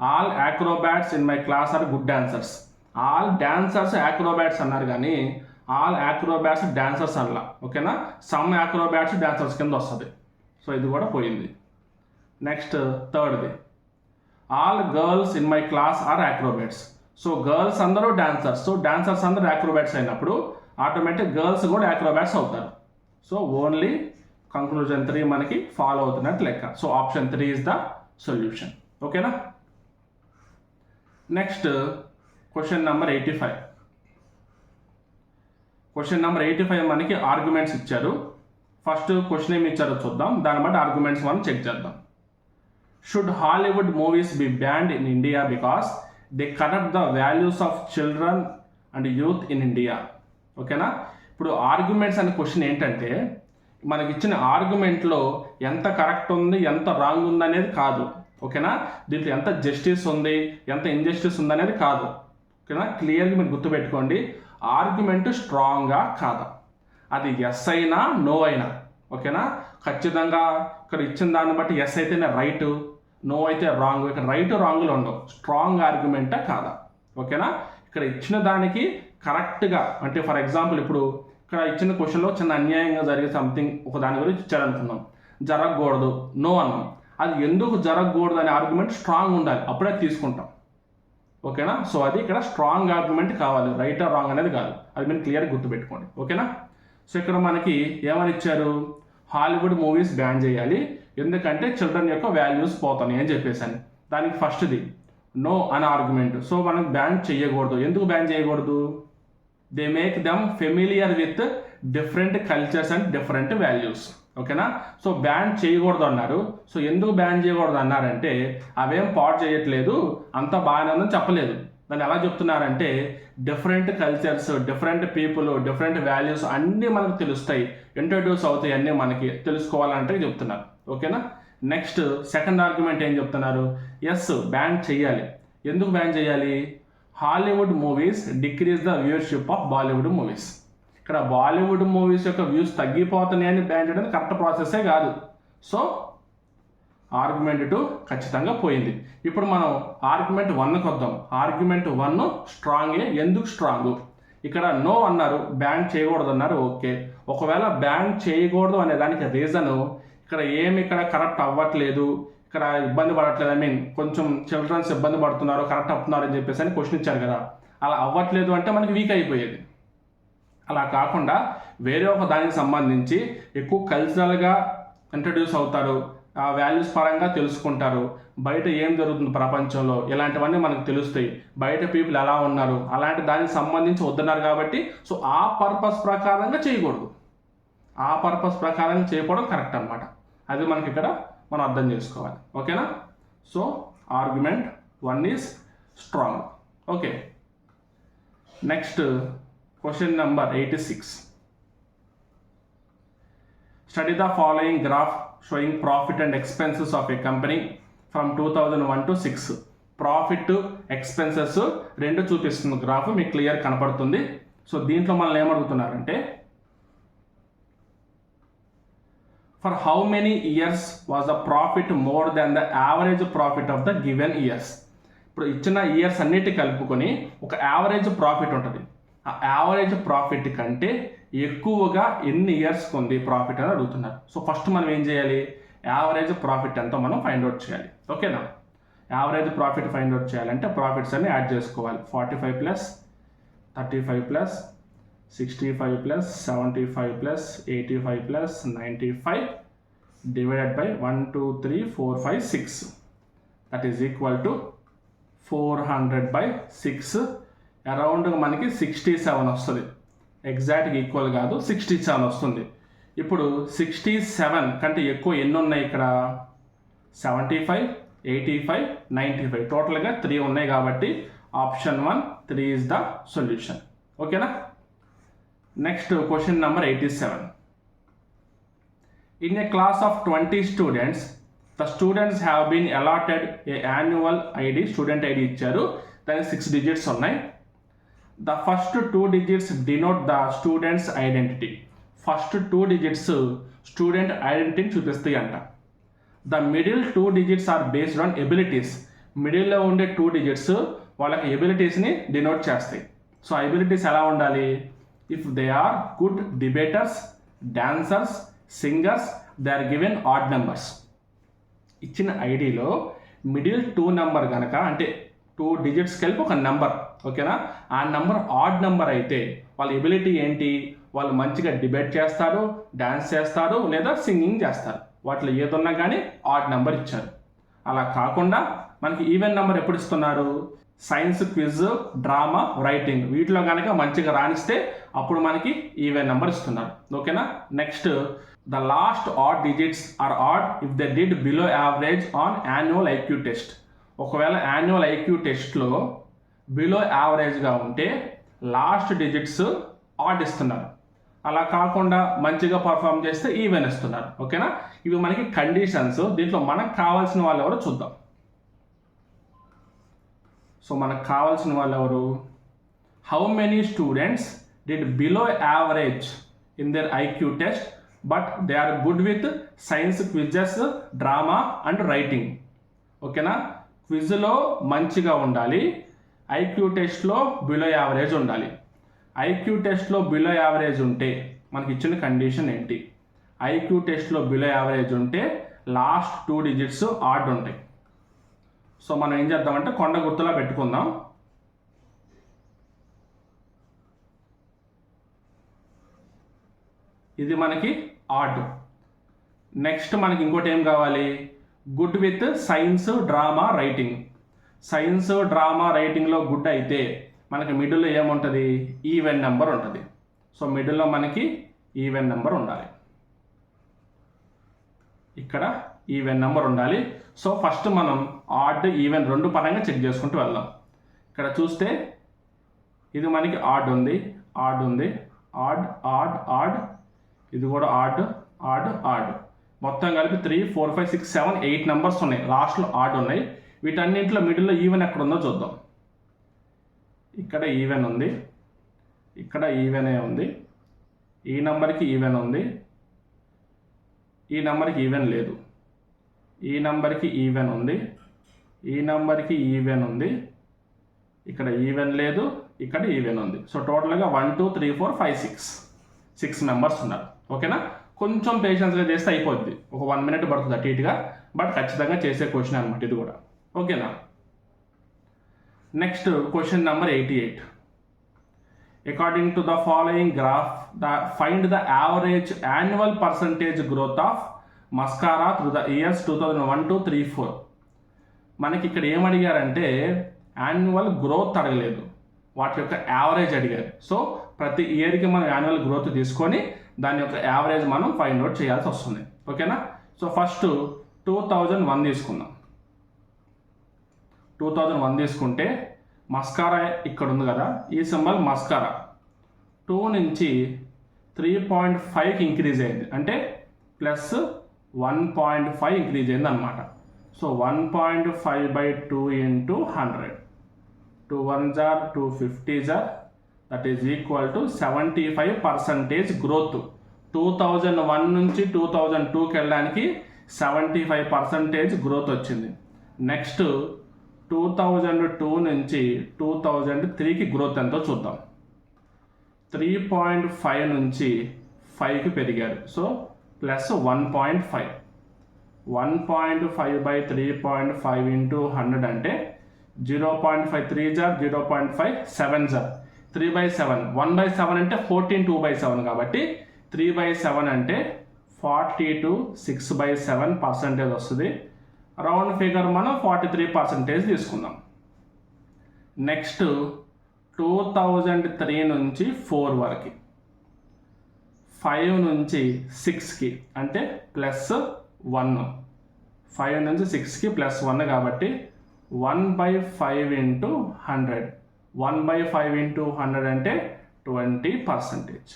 all acrobats in my class are good dancers. All dancers acrobats అన్నారు కానీ ఆల్ యాక్రోబాట్స్ డాన్సర్స్ అనలా. ఓకేనా. సమ్ యాక్రోబాట్స్ డాన్సర్స్ కింద వస్తుంది. సో ఇది కూడా పోయింది. నెక్స్ట్ థర్డ్ది, all girls in my class are acrobats. So girls అందరూ డాన్సర్స్, సో డాన్సర్స్ అందరూ యాక్రోబాట్స్ అయినప్పుడు ఆటోమేటిక్ గర్ల్స్ కూడా యాక్రోబాట్స్ అవుతారు. సో ఓన్లీ కంక్లూజన్ 3 మనకి ఫాలో అవుతున్నట్టు లెక్క. So option 3 is the solution. ఓకేనా. Next question number 85. Question number 85 మనకి ఆర్గ్యుమెంట్స్ ఇచ్చారు. ఫస్ట్ క్వశ్చన్ ఏమి ఇచ్చారో చూద్దాం, దాన్ని బట్టి ఆర్గ్యుమెంట్స్ మనం చెక్ చేద్దాం. Should Hollywood movies be banned in India because they corrupt the values of children and youth in India? ఓకేనా. ఇప్పుడు ఆర్గ్యుమెంట్స్ అనే క్వశ్చన్ ఏంటంటే మనకి ఇచ్చిన ఆర్గ్యుమెంట్లో ఎంత కరెక్ట్ ఉంది ఎంత రాంగ్ ఉంది అనేది కాదు. ఓకేనా. దీంట్లో ఎంత జస్టిస్ ఉంది ఎంత ఇంజస్టిస్ ఉంది అనేది కాదు. ఓకేనా. క్లియర్గా మీరు గుర్తుపెట్టుకోండి, ఆర్గ్యుమెంట్ స్ట్రాంగ్గా కాదా, అది ఎస్ అయినా నో అయినా. ఓకేనా. ఖచ్చితంగా ఇక్కడ ఇచ్చిన దాన్ని బట్టి ఎస్ అయితేనే రైట్, నో అయితే రాంగ్. ఇక్కడ రైట్ రాంగ్లు ఉండవు, స్ట్రాంగ్ ఆర్గ్యుమెంటా కాదా. ఓకేనా. ఇక్కడ ఇచ్చిన దానికి కరెక్ట్గా, అంటే ఫర్ ఎగ్జాంపుల్ ఇప్పుడు ఇక్కడ ఇచ్చిన క్వశ్చన్లో చిన్న అన్యాయంగా జరిగే సంథింగ్ ఒక దాని గురించి ఇచ్చారనుకుందాం, జరగకూడదు నో అన్నాం. అది ఎందుకు జరగకూడదు అనే ఆర్గ్యుమెంట్ స్ట్రాంగ్ ఉండాలి, అప్పుడే తీసుకుంటాం. ఓకేనా. సో అది ఇక్కడ స్ట్రాంగ్ ఆర్గ్యుమెంట్ కావాలి, రైట్ ఆర్ రాంగ్ అనేది కాదు. అది మీరు క్లియర్గా గుర్తుపెట్టుకోండి. ఓకేనా. సో ఇక్కడ మనకి ఏమని ఇచ్చారు, హాలీవుడ్ మూవీస్ బ్యాన్ చేయాలి ఎందుకంటే చిల్డ్రన్ యొక్క వాల్యూస్ పోతాయి అని చెప్పేసాను. దానికి ఫస్ట్ది నో అనే ఆర్గ్యుమెంట్. సో మనం బ్యాన్ చేయకూడదు. ఎందుకు బ్యాన్ చేయకూడదు, they make them familiar with different cultures and different values. ఓకేనా. సో బ్యాన్ చేయకూడదు అన్నారు. సో ఎందుకు బ్యాన్ చేయకూడదు అన్నారంటే అవేం పాడు చేయట్లేదు, అంతా బాగానే ఉందని చెప్పలేదు. దాన్ని ఎలా చెప్తున్నారంటే different cultures, different people, different values అన్నీ మనకు తెలుస్తాయి, ఇంట్రడ్యూస్ అవుతాయి, అన్నీ మనకి తెలుసుకోవాలంటే చెప్తున్నారు. ఓకేనా. నెక్స్ట్ సెకండ్ ఆర్గ్యుమెంట్ ఏం చెప్తున్నారు, ఎస్ బ్యాన్ చేయాలి. ఎందుకు బ్యాన్ చేయాలి, Hollywood movies decrease the viewership of Bollywood movies. ఇక్కడ బాలీవుడ్ మూవీస్ యొక్క వ్యూస్ తగ్గిపోతున్నాయని బ్యాన్ చేయడం కరెక్ట్ ప్రాసెస్సే కాదు. సో ఆర్గ్యుమెంట్ 2 ఖచ్చితంగా పోయింది. ఇప్పుడు మనం ఆర్గ్యుమెంట్ 1కి వద్దాం. ఆర్గ్యుమెంట్ 1 స్ట్రాంగే. ఎందుకు స్ట్రాంగ్, ఇక్కడ నో అన్నారు, బ్యాన్ చేయకూడదు అన్నారు. ఓకే, ఒకవేళ బ్యాన్ చేయకూడదు అనే దానికి రీజను ఇక్కడ ఇక్కడ కరెక్ట్ అవ్వట్లేదు, ఇక్కడ ఇబ్బంది పడట్లేదు, ఐ మీన్ కొంచెం చిల్డ్రన్స్ ఇబ్బంది పడుతున్నారు, కరెక్ట్ అవుతున్నారు అని చెప్పేసి అని క్వశ్చన్ ఇచ్చారు కదా. అలా అవ్వట్లేదు అంటే మనకి వీక్ అయిపోయేది. అలా కాకుండా వేరే ఒక దానికి సంబంధించి ఎక్కువ కల్చరల్గా ఇంట్రడ్యూస్ అవుతారు, ఆ వాల్యూస్ పరంగా తెలుసుకుంటారు, బయట ఏం జరుగుతుంది ప్రపంచంలో ఇలాంటివన్నీ మనకు తెలుస్తాయి, బయట పీపుల్ ఎలా ఉన్నారు, అలాంటి దానికి సంబంధించి వద్దన్నారు కాబట్టి సో ఆ పర్పస్ ప్రకారంగా చేయకూడదు, ఆ పర్పస్ ప్రకారంగా చేయకపోవడం కరెక్ట్ అనమాట. అది మనకి ఇక్కడ మనం అర్థం చేసుకోవాలి. ఓకేనా. So argument 1 is strong. Okay. Next question number 86. Study the following graph showing profit and expenses of a company from 2001 to 6. Profit expenses రెండు చూపిస్తుంది గ్రాఫ్, మీకు క్లియర్ కనపడుతుంది. సో దీంట్లో మనల్ని ఏమడుగుతున్నారంటే for how many years was the profit more than the average profit of the given years. ఇప్పుడు ఇచ్చిన ఇయర్స్ అన్నిటి కలుపుకొని ఒక యావరేజ్ ప్రాఫిట్ ఉంటుంది, ఆ యావరేజ్ ప్రాఫిట్ కంటే ఎక్కువగా ఎన్ని ఇయర్స్కి ఉంది ప్రాఫిట్ అని అడుగుతున్నారు. సో ఫస్ట్ మనం ఏం చేయాలి, యావరేజ్ ప్రాఫిట్ ఎంతో మనం ఫైండ్ అవుట్ చేయాలి. ఓకేనా. యావరేజ్ ప్రాఫిట్ ఫైండ్ అవుట్ చేయాలంటే ప్రాఫిట్స్ అన్ని యాడ్ చేసుకోవాలి. 45 plus 35 plus 65 plus 75 plus 85 plus 95 divided by 1 2 3 4 5 6 that is equal to 400/6. Around మనకి 67 వస్తుంది, ఎగ్జాక్ట్గా ఈక్వల్ కాదు, 67 వస్తుంది. ఇప్పుడు 67 కంటే ఎక్కువ ఎన్ని ఉన్నాయి ఇక్కడ, 75 85 95 టోటల్గా 3 ఉన్నాయి కాబట్టి ఆప్షన్ 1 3 ఈజ్ ద సొల్యూషన్. ఓకేనా. Next question number 87. In a class of 20 students the students have been allotted a annual ID, student ID ఇచ్చారు, దానికి 6 డిజిట్స్ ఉన్నాయి. The first 2 digits denote the students identity. First 2 digits student ఐడెంటిటీని చూపిస్తాయి అంట. The middle 2 digits are based on abilities. మిడిల్లో ఉండే 2 డిజిట్స్ వాళ్ళకి ఎబిలిటీస్ని డినోట్ చేస్తాయి. సో ఎబిలిటీస్ ఎలా ఉండాలి, if they are good debaters, dancers, singers, they are given odd numbers. ఇచ్చిన ఐడిలో మిడిల్ 2 నెంబర్ కనుక అంటే 2 డిజిట్స్ కలిపి ఒక నెంబర్, ఓకేనా, ఆ నెంబర్ ఆడ్ నెంబర్ అయితే వాళ్ళ ఎబిలిటీ ఏంటి, వాళ్ళు మంచిగా డిబేట్ చేస్తారు, డ్యాన్స్ చేస్తారు, లేదా సింగింగ్ చేస్తారు. వాటిలో ఏదున్నా కానీ ఆడ్ నెంబర్ ఇచ్చారు. అలా కాకుండా మనకి ఈవెన్ నెంబర్ ఎప్పుడు ఇస్తున్నారు, సైన్స్, క్విజ్, డ్రామా, రైటింగ్ వీటిలో కనుక మంచిగా రాణిస్తే అప్పుడు మనకి ఈవెన్ నెంబర్ ఇస్తున్నారు. ఓకేనా. Next the last odd digits are odd if they did below average on annual IQ test. ఒకవేళ యాన్యువల్ ఐక్యూ టెస్ట్లో బిలో యావరేజ్గా ఉంటే లాస్ట్ డిజిట్స్ ఆడ్ ఇస్తున్నారు, అలా కాకుండా మంచిగా పర్ఫామ్ చేస్తే ఈవెన్ ఇస్తున్నారు. ఓకేనా, ఇవి మనకి కండిషన్స్. దీంట్లో మనకు కావాల్సిన వాళ్ళు ఎవరో చూద్దాం. సో మనకు కావాల్సిన వాళ్ళు ఎవరు? How many students did below average in their IQ test but they are good with science quizzes, drama and writing. ఓకేనా, క్విజ్లో మంచిగా ఉండాలి, ఐక్యూ టెస్ట్లో బిలో యావరేజ్ ఉండాలి. ఐక్యూ టెస్ట్లో బిలో యావరేజ్ ఉంటే మనకి ఇచ్చిన కండిషన్ ఏంటి? ఐక్యూ టెస్ట్లో బిలో యావరేజ్ ఉంటే లాస్ట్ 2 డిజిట్స్ ఆడ్ ఉంటాయి. సో మనం ఏం చేద్దామంటే కొండ గుర్తులా పెట్టుకుందాం. ఇది మనకి ఆడ్. నెక్స్ట్ మనకి ఇంకోటి ఏం కావాలి? Good with science, drama, writing. Science, drama, రైటింగ్లో గుడ్ అయితే మనకి మిడిల్లో ఏముంటుంది? ఈవెన్ నెంబర్ ఉంటుంది. సో మిడిల్లో మనకి ఈవెన్ నెంబర్ ఉండాలి, ఇక్కడ ఈవెన్ నెంబర్ ఉండాలి. సో ఫస్ట్ మనం ఆడ్, ఈవెన్ రెండు పరంగా చెక్ చేసుకుంటూ వెళ్దాం. ఇక్కడ చూస్తే ఇది మనకి ఆడ్ ఉంది, ఆడ్ ఉంది, ఆడ్ ఆడ్ ఆడ్, ఇది కూడా ఆడ్ ఆడ్ ఆడ్, మొత్తం కలిపి 3 4 5 6 7 8 నెంబర్స్ ఉన్నాయి, లాస్ట్లో ఆడ్ ఉన్నాయి. వీటన్నింటిలో మిడిల్లో ఈవెన్ ఎక్కడ ఉందో చూద్దాం. ఇక్కడ ఈవెన్ ఉంది, ఇక్కడ ఈవెనే ఉంది, ఈ నెంబర్కి ఈవెన్ ఉంది, ఈ నెంబర్కి ఈవెన్ లేదు, ఈ నెంబర్కి ఈవెన్ ఉంది, ఈ నెంబర్కి ఈవెన్ ఉంది, ఇక్కడ ఈవెన్ లేదు, ఇక్కడ ఈవెన్ ఉంది. సో టోటల్గా 1 2 3 4 5 6 మెంబర్స్ ఉన్నారు. ఓకేనా, కొంచెం పేషెన్స్గా చేస్తే అయిపోద్ది, ఒక 1 మినిట్ పడుతుంది అటు ఇటుగా, బట్ ఖచ్చితంగా చేసే క్వశ్చన్ అనమాట ఇది కూడా. ఓకేనా, next question number 88. According to the following graph find the average annual percentage growth of mascara through the years 2001 to 2034. మనకి ఇక్కడ ఏమడిగారంటే యాన్యువల్ గ్రోత్ అడగలేదు, వాటి యొక్క యావరేజ్ అడిగారు. సో ప్రతి ఇయర్కి మనం యాన్యువల్ గ్రోత్ తీసుకొని దాని యొక్క యావరేజ్ మనం ఫైండ్ అవుట్ చేయాల్సి వస్తుంది. ఓకేనా, సో ఫస్ట్ 2001 తీసుకుందాం. 2001 తీసుకుంటే మస్కారా ఇక్కడ ఉంది కదా, ఈ సింబల్ మస్కారా 2 నుంచి 3.5కి ఇంక్రీజ్ అయింది, అంటే ప్లస్ 1.5 ఇంక్రీజ్ అయింది అనమాట. So 1.5/2 into 100, 2 1s are 250s are, that is equal to 75% growth. 2001 నుంచి 2002కి వెళ్ళడానికి 75% గ్రోత్ వచ్చింది. నెక్స్ట్ 2002 నుంచి 2003కి గ్రోత్ ఎంతో చూద్దాం. 3.5 నుంచి 5కి పెరిగారు, సో ప్లస్ 1.5. 1.5/3.5 into 100 అంటే 0.5 3s are 0.5 7s are 3/7. 1/7 అంటే 14 2/7 కాబట్టి 3/7 అంటే 42 6/7% వస్తుంది. రౌండ్ ఫిగర్ మనం 43% తీసుకుందాం. నెక్స్ట్ 2003 నుంచి 4 వరకు, 5 నుంచి 6కి అంటే ప్లస్ 1, 5 నుంచి 6కి ప్లస్ 1 కాబట్టి 1/5 into 100, 1/5 into 100 అంటే 20%.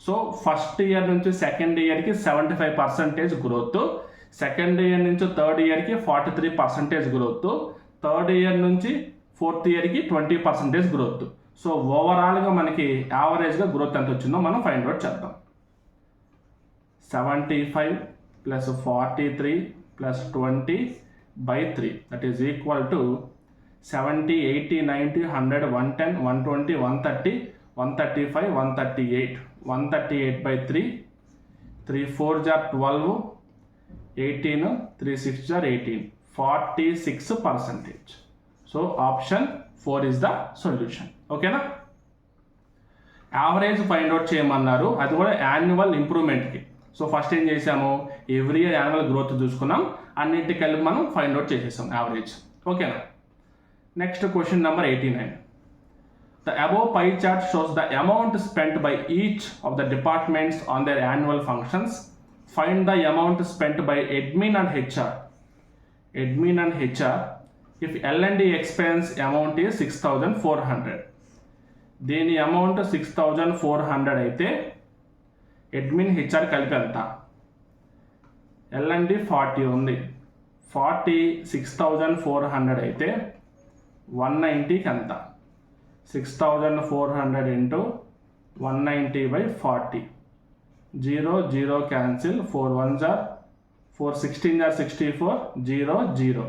సో ఫస్ట్ ఇయర్ నుంచి సెకండ్ ఇయర్కి 75% గ్రోత్, సెకండ్ ఇయర్ నుంచి థర్డ్ ఇయర్కి 43% గ్రోత్, థర్డ్ ఇయర్ నుంచి ఫోర్త్ ఇయర్కి 20% గ్రోత్. సో ఓవరాల్గా మనకి యావరేజ్గా గ్రోత్ ఎంత వచ్చిందో మనం ఫైండ్ అవుట్ చేద్దాం. 75 + 43 + 20/3, that is equal to 70 80 90 100 110 120 130 135 138, 138/3, 3 4s are 12, 18 3 6s are 18, 46%. So option 4 is the solution. ఓకేనా, యావరేజ్ ఫైండ్ అవుట్ చేయమన్నారు, అది కూడా యాన్యువల్ ఇంప్రూవ్మెంట్కి. సో ఫస్ట్ ఏం చేసాము, ఎవ్రీ ఇయర్ యాన్యువల్ గ్రోత్ చూసుకున్నాం, అన్నింటికి కలిపి మనం ఫైండ్ అవుట్ చేసేసాం యావరేజ్. ఓకేనా, next question number 89. The above pie chart shows the amount spent by each of the departments on their annual functions. find the amount spent by admin and HR. Admin and HR, if L&D expense amount is 6,400. దీని అమౌంట్ 6,400 అయితే అడ్మిన్ హెచ్ఆర్ కలిపి ఎంత? L&D 40 ఉంది, 40 6,400 అయితే 190కి ఎంత? 6,400 into 190/40. 0 0 cancel, 4 1s are 4 16s are 64, 0 0.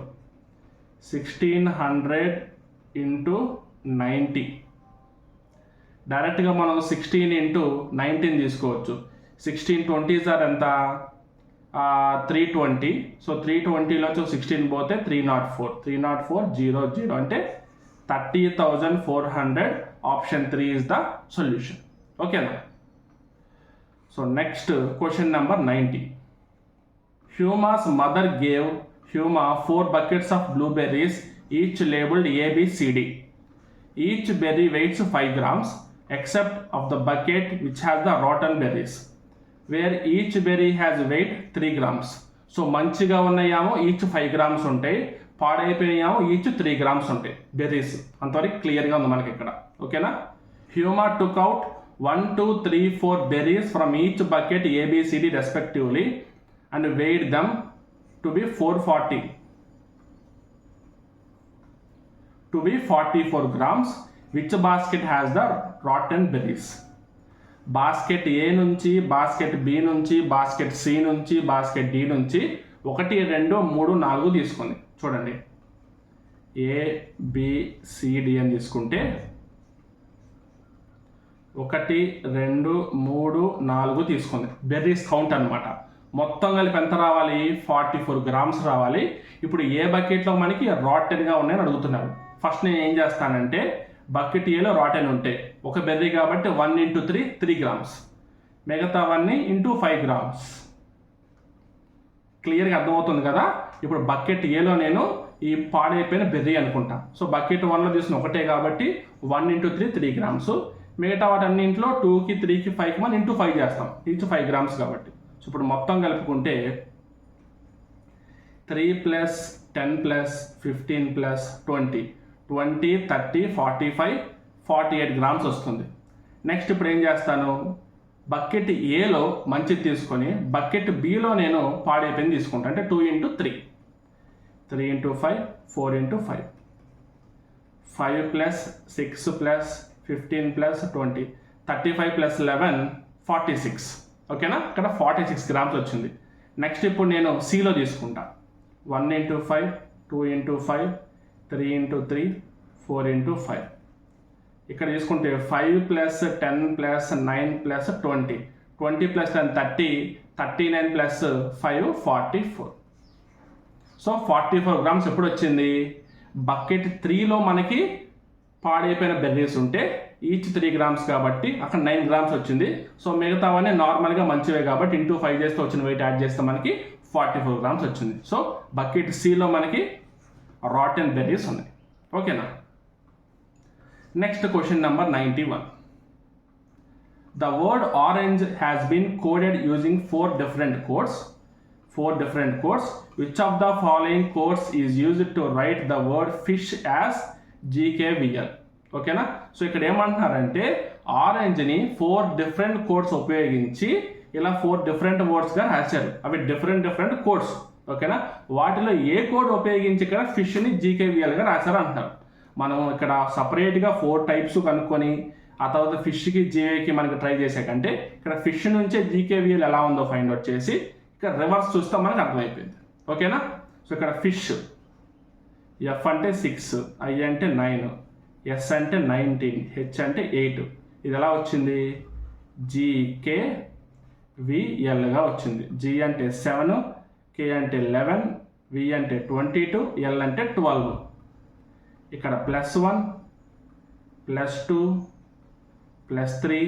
1600 into 90. డైరెక్ట్గా మనం 16 ఇంటూ 19 తీసుకోవచ్చు. 16 20s are ఎంత? 320. సో 320లో 16 పోతే 304. 304 0 0 అంటే 30,400. Option 3 is the solution. ఓకేనా? So next question number 90. Huma's mother gave Huma 4 buckets of blueberries, each labeled A, B, C, D. Each berry weighs 5 grams except of the bucket which has the rotten berries, where each berry has weight 3 grams. So మంచిగా ఉన్నాయేమో ఈచ్ 5 grams ఉంటాయి, పాడైపోయాయేమో ఈచ్ 3 grams ఉంటాయి బెర్రీస్. అంతవరకు క్లియర్గా ఉంది మనకి ఇక్కడ. ఓకేనా? హ్యూమా took out 1 2 3 4 berries from each bucket A, B, C, D respectively and weighed them to be 44 grams. Which basket has the rotten berries? Basket A నుంచి, బాస్కెట్ బి నుంచి, బాస్కెట్ సి నుంచి, బాస్కెట్ డి నుంచి 1 2 3 4 తీసుకుంది. చూడండి, ఏ బి సి డి అని తీసుకుంటే 1 2 3 4 తీసుకుంది. బెర్రీస్ కౌంట్ అనమాట. మొత్తం కలిపి ఎంత రావాలి? 44 grams రావాలి. ఇప్పుడు ఏ బకెట్లో మనకి రాటెన్గా ఉన్నాయని అడుగుతున్నారు. ఫస్ట్ నేను ఏం చేస్తానంటే, బకెట్ ఏలో రాటెన్ ఉంటాయి, ఒక బెర్రీ కాబట్టి 1 × 3 3 grams, మిగతావన్నీ ఇంటూ 5 grams. క్లియర్గా అర్థమవుతుంది కదా? ఇప్పుడు బకెట్ ఏలో నేను ఈ పాడైపోయిన బెర్రీ అనుకుంటా. సో బకెట్ 1లో తీసిన ఒకటే కాబట్టి 1 × 3 3 grams. మిగతా వాటన్నింటిలో 2కి 3కి 5కి మనం ఇంటూ 5 చేస్తాం, ఈచ్ 5 grams కాబట్టి. సో ఇప్పుడు మొత్తం కలుపుకుంటే 3 + 10 + 15 + 20 20 30 45 48 grams వస్తుంది. నెక్స్ట్ ఇప్పుడు ఏం చేస్తాను, బకెట్ ఏలో మంచిది తీసుకొని బకెట్ బిలో నేను పాడైపోయింది తీసుకుంటాను. అంటే 2 × 3 3 × 5 4 × 5 5 + 6 + 15 + 20 35 + 11 46. ఓకేనా? ఇక్కడ 46 grams వచ్చింది. నెక్స్ట్ ఇప్పుడు నేను సిలో తీసుకుంటా. 1 × 5 2 × 5 3 × 3 4 × 5. ఇక్కడ తీసుకుంటే 5 + 10 + 9 + 20 20 + 10 30 39 + 5 44. సో 44 grams ఎప్పుడు వచ్చింది? బకెట్ 3లో మనకి పాడైపోయిన బెర్రీస్ ఉంటే ఈచ్ 3 grams కాబట్టి అక్కడ 9 grams వచ్చింది. సో మిగతావన్నీ నార్మల్గా మంచివే కాబట్టి ఇంటూ 5 చేస్తే వచ్చిన వెయిట్ యాడ్ చేస్తే మనకి 44 grams వచ్చింది. సో బకెట్ సిలో మనకి రాటెన్ బెర్రీస్ ఉన్నాయి. ఓకేనా? Next question number 91. The word orange has been coded using 4 different codes. Which of the following codes is used to write the word fish as GKVL? ఓకేనా? సో ఇక్కడ ఏమంటున్నారంటే ఆరెంజ్ని 4 different కోడ్స్ ఉపయోగించి ఇలా 4 different వర్డ్స్గా రాశారు. అవి డిఫరెంట్ కోడ్స్. ఓకేనా? వాటిలో ఏ కోడ్ ఉపయోగించి ఇక్కడ ఫిష్ని జీకేవిఎల్గా రాశారు అంటున్నారు. మనం ఇక్కడ సపరేట్గా 4 types కనుక్కొని ఆ తర్వాత ఫిష్కి జీఏకి మనకి ట్రై చేసే కంటే ఇక్కడ ఫిష్ నుంచే జీకేవిఎల్ ఎలా ఉందో ఫైండ్ అవుట్ చేసి ఇక్కడ రివర్స్ చూస్తే మనకు అర్థమైపోయింది. ఓకేనా? సో ఇక్కడ ఫిష్ ఎఫ్ అంటే 6, ఐ అంటే 9, ఎస్ అంటే 19, హెచ్ అంటే 8. ఇది ఎలా వచ్చింది? జీకేవిఎల్గా వచ్చింది. జీ అంటే 7, కే అంటే 11, వి అంటే 22, ఎల్ అంటే 12. ఇక్కడ +1 +2 +3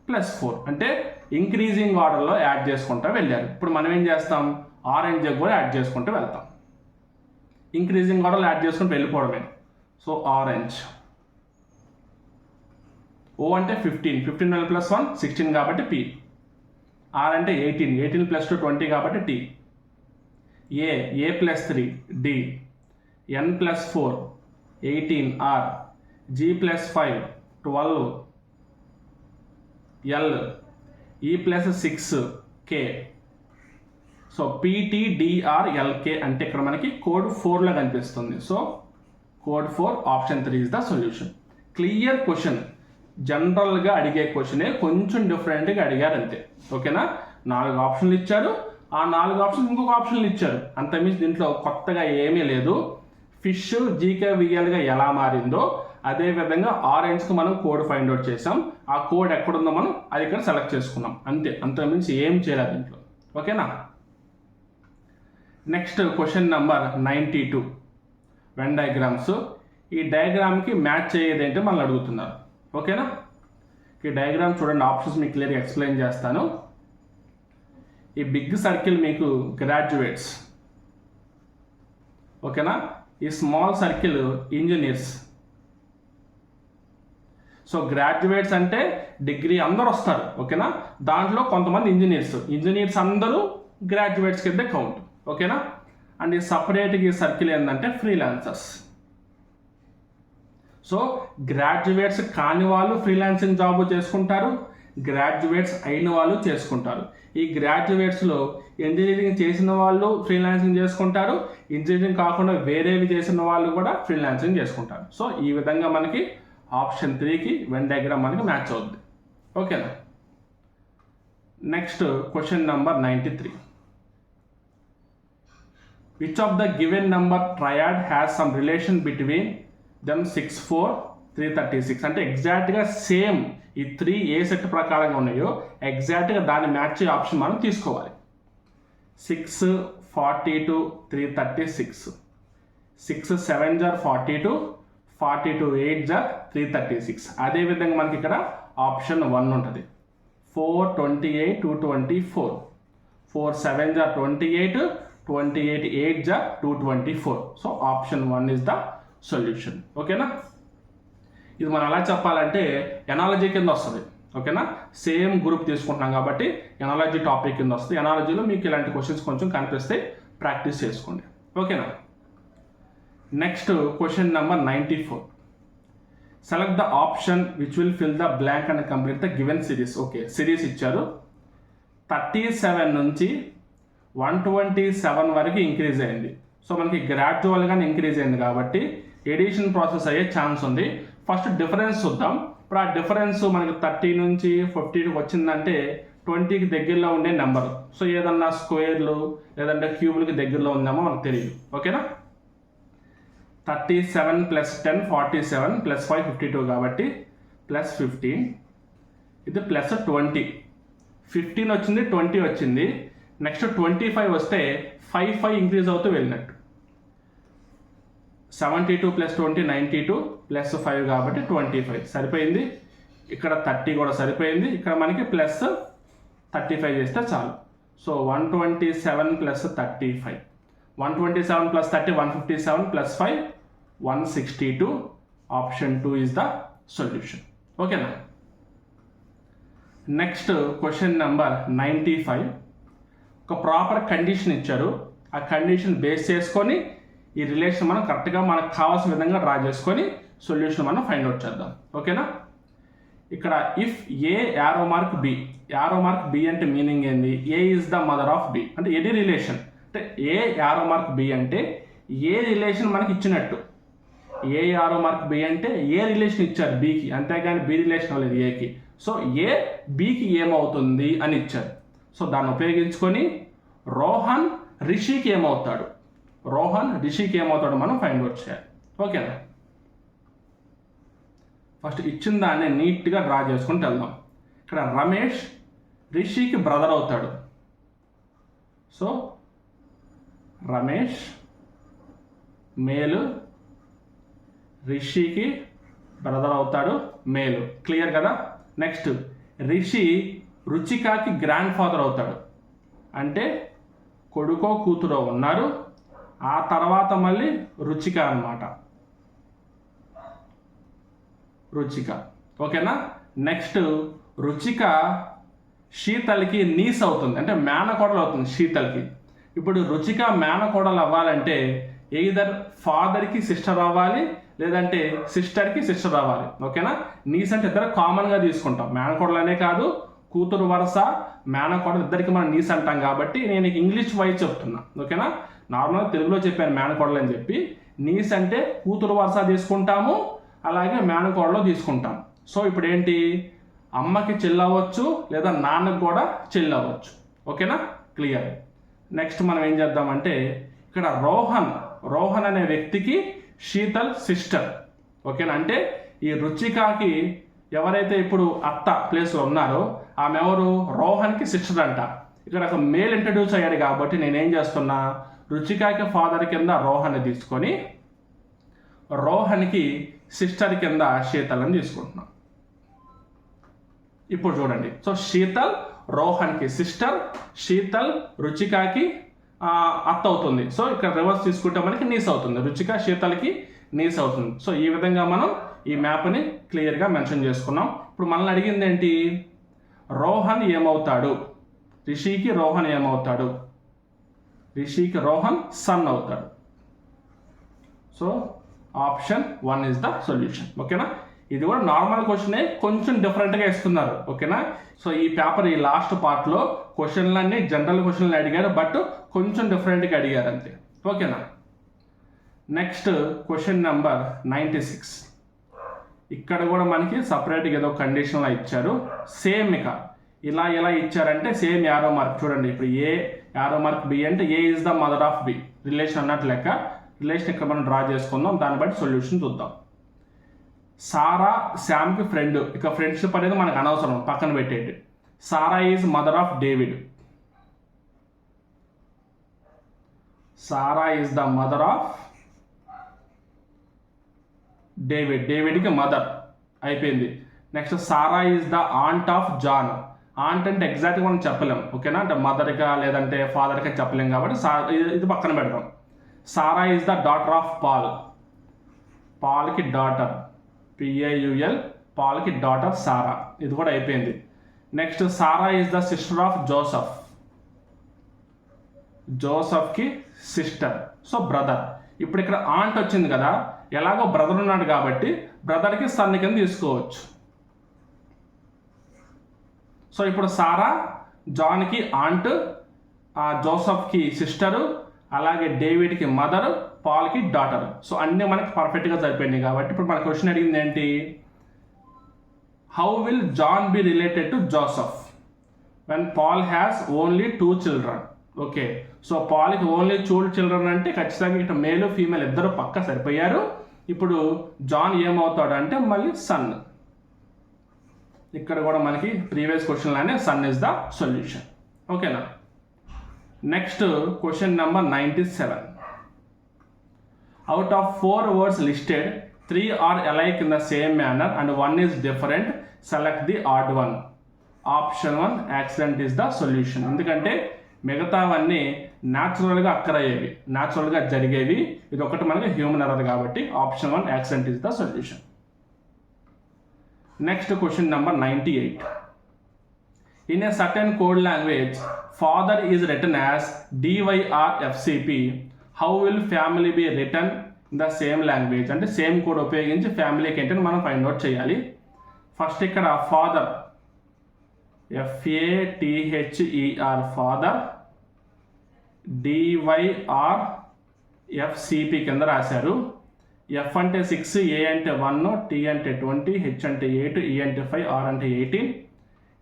+4 అంటే ఇంక్రీజింగ్ ఆర్డర్లో యాడ్ చేసుకుంటూ వెళ్ళారు. ఇప్పుడు మనం ఏం చేస్తాం? ఆరెంజ్ కూడా యాడ్ చేసుకుంటూ వెళ్తాం. ఇంక్రీజింగ్ ఆర్డర్లో యాడ్ చేసుకుంటూ వెళ్ళిపోవడమే. So orange. ఓ అంటే 15 + 1 16 కాబట్టి పి. ఆర్ అంటే 18 ప్లస్ 2 20 కాబట్టి T. A plus 3 D, N plus 4 18 R, G plus 5 12 L, E plus 6 K. So PTDRLK అంటే ఇక్కడ మనకి కోడ్ 4లో కనిపిస్తుంది. So code 4 option 3 is the solution. Clear question, జనరల్గా అడిగే క్వశ్చనే, కొంచెం డిఫరెంట్గా అడిగారు అంతే. ఓకేనా? 4 ఆప్షన్లు ఇచ్చారు, ఆ 4 ఆప్షన్లు ఇంకొక ఆప్షన్లు ఇచ్చారు, అంతమించి దీంట్లో కొత్తగా ఏమీ లేదు. ఫిష్ GKVLగా ఎలా మారిందో అదే విధంగా ఆరెంజ్కి మనం కోడ్ ఫైండ్ అవుట్ చేసాం, ఆ కోడ్ ఎక్కడుందో మనం అది ఇక్కడ సెలెక్ట్ చేసుకున్నాం అంతే, అంతకుమించి ఏం చేయలేదు దీంట్లో. ఓకేనా? Next question number 92 Venn diagrams. ఈ డయాగ్రామ్కి మ్యాచ్ అయ్యేది ఏంటో మనల్ని అడుగుతున్నారు. ఓకేనా? ఈ డయాగ్రామ్ చూడండి, ఆప్షన్స్ మీకు క్లియర్గా ఎక్స్ప్లెయిన్ చేస్తాను. ఈ బిగ్ సర్కిల్ మీకు గ్రాడ్యుయేట్స్, ఓకేనా? ఈ small circle engineers. So graduates అంటే డిగ్రీ అందరూ వస్తారు, ఓకేనా? దాంట్లో కొంతమంది ఇంజనీర్స్ అందరూ గ్రాడ్యుయేట్స్ కింద కౌంట్. ఓకేనా? అండ్ ఈ సపరేట్గా ఈ సర్కిల్ ఏంటంటే ఫ్రీలాన్సర్స్. సో గ్రాడ్యుయేట్స్ కాని వాళ్ళు ఫ్రీలాన్సింగ్ జాబ్ చేసుకుంటారు, గ్రాడ్యుయేట్స్ అయిన వాళ్ళు చేసుకుంటారు. ఈ గ్రాడ్యుయేట్స్లో ఇంజనీరింగ్ చేసిన వాళ్ళు ఫ్రీలాన్సింగ్ చేసుకుంటారు, ఇంజనీరింగ్ కాకుండా వేరేవి చేసిన వాళ్ళు కూడా ఫ్రీలాన్సింగ్ చేసుకుంటారు. సో ఈ విధంగా మనకి ఆప్షన్ 3కి వెన్ డయాగ్రామ్ మనకి మ్యాచ్ అవుతుంది. ఓకేనా? Next question number 93. Which of the given number triad has some relation between them 6, 4, 336? అంటే ఎగ్జాక్ట్గా సేమ్ ఈ 3 ఏ సెట్ ప్రకారంగా ఉన్నాయో ఎగ్జాక్ట్గా దాన్ని మ్యాచ్ అయ్యే ఆప్షన్ మనం తీసుకోవాలి. 6, 42, 336. 6 7 jar 42, 42 8 jar 336. అదేవిధంగా మనకి ఇక్కడ ఆప్షన్ 1 ఉంటుంది. 4 28 224. 4 7 jar 28, 28 8 jar 224. So option 1 is the solution. ఓకేనా? ఇది మనం ఎలా చెప్పాలంటే ఎనాలజీ కింద వస్తుంది. ఓకేనా? సేమ్ గ్రూప్ తీసుకుంటున్నాం కాబట్టి ఎనాలజీ టాపిక్ కింద వస్తుంది. ఎనాలజీలో మీకు ఇలాంటి క్వశ్చన్స్ కొంచెం కనిపిస్తే ప్రాక్టీస్ చేసుకోండి. ఓకేనా? Next question number 94. Select the option which will fill the blank and complete the given series. Okay, series ఇచ్చారు. 37 నుంచి 127 వరకు ఇంక్రీజ్ అయింది. సో మనకి గ్రాడ్యువల్గానే ఇంక్రీజ్ అయింది కాబట్టి ఎడిషన్ ప్రాసెస్ అయ్యే ఛాన్స్ ఉంది. ఫస్ట్ డిఫరెన్స్ చూద్దాం. ఇప్పుడు ఆ డిఫరెన్స్ మనకి 30 నుంచి 50కి వచ్చిందంటే 20కి దగ్గరలో ఉండే నెంబర్. సో ఏదన్నా స్క్వేర్లు లేదంటే క్యూబ్లకి దగ్గరలో ఉందేమో మనకు తెలియదు. ఓకేనా? 37 + 10 47 + 5 52 కాబట్టి +15, ఇది +20. 15 వచ్చింది, 20 వచ్చింది. నెక్స్ట్ 25 వస్తే 5 ఇంక్రీజ్ అవుతూ వెళ్ళినట్టు. 72 + 20 92 + 5 కాబట్టి 25 సరిపోయింది. ఇక్కడ 30 కూడా సరిపోయింది. ఇక్కడ మనకి +35 చేస్తే చాలు. So 127 + 35, 127 + 30 157 + 5 162. Option 2 is the solution. ఓకేనా? Next question number 95. ఒక ప్రాపర్ కండిషన్ ఇచ్చారు. ఆ కండిషన్ బేస్ చేసుకొని ఈ రిలేషన్ మనం కరెక్ట్గా మనకు కావాల్సిన విధంగా డ్రా చేసుకొని సొల్యూషన్ మనం ఫైండ్ అవుట్ చేద్దాం. ఓకేనా? ఇక్కడ if A arrow mark B, arrow mark B అంటే మీనింగ్ ఏంది? A is the mother of B అంటే ఎనీ రిలేషన్. అంటే ఏ యారో మార్క్ బి అంటే ఏ రిలేషన్ మనకి ఇచ్చినట్టు. ఏ యారో మార్క్ బి అంటే ఏ రిలేషన్ ఇచ్చారు బికి, అంతేగాని బి రిలేషన్ అవ్వలేదు ఏకి. సో ఏ బికి ఏమవుతుంది అని ఇచ్చారు. సో దాన్ని ఉపయోగించుకొని రోహన్ రిషికి ఏమవుతాడు, రోహన్ రిషికి ఏమవుతాడు మనం ఫైండ్ అవుట్ చేయాలి. ఓకేనా? ఫస్ట్ ఇచ్చిన దాన్ని నీట్గా డ్రా చేసుకుంటూ వెళ్దాం. ఇక్కడ రమేష్ రిషికి బ్రదర్ అవుతాడు. సో రమేష్ మేలు, రిషికి బ్రదర్ అవుతాడు మేలు. క్లియర్ కదా? నెక్స్ట్ రిషి రుచికాకి గ్రాండ్ ఫాదర్ అవుతాడు. అంటే కొడుకో కూతురో ఉన్నారు, ఆ తర్వాత మళ్ళీ రుచిక అన్నమాట, రుచిక. ఓకేనా? నెక్స్ట్ రుచిక శీతల్కి నీస్ అవుతుంది, అంటే మేనకోడలు అవుతుంది శీతల్కి. ఇప్పుడు రుచిక మేనకోడలు అవ్వాలంటే ఎయిదర్ ఫాదర్కి సిస్టర్ అవ్వాలి, లేదంటే సిస్టర్కి సిస్టర్ అవ్వాలి. ఓకేనా? నీస్ అంటే ఇద్దరు కామన్గా తీసుకుంటాం, మేనకోడలు అనే కాదు, కూతురు వరుస మేనకోడలు ఇద్దరికి మనం నీస్ అంటాం కాబట్టి నేను ఇంగ్లీష్ వైజ్ చెప్తున్నా. ఓకేనా? నార్మల్గా తెలుగులో చెప్పాను మేనకోడలు అని చెప్పి. నీస్ అంటే కూతురు వరుస తీసుకుంటాము, అలాగే మేనకోడలో తీసుకుంటాం. సో ఇప్పుడు ఏంటి, అమ్మకి చెల్లవచ్చు లేదా నాన్నకు కూడా చెల్లవచ్చు. ఓకేనా? క్లియర్. నెక్స్ట్ మనం ఏం చేద్దామంటే ఇక్కడ రోహన్ అనే వ్యక్తికి శీతల్ సిస్టర్. ఓకేనా? అంటే ఈ రుచికాకి ఎవరైతే ఇప్పుడు అత్త ప్లేస్లో ఉన్నారో ఆమె ఎవరు, రోహన్కి సిస్టర్ అంట. ఇక్కడ ఒక మేల్ ఇంట్రడ్యూస్ అయ్యాడు కాబట్టి నేనేం చేస్తున్నా, రుచికాకి ఫాదర్ కింద రోహన్ తీసుకొని రోహన్కి సిస్టర్ కింద శీతల్ అని తీసుకుంటున్నాం. ఇప్పుడు చూడండి, సో శీతల్ రోహన్కి సిస్టర్, శీతల్ రుచికాకి అత్త అవుతుంది. సో ఇక్కడ రివర్స్ తీసుకుంటే మనకి నీస్ అవుతుంది, రుచిక శీతల్కి నీస్ అవుతుంది. సో ఈ విధంగా మనం ఈ మ్యాప్ని క్లియర్గా మెన్షన్ చేసుకున్నాం. ఇప్పుడు మనల్ని అడిగింది ఏంటి, రోహన్ ఏమవుతాడు, రిషికి రోహన్ ఏమవుతాడు, రిషికి రోహన్ సన్ అవుతాడు. So option 1 is the solution. ఓకేనా? ఇది కూడా నార్మల్ క్వశ్చనే, కొంచెం డిఫరెంట్గా ఇస్తున్నారు. ఓకేనా? సో ఈ పేపర్ ఈ లాస్ట్ పార్ట్లో క్వశ్చన్లన్నీ జనరల్ క్వశ్చన్లు అడిగారు, బట్ కొంచెం డిఫరెంట్గా అడిగారు అంతే. ఓకేనా? Next question number 96. ఇక్కడ కూడా మనకి సపరేట్గా ఏదో కండిషన్లో ఇచ్చారు. సేమ్ ఇక ఇలా ఇచ్చారంటే సేమ్ యారో మార్క్ చూడండి. ఇప్పుడు ఏ యారో మార్క్ బి అంటే A is the mother of B, relation అన్నట్టు లెక్క. రిలేషన్ ఇక్కడ మనం డ్రా చేసుకుందాం, దాన్ని బట్టి సొల్యూషన్ చూద్దాం. సారా శామ్కి ఫ్రెండ్, ఇక ఫ్రెండ్షిప్ అనేది మనకు అనవసరం, పక్కన పెట్టేది. Sara is mother of David, Sara is the mother of డేవిడ్కి మదర్ అయిపోయింది. Next Sara is the aunt of John. Aunt అంటే ఎగ్జాక్ట్గా మనం చెప్పలేం. ఓకేనా? అంటే మదర్గా లేదంటే ఫాదర్గా చెప్పలేం కాబట్టి ఇది పక్కన పెడతాం. Sara is the daughter of పాల్కి డాటర్, PAUL, పాల్కి డాటర్ సారా. ఇది కూడా అయిపోయింది. Next Sara is the sister of జోసఫ్కి సిస్టర్, సో బ్రదర్. ఇప్పుడు ఇక్కడ ఆంట్ వచ్చింది కదా, ఎలాగో బ్రదర్ ఉన్నాడు కాబట్టి బ్రదర్కి సన్ కింద తీసుకోవచ్చు. సో ఇప్పుడు సారా జాన్కి ఆంట్, జోసఫ్కి సిస్టరు, అలాగే డేవిడ్కి మదర్, పాల్కి డాటర్. సో అన్నీ మనకి పర్ఫెక్ట్గా సరిపోయినాయి కాబట్టి ఇప్పుడు మన క్వశ్చన్ అడిగింది ఏంటి, how will John be related to Joseph when Paul has only 2 children. Okay, so పాల్కి ఓన్లీ 2 children అంటే ఖచ్చితంగా ఇటు మేల్ ఫీమేల్ ఇద్దరు పక్క సరిపోయారు. ఇప్పుడు జాన్ ఏమవుతాడు అంటే మళ్ళీ సన్. ఇక్కడ కూడా మనకి ప్రీవియస్ క్వశ్చన్ లానే సన్ ఇస్ ద సొల్యూషన్. ఓకేనా? Next question number 97. Out of 4 words listed, 3 are alike in the same manner and 1 is different. Select the odd one. Option 1 accident is the solution. ఎందుకంటే మిగతావన్నీ న్యాచురల్గా అక్కర్ అయ్యేవి, న్యాచురల్గా జరిగేవి. ఇది ఒకటి మనకి హ్యూమన్ ఎర్రర్ కాబట్టి option 1 accident is the solution. Next question number 98. In a certain code language, father is written as DYRFCP. How will family be written in the same language? అంటే సేమ్ కోడ్ ఉపయోగించి ఫ్యామిలీకి ఏంటని మనం ఫైండ్ అవుట్ చేయాలి. ఫస్ట్ ఇక్కడ ఫాదర్, FATHER ఫాదర్, DYRFCP కింద రాశారు. F అంటే 6, A అంటే 1, T అంటే 20, H అంటే 8, E అంటే 5, R అంటే 18.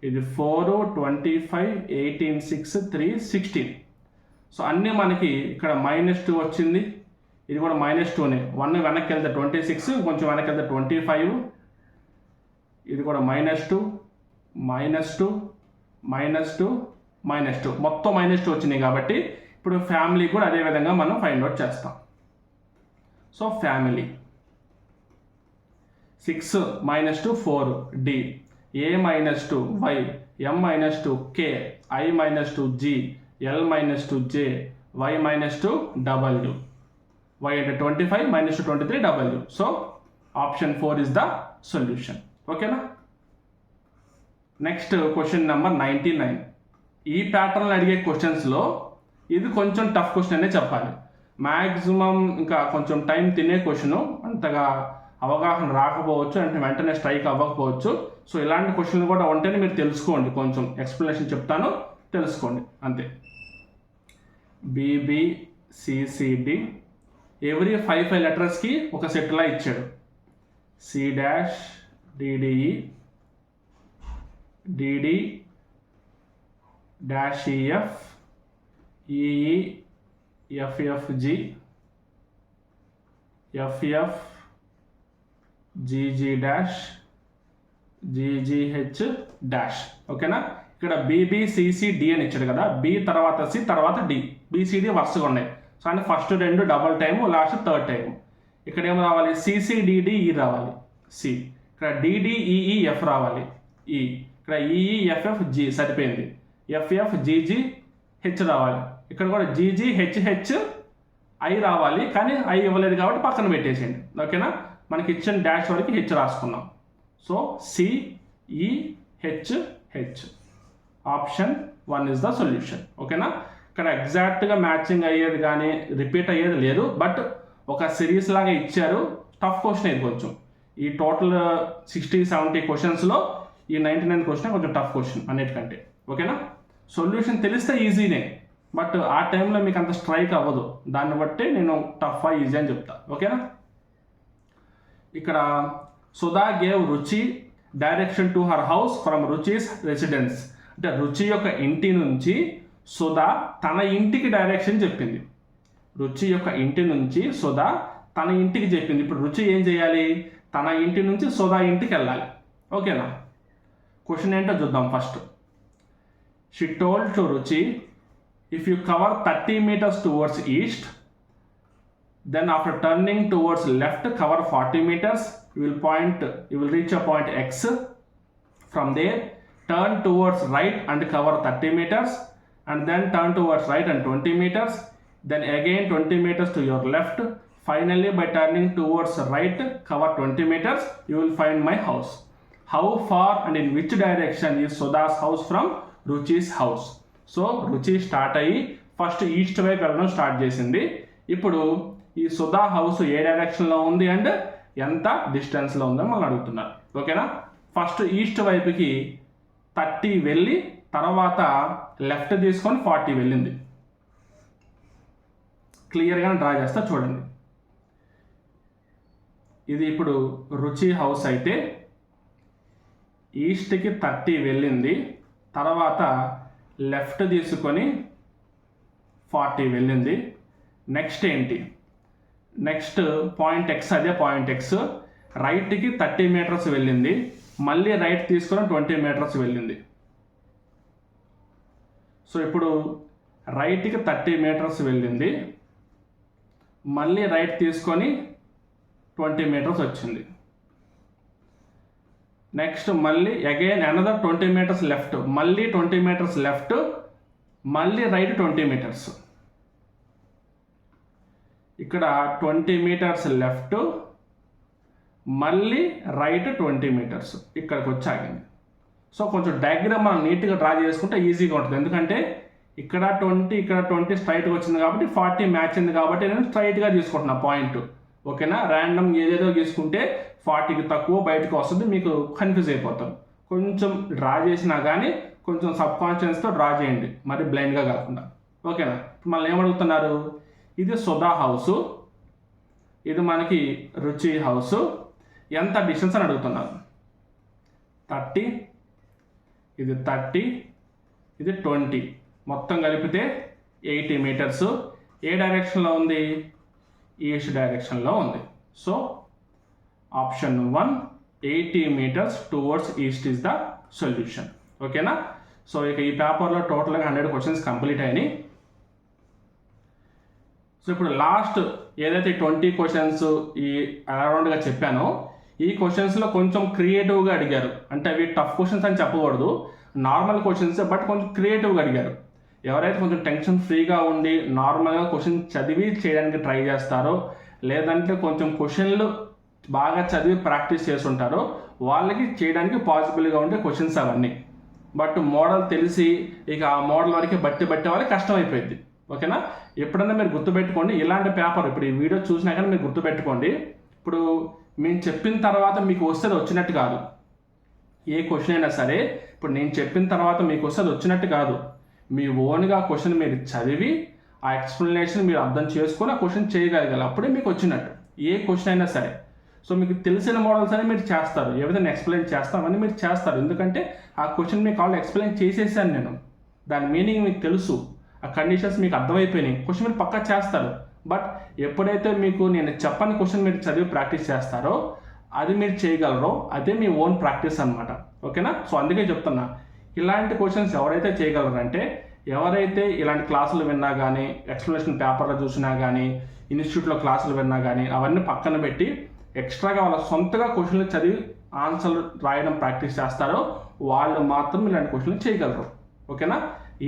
ఇది 4, 25, 18, 6, 3, 16. సో అన్నీ మనకి ఇక్కడ -2 వచ్చింది, ఇది కూడా -2నే. 1 వెనక్కి వెళ్తే 26, కొంచెం వెనక్కి వెళ్తే 25, ఇది కూడా -2, -2, -2, -2, మొత్తం -2 వచ్చినాయి కాబట్టి ఇప్పుడు ఫ్యామిలీ కూడా అదే విధంగా మనం ఫైండ్ అవుట్ చేస్తాం. So family 6 -2 4 D, A -2 Y, M -2 K, I -2 G, L -2 J, Y -2 W. Y అంటే 25, -2 23 W. So option 4 is the solution. ఓకేనా? Next question number 99. ఈ ప్యాటర్న్లో అడిగే క్వశ్చన్స్లో ఇది కొంచెం టఫ్ క్వశ్చన్ అనే చెప్పాలి. మ్యాక్సిమం ఇంకా కొంచెం టైం తినే క్వశ్చను, అంతగా అవగాహన రాకపోవచ్చు, అంటే వెంటనే స్ట్రైక్ అవ్వకపోవచ్చు. సో ఇలాంటి క్వశ్చన్లు కూడా ఉంటేనే మీరు తెలుసుకోండి, కొంచెం ఎక్స్ప్లెనేషన్ చెప్తాను, తెలుసుకోండి అంతే. BBCCD ఎవ్రీ 5 లెటర్స్కి ఒక సెట్లా ఇచ్చాడు. C dash DDE DD dash EF EE FFG FF GG dash GGH dash. ఓకేనా? ఇక్కడ BBCCD అని ఇచ్చాడు కదా, B తర్వాత C తర్వాత D, BCD వరుసగా ఉన్నాయి. సో అంటే first 2 double time, last 3rd time. ఇక్కడ ఏం రావాలి? CCDDE రావాలి, C. ఇక్కడ DDEEF రావాలి, E. ఇక్కడ EEFFG సరిపోయింది. FFGGH రావాలి. ఇక్కడ కూడా GGHH I రావాలి, కానీ I ఇవ్వలేదు కాబట్టి పక్కన పెట్టేసేయండి. ఓకేనా? మనకి ఇచ్చిన డాష్ వరకు హెచ్ రాసుకున్నాం. So CEHH option 1 is the solution. ఓకేనా? ఇక్కడ ఎగ్జాక్ట్గా మ్యాచింగ్ అయ్యేది కానీ రిపీట్ అయ్యేది లేదు, బట్ ఒక సిరీస్ లాగా ఇచ్చారు. టఫ్ క్వశ్చన్ ఇది కొంచెం. ఈ టోటల్ 60-70 క్వశ్చన్స్లో ఈ 99 క్వశ్చన్ కొంచెం టఫ్ క్వశ్చన్ అన్నిటికంటే. ఓకేనా? సొల్యూషన్ తెలిస్తే ఈజీనే, బట్ ఆ టైంలో మీకు అంత స్ట్రైక్ అవ్వదు. దాన్ని బట్టి నేను టఫ్ ఈజీ అని చెప్తా. ఓకేనా? ఇక్కడ Sudha gave Ruchi direction to her house from Ruchi's residence. అంటే రుచి యొక్క ఇంటి నుంచి సుధా తన ఇంటికి డైరెక్షన్ చెప్పింది. రుచి యొక్క ఇంటి నుంచి సుధా తన ఇంటికి చెప్పింది. ఇప్పుడు రుచి ఏం చేయాలి? తన ఇంటి నుంచి సుధా ఇంటికి వెళ్ళాలి. ఓకేనా? క్వశ్చన్ ఏంటో చూద్దాం ఫస్ట్. షీ టోల్డ్ టు రుచి, if you cover 30 meters towards east, then after turning towards left cover 40 meters, you will reach a point X. From there turn towards right and cover 30 meters, and then turn towards right and 20 meters, then again 20 meters to your left. Finally by turning towards right cover 20 meters, you will find my house. How far and in which direction is Sudha's house from Ruchi's house? So రుచి స్టార్ట్ అయ్యి ఫస్ట్ ఈస్ట్ వైపు వెళ్ళడం స్టార్ట్ చేసింది. ఇప్పుడు ఈ సుధా హౌస్ ఏ డైరెక్షన్లో ఉంది అండ్ ఎంత డిస్టెన్స్లో ఉందని మనం అడుగుతున్నారు. ఓకేనా? ఫస్ట్ ఈస్ట్ వైపుకి 30 వెళ్ళి తర్వాత లెఫ్ట్ తీసుకొని 40 వెళ్ళింది. క్లియర్గా డ్రా చేస్తా చూడండి. ఇది ఇప్పుడు రుచి హౌస్ అయితే ఈస్ట్కి 30 వెళ్ళింది, తర్వాత లెఫ్ట్ తీసుకొని 40 వెళ్ళింది. నెక్స్ట్ ఏంటి? నెక్స్ట్ పాయింట్ X, అదే పాయింట్ X రైట్కి 30 meters వెళ్ళింది, మళ్ళీ రైట్ తీసుకొని 20 meters వెళ్ళింది. సో ఇప్పుడు రైట్కి 30 meters వెళ్ళింది, మళ్ళీ రైట్ తీసుకొని 20 meters వచ్చింది. నెక్స్ట్ మళ్ళీ అగైన్ అనదర్ 20 meters లెఫ్ట్, మళ్ళీ 20 meters లెఫ్ట్, మళ్ళీ రైట్ 20 meters. ఇక్కడ 20 meters లెఫ్ట్, మళ్ళీ రైట్ 20 meters ఇక్కడికి వచ్చి ఆగింది. సో కొంచెం డయాగ్రామ్ మనం నీట్గా డ్రా చేసుకుంటే ఈజీగా ఉంటుంది. ఎందుకంటే ఇక్కడ 20 ఇక్కడ 20 స్ట్రైట్గా వచ్చింది కాబట్టి 40 మ్యాచ్ అయింది కాబట్టి నేను స్ట్రైట్గా తీసుకుంటున్నా పాయింట్. ఓకేనా? ర్యాండమ్ ఏదేదో తీసుకుంటే 40కి తక్కువ బయటకు వస్తుంది, మీకు కన్ఫ్యూజ్ అయిపోతాం. కొంచెం డ్రా చేసినా కానీ కొంచెం సబ్ కాన్షియస్తో డ్రా చేయండి, మరి బ్లైండ్గా కాకుండా. ఓకేనా? మళ్ళీ ఏమడుగుతున్నారు? ఇది సుధా హౌసు, ఇది మనకి రుచి హౌసు, ఎంత డిస్టెన్స్ అని అడుగుతున్నారు. 30, ఇది 30, ఇది 20, మొత్తం కలిపితే 80 meters. ఏ డైరెక్షన్లో ఉంది? ఈస్ట్ డైరెక్షన్లో ఉంది. So option 1 80 meters towards east is the solution. ఓకేనా? సో ఇక ఈ పేపర్లో టోటల్గా 100 questions కంప్లీట్ అయినాయి. సో ఇప్పుడు లాస్ట్ ఏదైతే 20 questions ఈ అరౌండ్గా చెప్పానో ఈ క్వశ్చన్స్లో కొంచెం క్రియేటివ్గా అడిగారు. అంటే అవి టఫ్ క్వశ్చన్స్ అని చెప్పకూడదు, నార్మల్ క్వశ్చన్స్, బట్ కొంచెం క్రియేటివ్గా అడిగారు. ఎవరైతే కొంచెం టెన్షన్ ఫ్రీగా ఉండి నార్మల్గా క్వశ్చన్ చదివి చేయడానికి ట్రై చేస్తారో, లేదంటే కొంచెం క్వశ్చన్లు బాగా చదివి ప్రాక్టీస్ చేస్తుంటారో వాళ్ళకి చేయడానికి పాసిబుల్గా ఉండే క్వశ్చన్స్ అవన్నీ. బట్ మోడల్ తెలిసి ఇక ఆ మోడల్ వరకు బట్టి వాళ్ళకి కష్టం అయిపోయింది. ఓకేనా? ఎప్పుడన్నా మీరు గుర్తుపెట్టుకోండి, ఇలాంటి పేపర్ ఇప్పుడు ఈ వీడియో చూసినా కానీ మీరు గుర్తుపెట్టుకోండి, ఇప్పుడు మేము చెప్పిన తర్వాత మీకు వస్తుంది వచ్చినట్టు కాదు. ఏ క్వశ్చన్ అయినా సరే ఇప్పుడు నేను చెప్పిన తర్వాత మీకు వస్తుంది వచ్చినట్టు కాదు. మీ ఓన్గా క్వశ్చన్ మీరు చదివి ఆ ఎక్స్ప్లెనేషన్ మీరు అర్థం చేసుకొని ఆ క్వశ్చన్ చేయగలగాలి, అప్పుడే మీకు వచ్చినట్టు. ఏ క్వశ్చన్ అయినా సరే. సో మీకు తెలిసిన మోడల్స్ అని మీరు చేస్తారు, ఏ విధంగా ఎక్స్ప్లెయిన్ చేస్తామని మీరు చేస్తారు. ఎందుకంటే ఆ క్వశ్చన్ మీకు ఆల్రెడీ ఎక్స్ప్లెయిన్ చేసేసాను నేను, దాని మీనింగ్ మీకు తెలుసు, ఆ కండిషన్స్ మీకు అర్థమైపోయినాయి, క్వశ్చన్ మీరు పక్కా చేస్తారు. బట్ ఎప్పుడైతే మీకు నేను చెప్పని క్వశ్చన్ మీరు చదివి ప్రాక్టీస్ చేస్తారో అది మీరు చేయగలరో అదే మీ ఓన్ ప్రాక్టీస్ అనమాట. ఓకేనా? సో అందుకే చెప్తున్నా, ఇలాంటి క్వశ్చన్స్ ఎవరైతే చేయగలరంటే ఎవరైతే ఇలాంటి క్లాసులు విన్నా కానీ, ఎక్స్ప్లెనేషన్ పేపర్లో చూసినా కానీ, ఇన్స్టిట్యూట్లో క్లాసులు విన్నా కానీ అవన్నీ పక్కన పెట్టి ఎక్స్ట్రాగా వాళ్ళ సొంతగా క్వశ్చన్లు చదివి ఆన్సర్లు రాయడం ప్రాక్టీస్ చేస్తారో వాళ్ళు మాత్రం ఇలాంటి క్వశ్చన్లు చేయగలరు. ఓకేనా?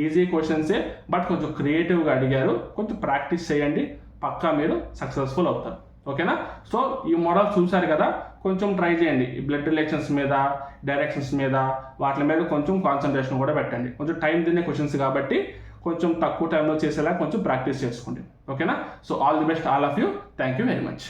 ఈజీ క్వశ్చన్సే, బట్ కొంచెం క్రియేటివ్గా అడిగారు, కొంచెం ప్రాక్టీస్ చేయండి, పక్కా మీరు సక్సెస్ఫుల్ అవుతారు. ఓకేనా? సో ఈ మోడల్ చూశారు కదా, కొంచెం ట్రై చేయండి. ఈ బ్లడ్ రిలేషన్స్ మీద, డైరెక్షన్స్ మీద, వాటి మీద కొంచెం కాన్సన్ట్రేషన్ కూడా పెట్టండి. కొంచెం టైం తినే క్వశ్చన్స్ కాబట్టి కొంచెం తక్కువ టైంలో చేసేలా కొంచెం ప్రాక్టీస్ చేసుకోండి. ఓకేనా? So all the best all of you. Thank you very much.